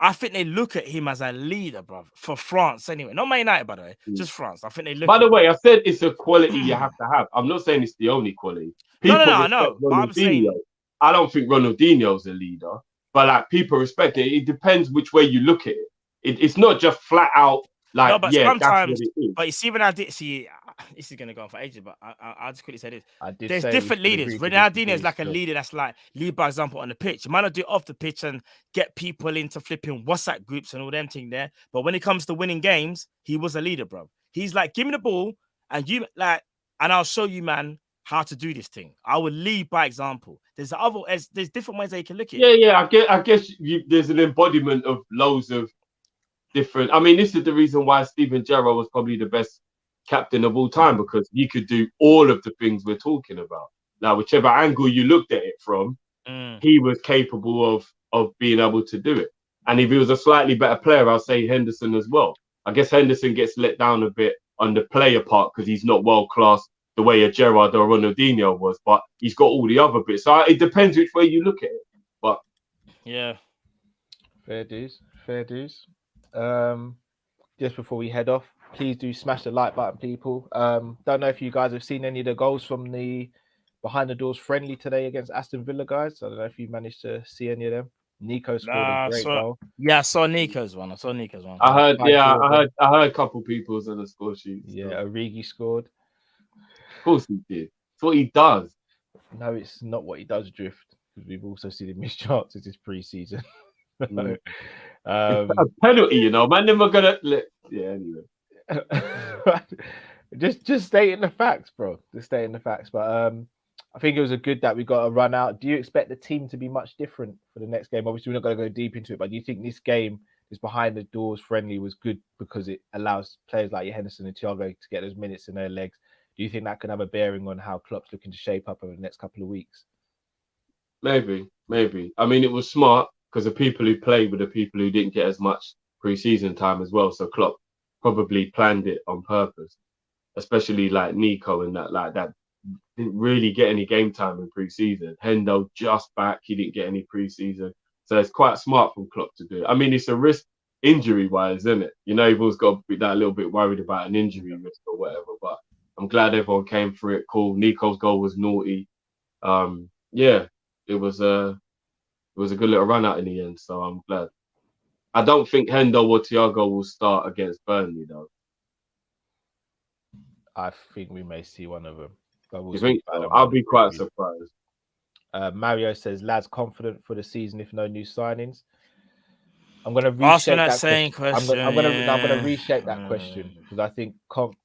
E: I think they look at him as a leader, bro, for France anyway. Not Man United, by the way, just France. I think they look.
F: By the way, I said it's a quality you have to have. I'm not saying it's the only quality.
E: No. I'm saying
F: I don't think Ronaldinho's a leader, but people respect it. It depends which way you look at it. It's not just flat out
E: but sometimes. But you see, when I did see, this is gonna go on for ages, but I just quickly say this: there's different leaders. Ronaldinho is like a leader that's like lead by example on the pitch. You might not do it off the pitch and get people into flipping WhatsApp groups and all them thing there. But when it comes to winning games, he was a leader, bro. He's like, give me the ball and and I'll show you, man, how to do this thing. I will lead by example. There's different ways that you can look at it.
F: Yeah. I guess there's an embodiment of loads of different. I mean, this is the reason why Steven Gerrard was probably the best captain of all time, because he could do all of the things we're talking about. Now, whichever angle you looked at it from, he was capable of being able to do it. And if he was a slightly better player, I'll say Henderson as well. I guess Henderson gets let down a bit on the player part because he's not world class the way a Gerrard or Ronaldinho was, but he's got all the other bits. So it depends which way you look at it. But
E: yeah,
D: fair dues. Just before we head off, please do smash the like button, people. Don't know if you guys have seen any of the goals from the behind the doors friendly today against Aston Villa, guys. I don't know if you managed to see any of them. Nico scored a great goal.
E: Yeah, I saw Nico's one.
F: I heard,
D: Hi, Jordan.
F: I heard a couple people's on the score sheet.
D: Yeah, Origi scored.
F: Of course he did. It's what he does.
D: No, it's not what he does, Drift, because we've also seen him miss chances this pre-season.
F: A penalty, you know, man. Never gonna. Yeah, anyway.
D: just stating the facts, bro. Just stating the facts. But I think it was a good that we got a run out. Do you expect the team to be much different for the next game? Obviously, we're not going to go deep into it, but do you think this game, this behind the doors friendly, was good because it allows players like your Henderson and Thiago to get those minutes in their legs? Do you think that could have a bearing on how Klopp's looking to shape up over the next couple of weeks?
F: Maybe. I mean, it was smart because the people who played were the people who didn't get as much pre-season time as well. So Klopp probably planned it on purpose, especially like Nico and that didn't really get any game time in pre-season. Hendo just back, he didn't get any pre-season. So it's quite smart from Klopp to do it. I mean, it's a risk injury-wise, isn't it? You know, you've always got to be that a little bit worried about an injury risk or whatever, but I'm glad everyone came for it. Cool. Nico's goal was naughty. Yeah, it was a good little run out in the end, so I'm glad. I don't think Hendo or Thiago will start against Burnley, though.
D: I think we may see one of them.
F: You think so? I'll be quite surprised.
D: Mario says, lads, confident for the season if no new signings. I'm going to reshape that
E: same question.
D: I'm going to reshape that question because I think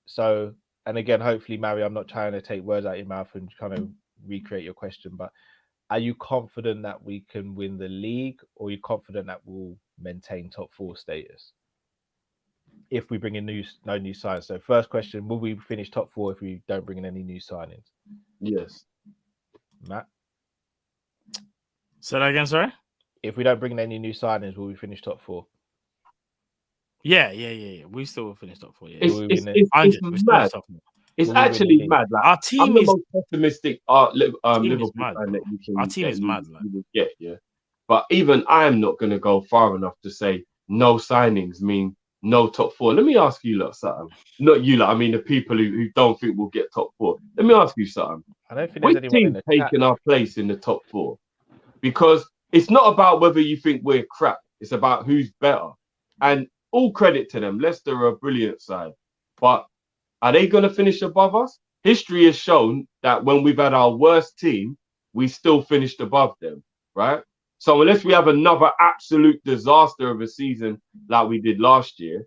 D: so. And again, hopefully, Mario, I'm not trying to take words out of your mouth and kind of recreate your question, but are you confident that we can win the league, or are you confident that we'll maintain top 4 status if we bring in no new signings? So first question, will we finish top 4 if we don't bring in any new signings?
F: Yes.
D: Matt?
E: Say that again, sorry?
D: If we don't bring in any new signings, will we finish top 4?
E: Yeah. We still will finish top 4. Yeah.
F: It's mad. It's actually mad. Like,
E: our team
F: I'm the
E: is
F: most pessimistic Liverpool
E: mad,
F: fan that you can
E: our team
F: get,
E: is mad.
F: you would get, yeah. But even I'm not going to go far enough to say no signings mean no top 4. Let me ask you lot something. Not you lot. I mean the people who don't think we'll get top 4. Let me ask you something.
D: I don't think
F: which team taking our place in the top 4? Because it's not about whether you think we're crap. It's about who's better. And all credit to them. Leicester are a brilliant side. But are they going to finish above us? History has shown that when we've had our worst team, we still finished above them, right? So unless we have another absolute disaster of a season like we did last year,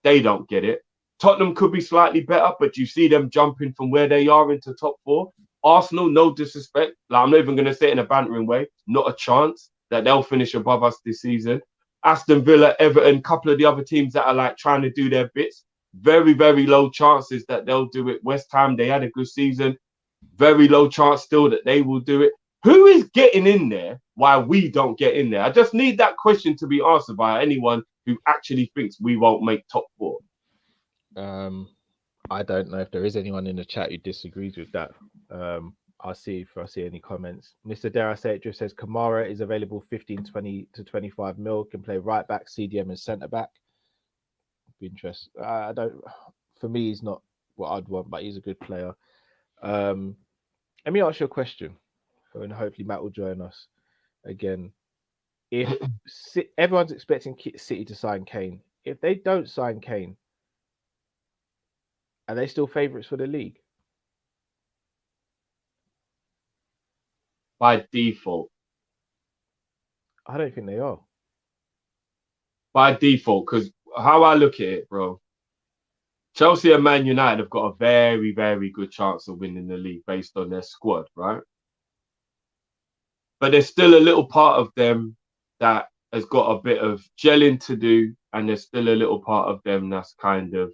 F: they don't get it. Tottenham could be slightly better, but you see them jumping from where they are into top 4. Arsenal, no disrespect. Like, I'm not even going to say it in a bantering way. Not a chance that they'll finish above us this season. Aston Villa, Everton, couple of the other teams that are like trying to do their bits. Very, very low chances that they'll do it. West Ham, they had a good season. Very low chance still that they will do it. Who is getting in there while we don't get in there? I just need that question to be answered by anyone who actually thinks we won't make top 4.
D: I don't know if there is anyone in the chat who disagrees with that. I'll see if I see any comments. Mr. Dare I say it just says Kamara is available 15, 20 to 25 mil, can play right back, CDM and centre back. Be interesting. For me, he's not what I'd want, but he's a good player. Let me ask you a question, and hopefully Matt will join us again. If everyone's expecting City to sign Kane, if they don't sign Kane, are they still favourites for the league?
F: By default.
D: I don't think they are.
F: By default, because how I look at it, bro, Chelsea and Man United have got a very, very good chance of winning the league based on their squad, right? But there's still a little part of them that has got a bit of gelling to do, and there's still a little part of them that's kind of,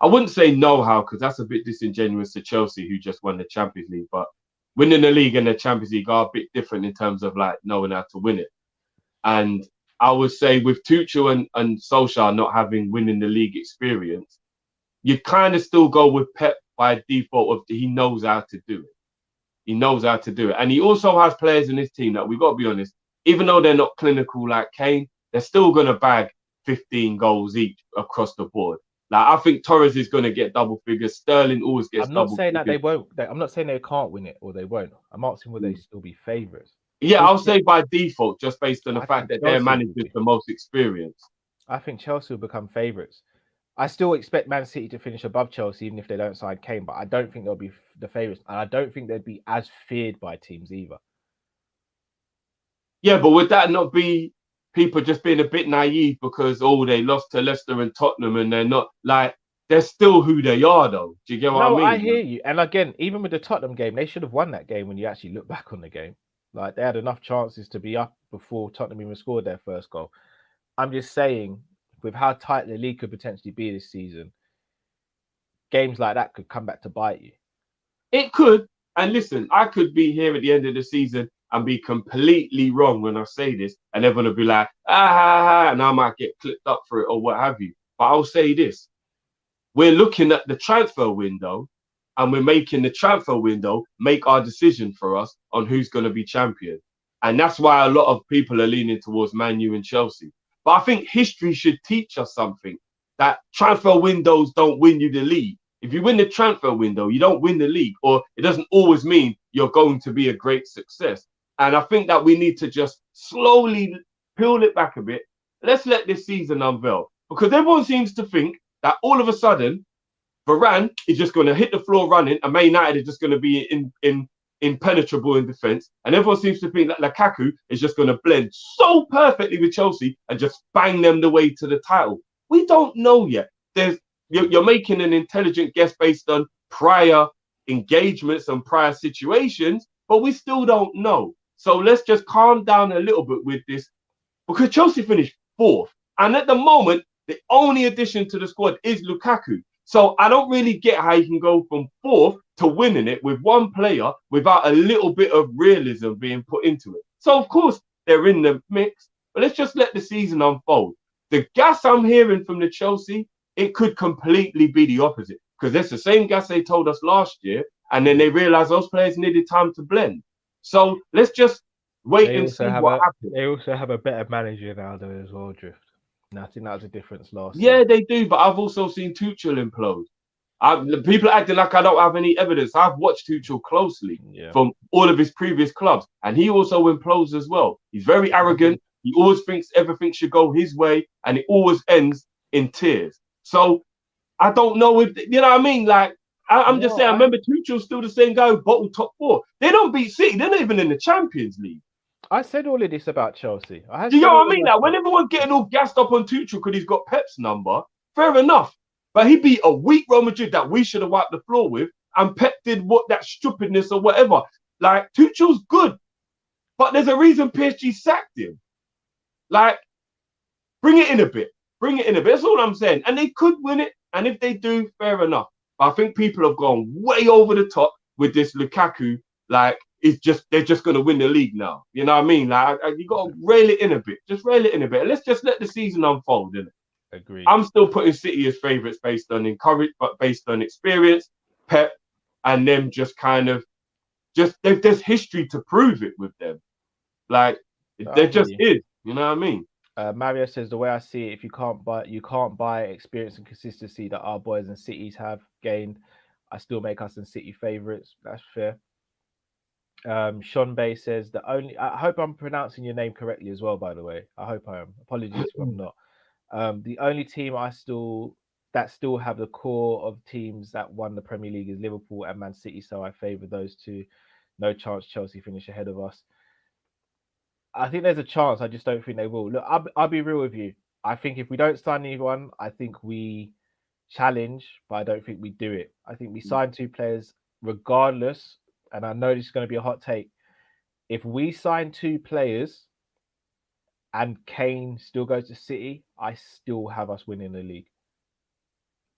F: I wouldn't say know-how, because that's a bit disingenuous to Chelsea, who just won the Champions League, but winning the league and the Champions League are a bit different in terms of like knowing how to win it. And I would say with Tuchel and Solskjaer not having winning the league experience, you kind of still go with Pep by default of he knows how to do it. He knows how to do it. And he also has players in his team that we've got to be honest, even though they're not clinical like Kane, they're still going to bag 15 goals each across the board. Like, I think Torres is going to get double figures. Sterling always gets
D: I'm not
F: double
D: saying that they
F: figures.
D: won't. I'm not saying they can't win it or they won't. I'm asking will they still be favourites?
F: Yeah, I'll say by default, just based on the
D: I
F: fact
D: think
F: that their
D: Chelsea will
F: manager's
D: be.
F: the most experienced.
D: I think Chelsea will become favourites. I still expect Man City to finish above Chelsea, even if they don't sign Kane. But I don't think they'll be the favourites, and I don't think they'd be as feared by teams either.
F: Yeah, but would that not be people just being a bit naive because they lost to Leicester and Tottenham and they're not like they're still who they are though? Do you get what I
D: No,
F: mean?
D: I hear you. And again, even with the Tottenham game, they should have won that game when you actually look back on the game. Like they had enough chances to be up before Tottenham even scored their first goal. I'm just saying, with how tight the league could potentially be this season, games like that could come back to bite you.
F: It could. And listen, I could be here at the end of the season and be completely wrong when I say this, and everyone will be like, and I might get clipped up for it or what have you. But I'll say this. We're looking at the transfer window and we're making the transfer window make our decision for us on who's going to be champion. And that's why a lot of people are leaning towards Man U and Chelsea. But I think history should teach us something, that transfer windows don't win you the league. If you win the transfer window, you don't win the league, or it doesn't always mean you're going to be a great success. And I think that we need to just slowly peel it back a bit. Let's let this season unveil, because everyone seems to think that all of a sudden, Varane is just going to hit the floor running, and Man United is just going to be impenetrable in defence. And everyone seems to think that Lukaku is just going to blend so perfectly with Chelsea and just bang them the way to the title. We don't know yet. You're making an intelligent guess based on prior engagements and prior situations, but we still don't know. So let's just calm down a little bit with this, because Chelsea finished 4th. And at the moment, the only addition to the squad is Lukaku. So I don't really get how you can go from 4th to winning it with one player without a little bit of realism being put into it. So, of course, they're in the mix, but let's just let the season unfold. The gas I'm hearing from the Chelsea, it could completely be the opposite, because that's the same gas they told us last year, and then they realized those players needed time to blend. So let's just wait and see what happens.
D: They also have a better manager now, though, as well, Drift. And I think that was a difference last
F: Yeah,
D: season.
F: they do, but I've also seen Tuchel implode. People acting like I don't have any evidence. I've watched Tuchel closely from all of his previous clubs, and he also implodes as well. He's very arrogant. He always thinks everything should go his way, and it always ends in tears. So I don't know if, you know what I mean? Like, I'm just saying, I remember Tuchel's still the same guy who bottled top 4. They don't beat City. They're not even in the Champions League.
D: I said all of this about Chelsea.
F: Do you know what I mean? Like, when everyone's getting all gassed up on Tuchel because he's got Pep's number, fair enough. But he beat a weak Real Madrid that we should have wiped the floor with, and Pep did that stupidness or whatever. Like, Tuchel's good, but there's a reason PSG sacked him. Like, bring it in a bit. Bring it in a bit. That's all I'm saying. And they could win it, and if they do, fair enough. But I think people have gone way over the top with this Lukaku. Like, they're just going to win the league now. You know what I mean? Like, you got to rail it in a bit. Just rail it in a bit. Let's just let the season unfold, innit?
D: Agreed.
F: I'm still putting City as favourites based on encouragement, but based on experience, Pep, and them just kind of there's history to prove it with them. Like, there just is. You know what I mean?
D: Mario says, the way I see it, if you can't buy experience and consistency that our boys and cities have gained, I still make us and City favourites. That's fair. Sean Bay says, I hope I'm pronouncing your name correctly as well, by the way. I hope I am. Apologies if I'm not. The only team that still have the core of teams that won the Premier League is Liverpool and Man City, so I favour those two. No chance Chelsea finish ahead of us. I think there's a chance. I just don't think they will. Look, I'll be real with you. I think if we don't sign anyone, I think we challenge, but I don't think we do it. I think we sign 2 players regardless, and I know this is going to be a hot take. If we sign 2 players and Kane still goes to City, I still have us winning the league.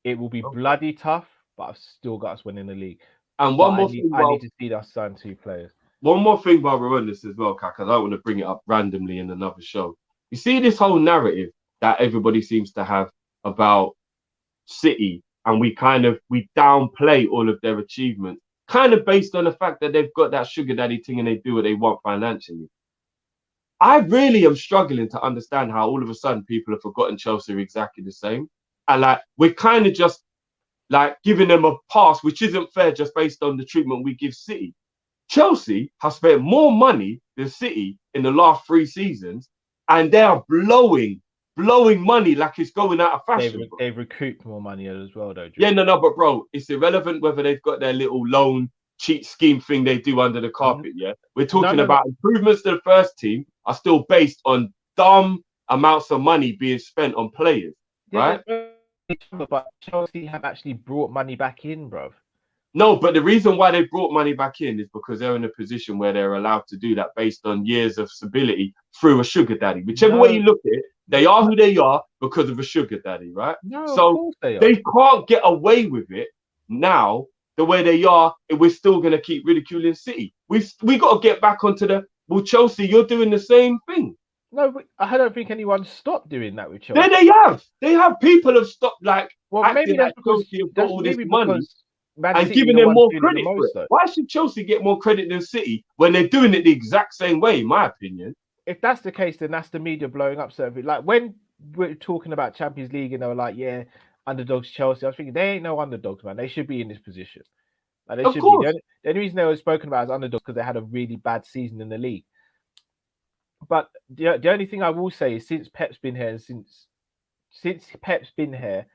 D: It will be bloody tough, but I've still got us winning the league.
F: And one more thing,
D: I need to see us sign 2 players.
F: One more thing while we're on this as well, Kak, I don't want to bring it up randomly in another show. You see this whole narrative that everybody seems to have about City, and we downplay all of their achievements, kind of based on the fact that they've got that sugar daddy thing and they do what they want financially. I really am struggling to understand how all of a sudden people have forgotten Chelsea are exactly the same. And like we're kind of just like giving them a pass, which isn't fair just based on the treatment we give City. Chelsea have spent more money than City in the last 3 seasons, and they are blowing money like it's going out of fashion.
D: They've recouped more money as well, though. Drew.
F: Yeah, no, but bro, it's irrelevant whether they've got their little loan cheat scheme thing they do under the carpet. Yeah, we're talking about improvements to the first team are still based on dumb amounts of money being spent on players, right?
D: But Chelsea have actually brought money back in, bro.
F: No, but the reason why they brought money back in is because they're in a position where they're allowed to do that based on years of stability through a sugar daddy. Whichever way you look at it, they are who they are because of a sugar daddy, right?
D: No,
F: so
D: of course
F: they can't get away with it now the way they are, and we're still going to keep ridiculing City. We got to get back onto Chelsea, you're doing the same thing.
D: No, I don't think anyone stopped doing that with Chelsea.
F: Yeah, they have. People have stopped
D: maybe that's because
F: Chelsea have got all this money.
D: Man
F: and
D: City
F: giving them more credit
D: for
F: it. Why should Chelsea get more credit than City when they're doing it the exact same way, in my opinion?
D: If that's the case, then that's the media blowing up something. Like when we're talking about Champions League and they were like, yeah, underdogs Chelsea, I was thinking they ain't no underdogs, man. They should be in this position. Like, they should be. The only reason they were spoken about as underdogs because they had a really bad season in the league. But the only thing I will say is since Pep's been here, and since Pep's been here,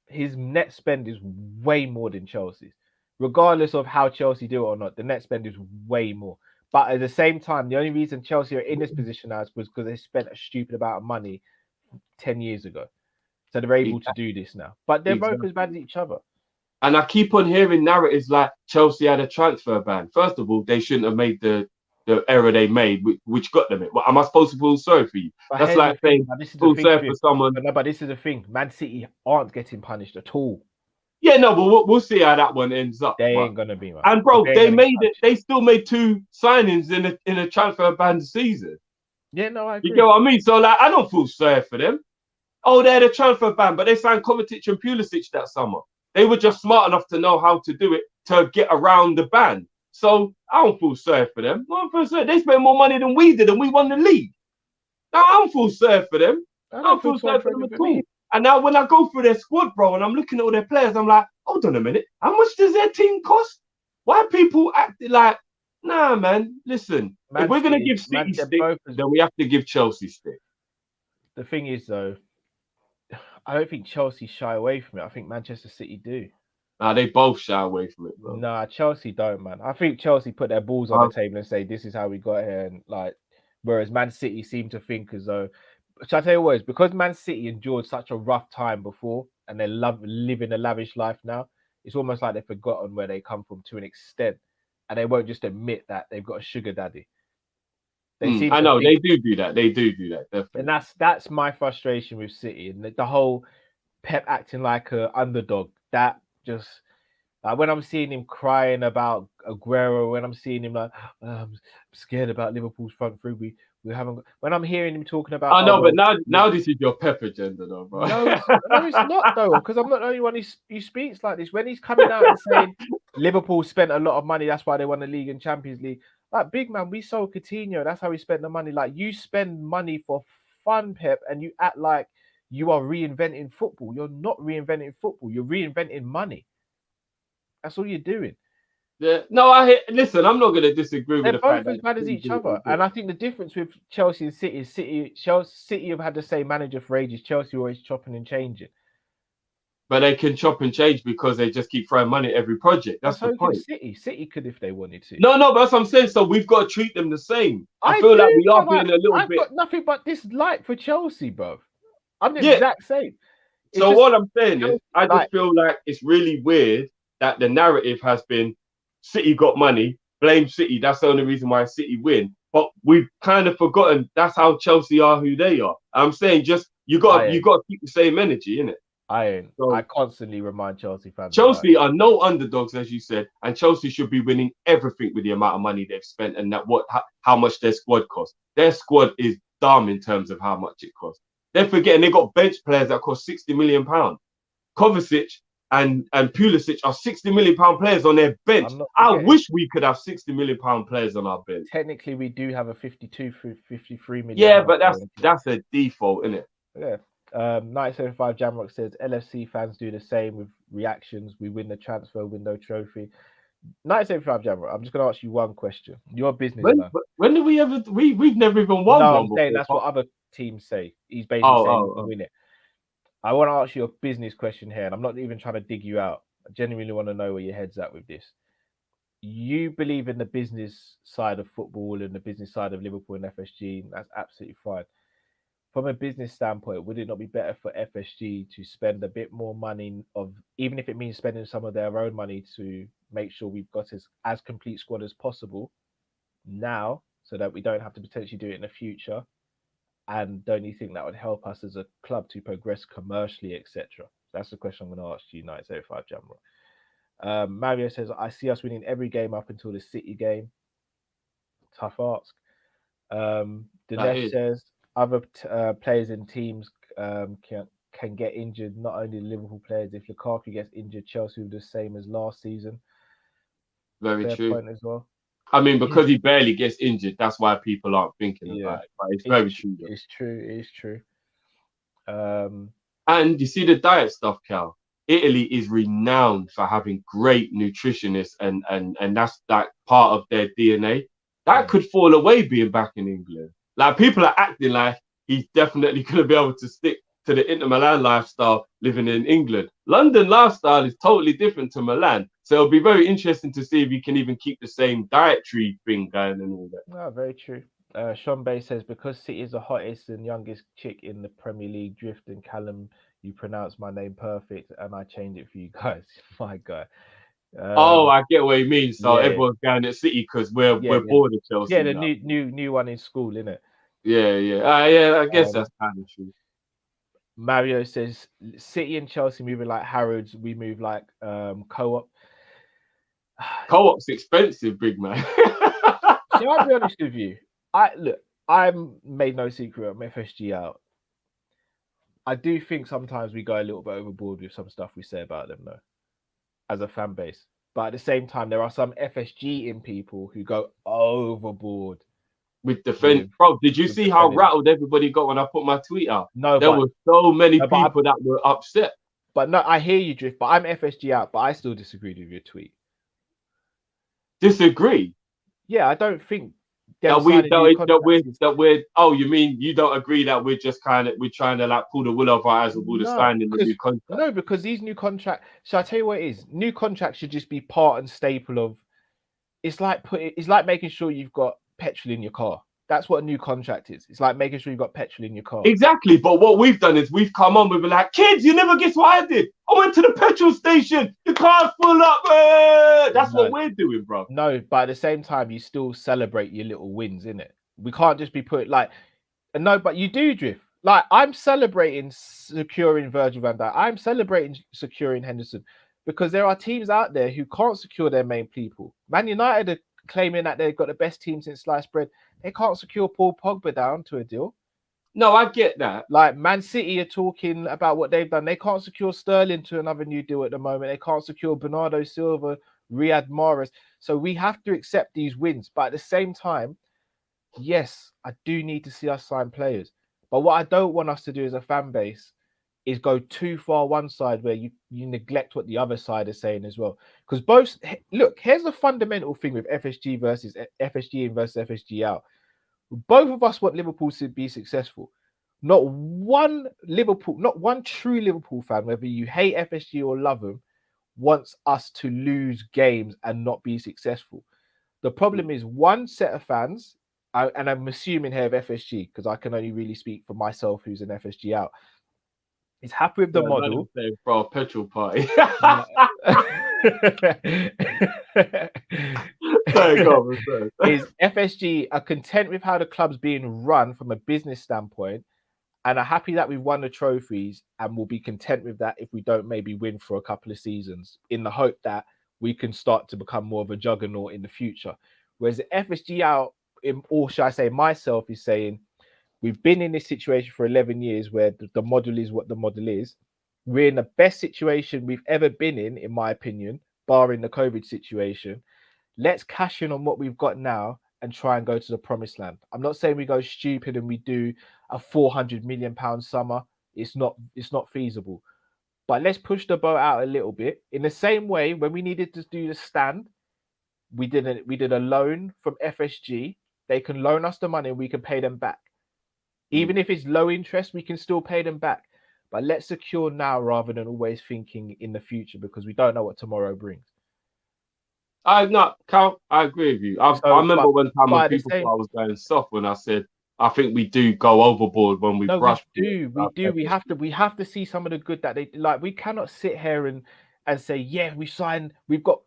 D: his net spend is way more than Chelsea's. Regardless of how Chelsea do it or not, the net spend is way more. But at the same time, the only reason Chelsea are in this position now is because they spent a stupid amount of money 10 years ago. So they're able to do this now. But they're both as bad as each other.
F: And I keep on hearing narratives like Chelsea had a transfer ban. First of all, they shouldn't have made the error they made, which got them it. Well, am I supposed to feel sorry for you?
D: But
F: that's like saying feel sorry for someone.
D: But this is the thing. Man City aren't getting punished at all.
F: Yeah, no, but we'll see how that one ends up.
D: They ain't gonna be, man.
F: And bro, they made it. They still made 2 signings in a transfer ban season.
D: Yeah, no, I agree.
F: You get what I mean? So like, I don't feel sorry for them. Oh, they had a transfer ban, but they signed Kopish and Pulisic that summer. They were just smart enough to know how to do it to get around the ban. So I don't feel sorry for them. I don't feel sorry. They spent more money than we did, and we won the league. Now I don't feel sorry for them. I don't feel sorry for them at all. And now when I go through their squad, bro, and I'm looking at all their players, I'm like, hold on a minute. How much does their team cost? Why are people acting like, nah, man, listen, if we're going to give City stick, then we have to give Chelsea stick.
D: The thing is, though, I don't think Chelsea shy away from it. I think Manchester City do.
F: Nah, they both shy away from it, bro.
D: Nah, Chelsea don't, man. I think Chelsea put their balls on the table and say, this is how we got here. And like, whereas Man City seem to think as though, so I tell you what, it's because Man City endured such a rough time before and they love living a lavish life now. It's almost like they've forgotten where they come from to an extent, and they won't just admit that they've got a sugar daddy.
F: I know they do that. They do that, definitely.
D: And that's my frustration with City and the whole Pep acting like an underdog. That just like when I'm seeing him crying about Aguero, when I'm seeing him like I'm scared about Liverpool's front three. We haven't. When I'm hearing him talking about,
F: but now this is your Pep agenda, though, bro.
D: No, it's not though, because I'm not the only one who speaks like this. When he's coming out and saying Liverpool spent a lot of money, that's why they won the league and Champions League. Like, big man, we sold Coutinho. That's how we spent the money. Like, you spend money for fun, Pep, and you act like you are reinventing football. You're not reinventing football. You're reinventing money. That's all you're doing.
F: Yeah, no, listen, I'm not going to disagree with the fact that
D: they're both as bad as each other. And I think the difference with Chelsea and City is City have had the same manager for ages. Chelsea always chopping and changing.
F: But they can chop and change because they just keep throwing money at every project. That's the point.
D: City could if they wanted to.
F: No, but that's what I'm saying. So we've got to treat them the same. I feel like we are being a little bit.
D: I've got nothing but dislike for Chelsea, bro. I'm the exact same.
F: So what I'm saying is, I just feel like it's really weird that the narrative has been City got money, blame City. That's the only reason why City win. But we've kind of forgotten that's how Chelsea are who they are. I'm saying just you got to keep the same energy, innit?
D: I constantly remind Chelsea fans.
F: Chelsea are no underdogs, as you said, and Chelsea should be winning everything with the amount of money they've spent and how much their squad costs. Their squad is dumb in terms of how much it costs. They're forgetting they got bench players that cost £60 million. Kovacic and Pulisic are £60 million players on their bench. I wish we could have £60 million players on our bench.
D: Technically, we do have a 52 through 53 million.
F: Yeah, but that's a default, isn't it?
D: Yeah. 1975 Jamrock says LFC fans do the same with reactions. We win the transfer window trophy. 1975 Jamrock, I'm just going to ask you one question. You're a businessman.
F: When did we ever? We've never even won
D: No,
F: one
D: I'm saying
F: before.
D: that's what other teams say. He's basically saying we can win it. I want to ask you a business question here, and I'm not even trying to dig you out. I genuinely want to know where your head's at with this. You believe in the business side of football and the business side of Liverpool and FSG. That's absolutely fine. From a business standpoint, would it not be better for FSG to spend a bit more money even if it means spending some of their own money to make sure we've got as complete squad as possible now, so that we don't have to potentially do it in the future? And don't you think that would help us as a club to progress commercially, etc.? That's the question I'm going to ask you, 905 Jamrock. Mario says, I see us winning every game up until the City game. Tough ask. Dinesh says, other players and teams can get injured, not only Liverpool players. If Lukaku gets injured, Chelsea will do the same as last season.
F: Very
D: Fair
F: true.
D: point as well.
F: I mean, because he barely gets injured, that's why people aren't thinking about it. But it's very true.
D: It's true. It's true.
F: And you see the diet stuff, Cal. Italy is renowned for having great nutritionists, and that's like part of their DNA. That could fall away being back in England. Like, people are acting like he's definitely going to be able to stick to the Inter Milan lifestyle living in England. London lifestyle is totally different to Milan. So it'll be very interesting to see if he can even keep the same dietary thing going and all that.
D: No, very true. Sean Bay says, because City is the hottest and youngest chick in the Premier League, Drift and Callum, you pronounce my name perfect and I change it for you guys. My God.
F: I get what he means. So everyone's going at City because we're bored of Chelsea.
D: Yeah, the
F: now.
D: new one in school, isn't it?
F: Yeah. I guess that's kind of true.
D: Mario says, City and Chelsea moving like Harrods, we move like Co-op.
F: Co-op's expensive, big man.
D: See, I'll be honest with you. I made no secret I'm FSG out. I do think sometimes we go a little bit overboard with some stuff we say about them, though, as a fan base. But at the same time, there are some FSG in people who go overboard.
F: With defense, bro, did you see how rattled everybody got when I put my tweet out?
D: No,
F: there were so many people that were upset.
D: But no, I hear you, Drift. But I'm FSG out, but I still disagreed with your tweet.
F: Disagree?
D: Yeah, I don't think
F: that we're. Oh, you mean you don't agree that we're trying to like pull the wool over our eyes with all the signing the new contract?
D: No, because these new contracts. So I tell you what it is. New contracts should just be part and staple of. It's like making sure you've got petrol in your car. That's what a new contract is. It's like making sure you've got petrol in your car.
F: Exactly. But what we've done is we've come on with like, kids, you never guess what I did. I went to the petrol station. The car's full up. That's what we're doing, bro.
D: No, but at the same time, you still celebrate your little wins, innit? We can't just be put like, no, but you do, Drift. Like, I'm celebrating securing Virgil van Dijk. I'm celebrating securing Henderson, because there are teams out there who can't secure their main people. Man United are claiming that they've got the best team since sliced bread. They can't secure Paul Pogba down to a deal.
F: No, I get that.
D: Like, Man City are talking about what they've done. They can't secure Sterling to another new deal at the moment. They can't secure Bernardo Silva, Riyad Mahrez. So we have to accept these wins. But at the same time, yes, I do need to see us sign players. But what I don't want us to do as a fan base is go too far one side where you neglect what the other side is saying as well. Because both, look, here's the fundamental thing with FSG versus FSG in versus FSG out. Both of us want Liverpool to be successful. Not one true Liverpool fan, whether you hate FSG or love them, wants us to lose games and not be successful. The problem is one set of fans, and I'm assuming here of FSG, because I can only really speak for myself who's an FSG out, is happy with the model.
F: For a petrol party.
D: Is FSG are content with how the club's being run from a business standpoint, and are happy that we've won the trophies, and will be content with that if we don't maybe win for a couple of seasons, in the hope that we can start to become more of a juggernaut in the future. Whereas the FSG out, or should I say myself, is saying, we've been in this situation for 11 years where the model is what the model is. We're in the best situation we've ever been in my opinion, barring the COVID situation. Let's cash in on what we've got now and try and go to the promised land. I'm not saying we go stupid and we do a £400 million summer. it's not feasible. But let's push the boat out a little bit. In the same way, when we needed to do the stand, we did a loan from FSG. They can loan us the money and we can pay them back. Even if it's low interest, we can still pay them back. But let's secure now rather than always thinking in the future, because we don't know what tomorrow brings.
F: Cal, I agree with you. I remember one time when people thought I was going soft when I said I think we do go overboard when we brush.
D: We do. We have to see some of the good that they like. We cannot sit here and say, yeah, we signed. We've got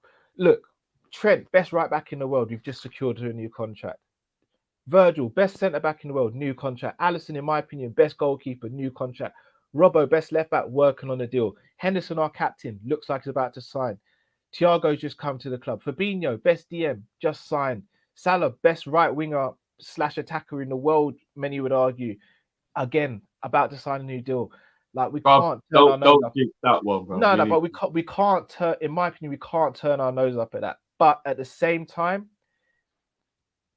D: Trent, best right back in the world. We've just secured a new contract. Virgil, best centre back in the world, new contract. Alisson, in my opinion, best goalkeeper, new contract. Robbo, best left back, working on the deal. Henderson, our captain, looks like he's about to sign. Thiago's just come to the club. Fabinho, best DM, just signed. Salah, best right winger / attacker in the world, many would argue. Again, about to sign a new deal. Like, we can't turn our nose up.
F: That one, bro.
D: No, but we can't turn, in my opinion, we can't turn our nose up at that. But at the same time,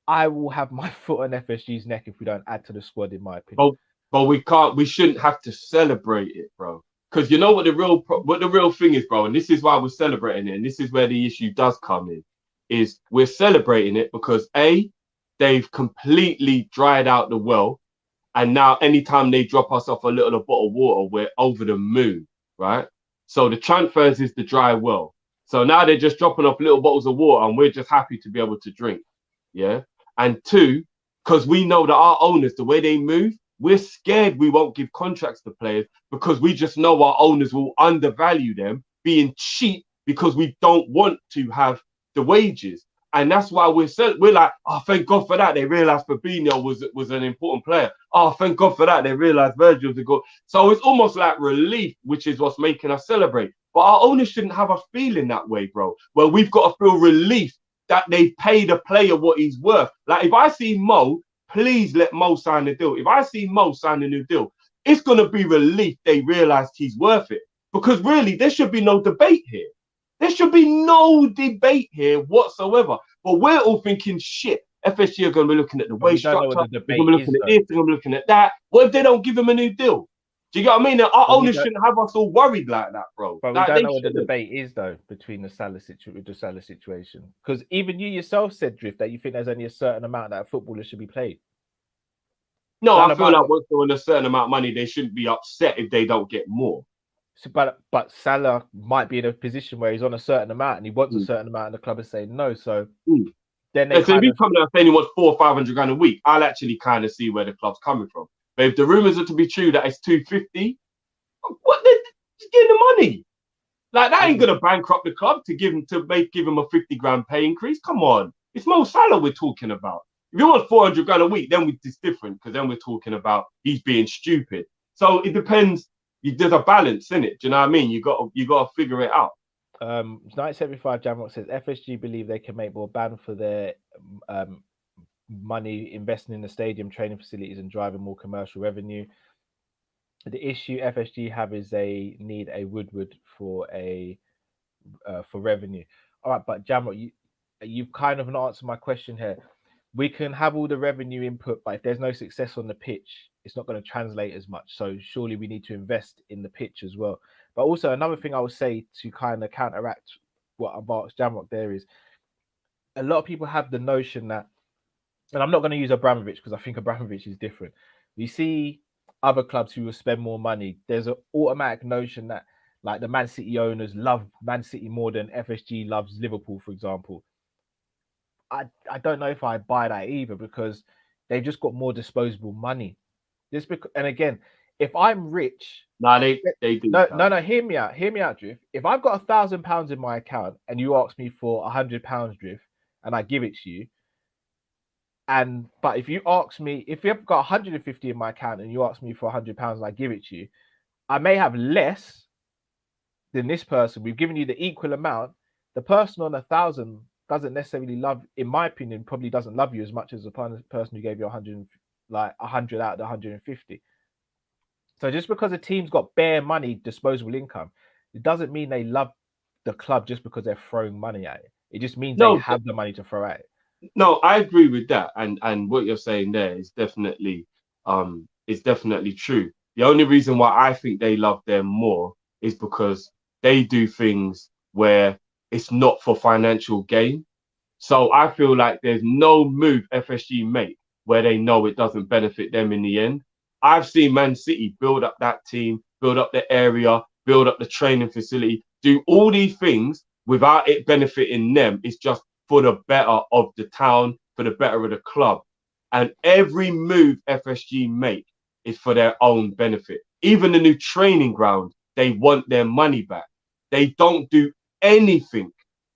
D: I will have my foot on FSG's neck if we don't add to the squad, in my opinion.
F: But we shouldn't have to celebrate it, bro. Because you know what the real thing is, bro, and this is why we're celebrating it, and this is where the issue does come in, is we're celebrating it because they've completely dried out the well, and now anytime they drop us off a little bottle of water, we're over the moon, right? So the transfers is the dry well. So now they're just dropping off little bottles of water, and we're just happy to be able to drink, yeah? And two, because we know that our owners, the way they move, we're scared we won't give contracts to players because we just know our owners will undervalue them, being cheap because we don't want to have the wages. And that's why we're like, oh, thank God for that. They realized Fabinho was an important player. Oh, thank God for that. They realized Virgil was a good. So it's almost like relief, which is what's making us celebrate. But our owners shouldn't have us feeling that way, bro. Well, we've got to feel relief that they paid a player what he's worth. Like, if I see Mo, please let Mo sign the deal. If I see Mo sign a new deal, it's going to be relief they realized he's worth it. Because really, there should be no debate here. There should be no debate here whatsoever. But we're all thinking, shit, FSG are going to be looking at the wage structure. They're going to be looking at this, they're going to be looking at that. What if they don't give him a new deal? Do you get what I mean? Our owners shouldn't have us all worried like that, bro.
D: But we don't know what the debate is, though, between the Salah situation. Because even you yourself said, Drift, that you think there's only a certain amount that footballers should be paid.
F: No, I feel like once they're on a certain amount of money, they shouldn't be upset if they don't get more.
D: So, but Salah might be in a position where he's on a certain amount and he wants a certain amount, and the club is saying no. So then they
F: so if he's coming out saying he wants 400 or 500 grand a week, I'll actually kind of see where the club's coming from. But if the rumours are to be true that it's 250, what? They're just getting the money. Like, that ain't gonna bankrupt the club to give him a 50 grand pay increase. Come on, it's Mo Salah we're talking about. If you want 400 grand a week, then it's different, because then we're talking about he's being stupid. So it depends. There's a balance in it. Do you know what I mean? You got to figure it out.
D: 975 Jamrock says FSG believe they can make more bang for their money investing in the stadium, training facilities, and driving more commercial revenue. The issue FSG have is they need a Woodward for revenue. All right, but Jamrock, you've kind of not answered my question here. We can have all the revenue input, but if there's no success on the pitch, it's not going to translate as much. So surely we need to invest in the pitch as well. But also another thing I would say to kind of counteract what I've asked Jamrock there is, a lot of people have the notion that, and I'm not going to use Abramovich because I think Abramovich is different. You see other clubs who will spend more money. There's an automatic notion that, like, the Man City owners love Man City more than FSG loves Liverpool, for example. I don't know if I buy that either, because they've just got more disposable money. And again, if I'm rich,
F: they do.
D: No, hear me out, Drift. If I've got £1,000 in my account and you ask me for £100, Drift, and I give it to you, but if you ask me, if you've got 150 in my account and you ask me for £100 and I give it to you, I may have less than this person. We've given you the equal amount. The person on 1,000 doesn't necessarily love, in my opinion, probably doesn't love you as much as the person who gave you 100 out of the 150. So just because a team's got bare money, disposable income, it doesn't mean they love the club just because they're throwing money at it. It just means they have the money to throw at it.
F: No, I agree with that, and what you're saying there is definitely true. The only reason why I think they love them more is because they do things where it's not for financial gain. So I feel like there's no move FSG make where they know it doesn't benefit them in the end. I've seen Man City build up that team, build up the area, build up the training facility, do all these things without it benefiting them. It's just for the better of the town, for the better of the club. And every move FSG make is for their own benefit. Even the new training ground, they want their money back. They don't do anything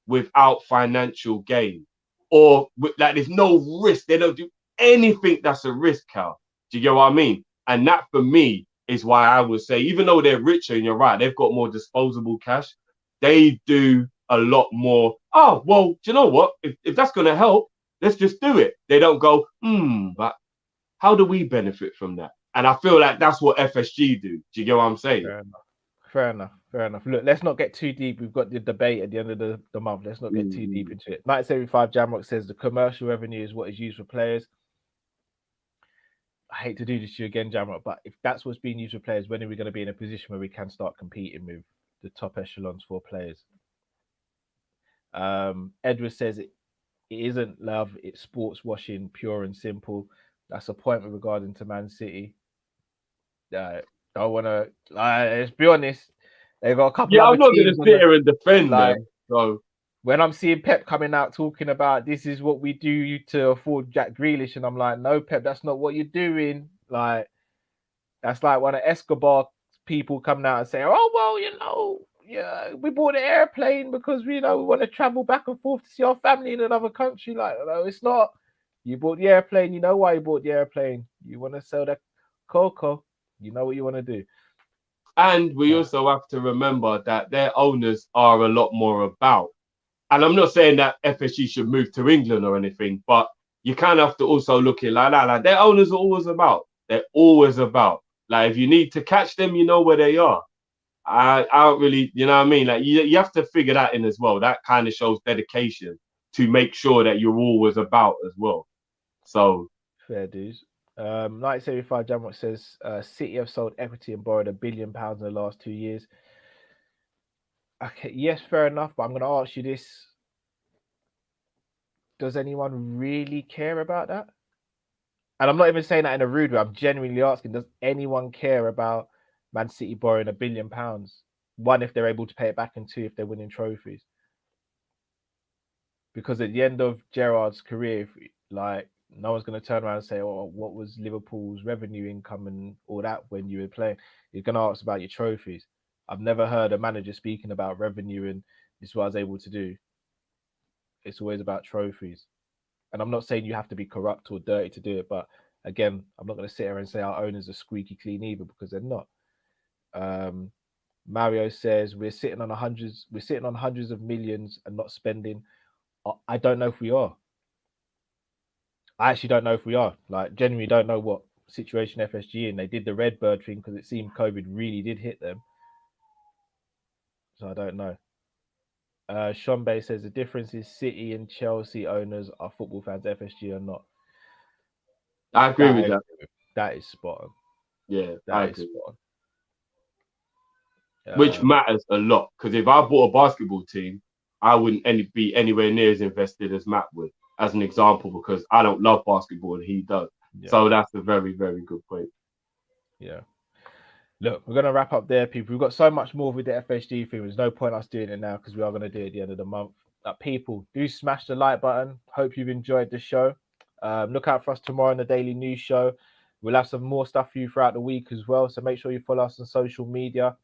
F: without financial gain or like there's no risk. They don't do anything that's a risk, Cal. Do you get what I mean? And that for me is why I would say, even though they're richer, and you're right, they've got more disposable cash, they do a lot more. Oh, well, do you know what? If that's going to help, let's just do it. They don't go, but how do we benefit from that? And I feel like that's what FSG do. Do you get what I'm saying?
D: Fair enough. Look, let's not get too deep. We've got the debate at the end of the month. Let's not get too deep into it. 1975 Jamrock says the commercial revenue is what is used for players. I hate to do this to you again, Jamrock, but if that's what's being used for players, when are we going to be in a position where we can start competing with the top echelons for players? Edward says it isn't love, it's sports washing, pure and simple. That's a point with regarding to Man City. Don't want to. Let's be honest. They've got a couple.
F: Yeah,
D: other
F: I'm not going to
D: teams
F: sit here and defend
D: like,
F: them. So
D: when I'm seeing Pep coming out talking about this is what we do to afford Jack Grealish, and I'm like, no, Pep, that's not what you're doing. Like, that's like one of Escobar people coming out and saying, oh well, you know, yeah, we bought an airplane because we want to travel back and forth to see our family in another country. Like, no, it's not. You bought the airplane. You know why you bought the airplane. You want to sell that cocoa. You know what you want to do.
F: And we also have to remember that their owners are a lot more about. And I'm not saying that FSG should move to England or anything, but you kind of have to also look at like that. Like their owners are always about. They're always about. Like if you need to catch them, you know where they are. I don't really, you know what I mean? Like you have to figure that in as well. That kind of shows dedication to make sure that you're always about as well. So
D: fair dues. 1975 Jamrock says City have sold equity and borrowed £1 billion in the last 2 years. Okay, yes, fair enough, but I'm going to ask you this. Does anyone really care about that? And I'm not even saying that in a rude way. I'm genuinely asking, does anyone care about Man City borrowing £1 billion? One, if they're able to pay it back, and two, if they're winning trophies. Because at the end of Gerrard's career, no one's going to turn around and say, oh, what was Liverpool's revenue income and all that when you were playing? You're going to ask about your trophies. I've never heard a manager speaking about revenue and this is what I was able to do. It's always about trophies. And I'm not saying you have to be corrupt or dirty to do it, but again, I'm not going to sit here and say our owners are squeaky clean either, because they're not. Mario says we're sitting on hundreds of millions and not spending. I don't know if we are. I actually don't know if we are. Like, genuinely don't know what situation FSG in. They did the Redbird thing because it seemed COVID really did hit them. So I don't know. Sean Bay says the difference is City and Chelsea owners are football fans, FSG are not.
F: I agree with that.
D: That is spot on.
F: Yeah,
D: that is spot
F: on. Which matters a lot, because if I bought a basketball team, I wouldn't be anywhere near as invested as Matt would, as an example, because I don't love basketball and he does. Yeah. So that's a very, very good point.
D: Yeah. Look, we're going to wrap up there, people. We've got so much more with the FSG thing. There's no point us doing it now because we are going to do it at the end of the month. People, do smash the like button. Hope you've enjoyed the show. Look out for us tomorrow on the Daily News Show. We'll have some more stuff for you throughout the week as well. So make sure you follow us on social media.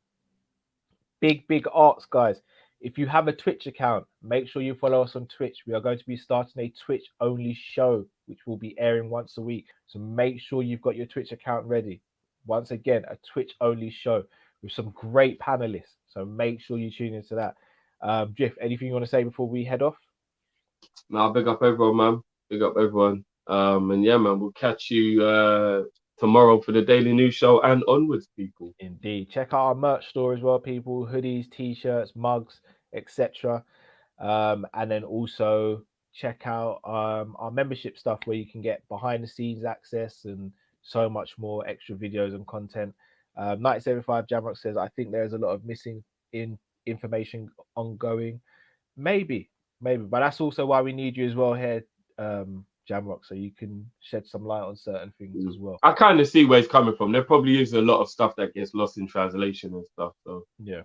D: Big arts, guys. If you have a Twitch account, make sure you follow us on Twitch. We are going to be starting a Twitch-only show, which will be airing once a week. So make sure you've got your Twitch account ready. Once again, a Twitch-only show with some great panelists. So make sure you tune into that. Jiff, anything you want to say before we head off?
F: No, big up everyone, man. Big up everyone. And yeah, man, we'll catch you tomorrow for the Daily News Show and onwards, people.
D: Indeed. Check out our merch store as well, people. Hoodies, t-shirts, mugs, etc. And then also check out our membership stuff where you can get behind the scenes access and so much more extra videos and content. 1975 Jamrock says, I think there's a lot of missing information ongoing. Maybe, but that's also why we need you as well here, Jamrock, so you can shed some light on certain things as well.
F: I kind of see where it's coming from. There probably is a lot of stuff that gets lost in translation and stuff. So
D: yeah,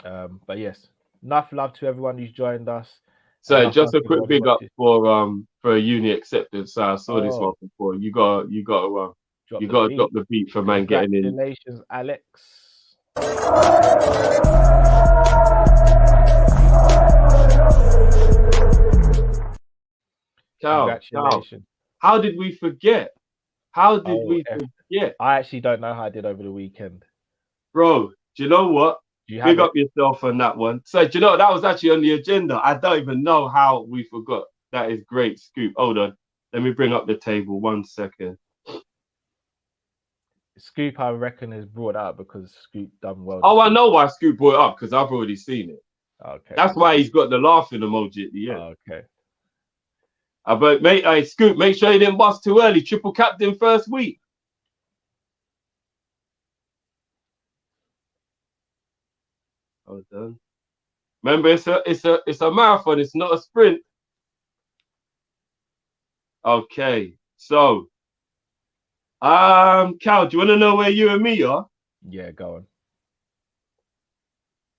D: but yes, enough love to everyone who's joined us.
F: So just a quick big up for a uni acceptance. So I saw this one before. You got to drop the beat for man getting in.
D: Congratulations, Alex.
F: Congratulations. How did we forget? How did we forget?
D: I actually don't know how I did over the weekend.
F: Bro, do you know what? Big up yourself on that one. So, do you know, that was actually on the agenda. I don't even know how we forgot. That is great, Scoop. Hold on. Let me bring up the table 1 second.
D: Scoop, I reckon, has brought it up because Scoop done well.
F: Oh, I know why Scoop brought it up, because I've already seen it.
D: Okay.
F: That's why he's got the laughing emoji at the end.
D: Okay.
F: But mate, Scoop, make sure you didn't bust too early. Triple captain first week. Hold on. Remember, it's a marathon. It's not a sprint. Okay, so Cal, do you want to know where you and me are?
D: Yeah, go on.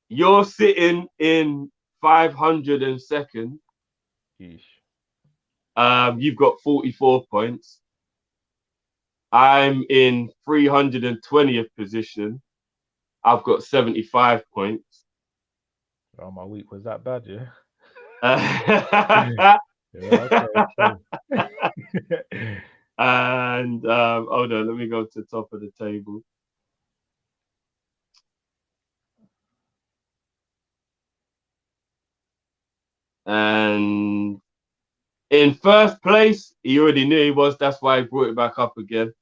F: You're sitting in 502nd.
D: Yeesh.
F: You've got 44 points. I'm in 320th position. I've got 75 points.
D: Oh, my week was that bad, yeah?
F: Yeah, okay. And hold on, let me go to the top of the table. And in first place, he already knew he was. That's why he brought it back up again.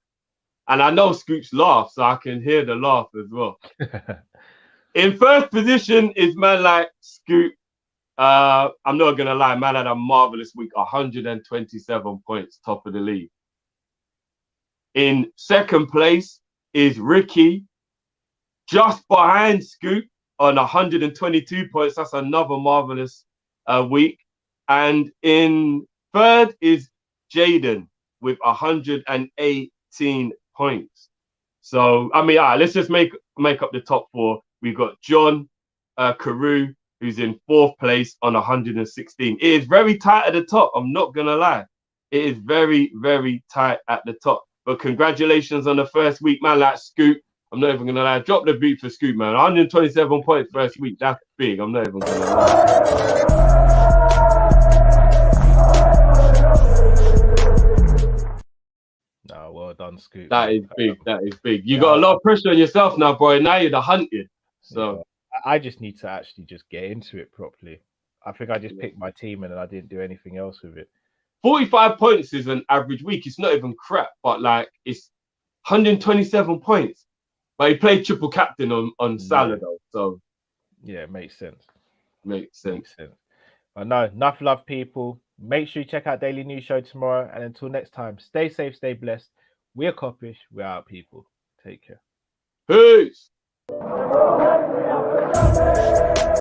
F: And I know Scoop's laugh, so I can hear the laugh as well. In first position is man like Scoop. I'm not going to lie, man had a marvelous week. 127 points, top of the league. In second place is Ricky, just behind Scoop on 122 points. That's another marvelous week. And in third is Jaden with 118 points. So, I mean, all right, let's just make up the top four. We've got John Carew, who's in fourth place on 116. It is very tight at the top. I'm not going to lie. It is very, very tight at the top. But congratulations on the first week, man. Like Scoop, I'm not even going to lie. Drop the beat for Scoop, man. 127 points first week. That's big. I'm not even going to lie.
D: No, well done, Scoop.
F: That is big. That is big. You got a lot of pressure on yourself now, boy. Now you're the hunted. So
D: I just need to actually just get into it properly. I think I just picked my team and I didn't do anything else with it.
F: 45 points is an average week. It's not even crap, but like it's 127 points. But he played triple captain on Salah though, so
D: yeah, it makes sense.
F: Makes sense.
D: But no, enough love, people. Make sure you check out Daily News Show tomorrow. And until next time, stay safe, stay blessed. We're Kop-Ish. We're out, people. Take care.
F: Peace.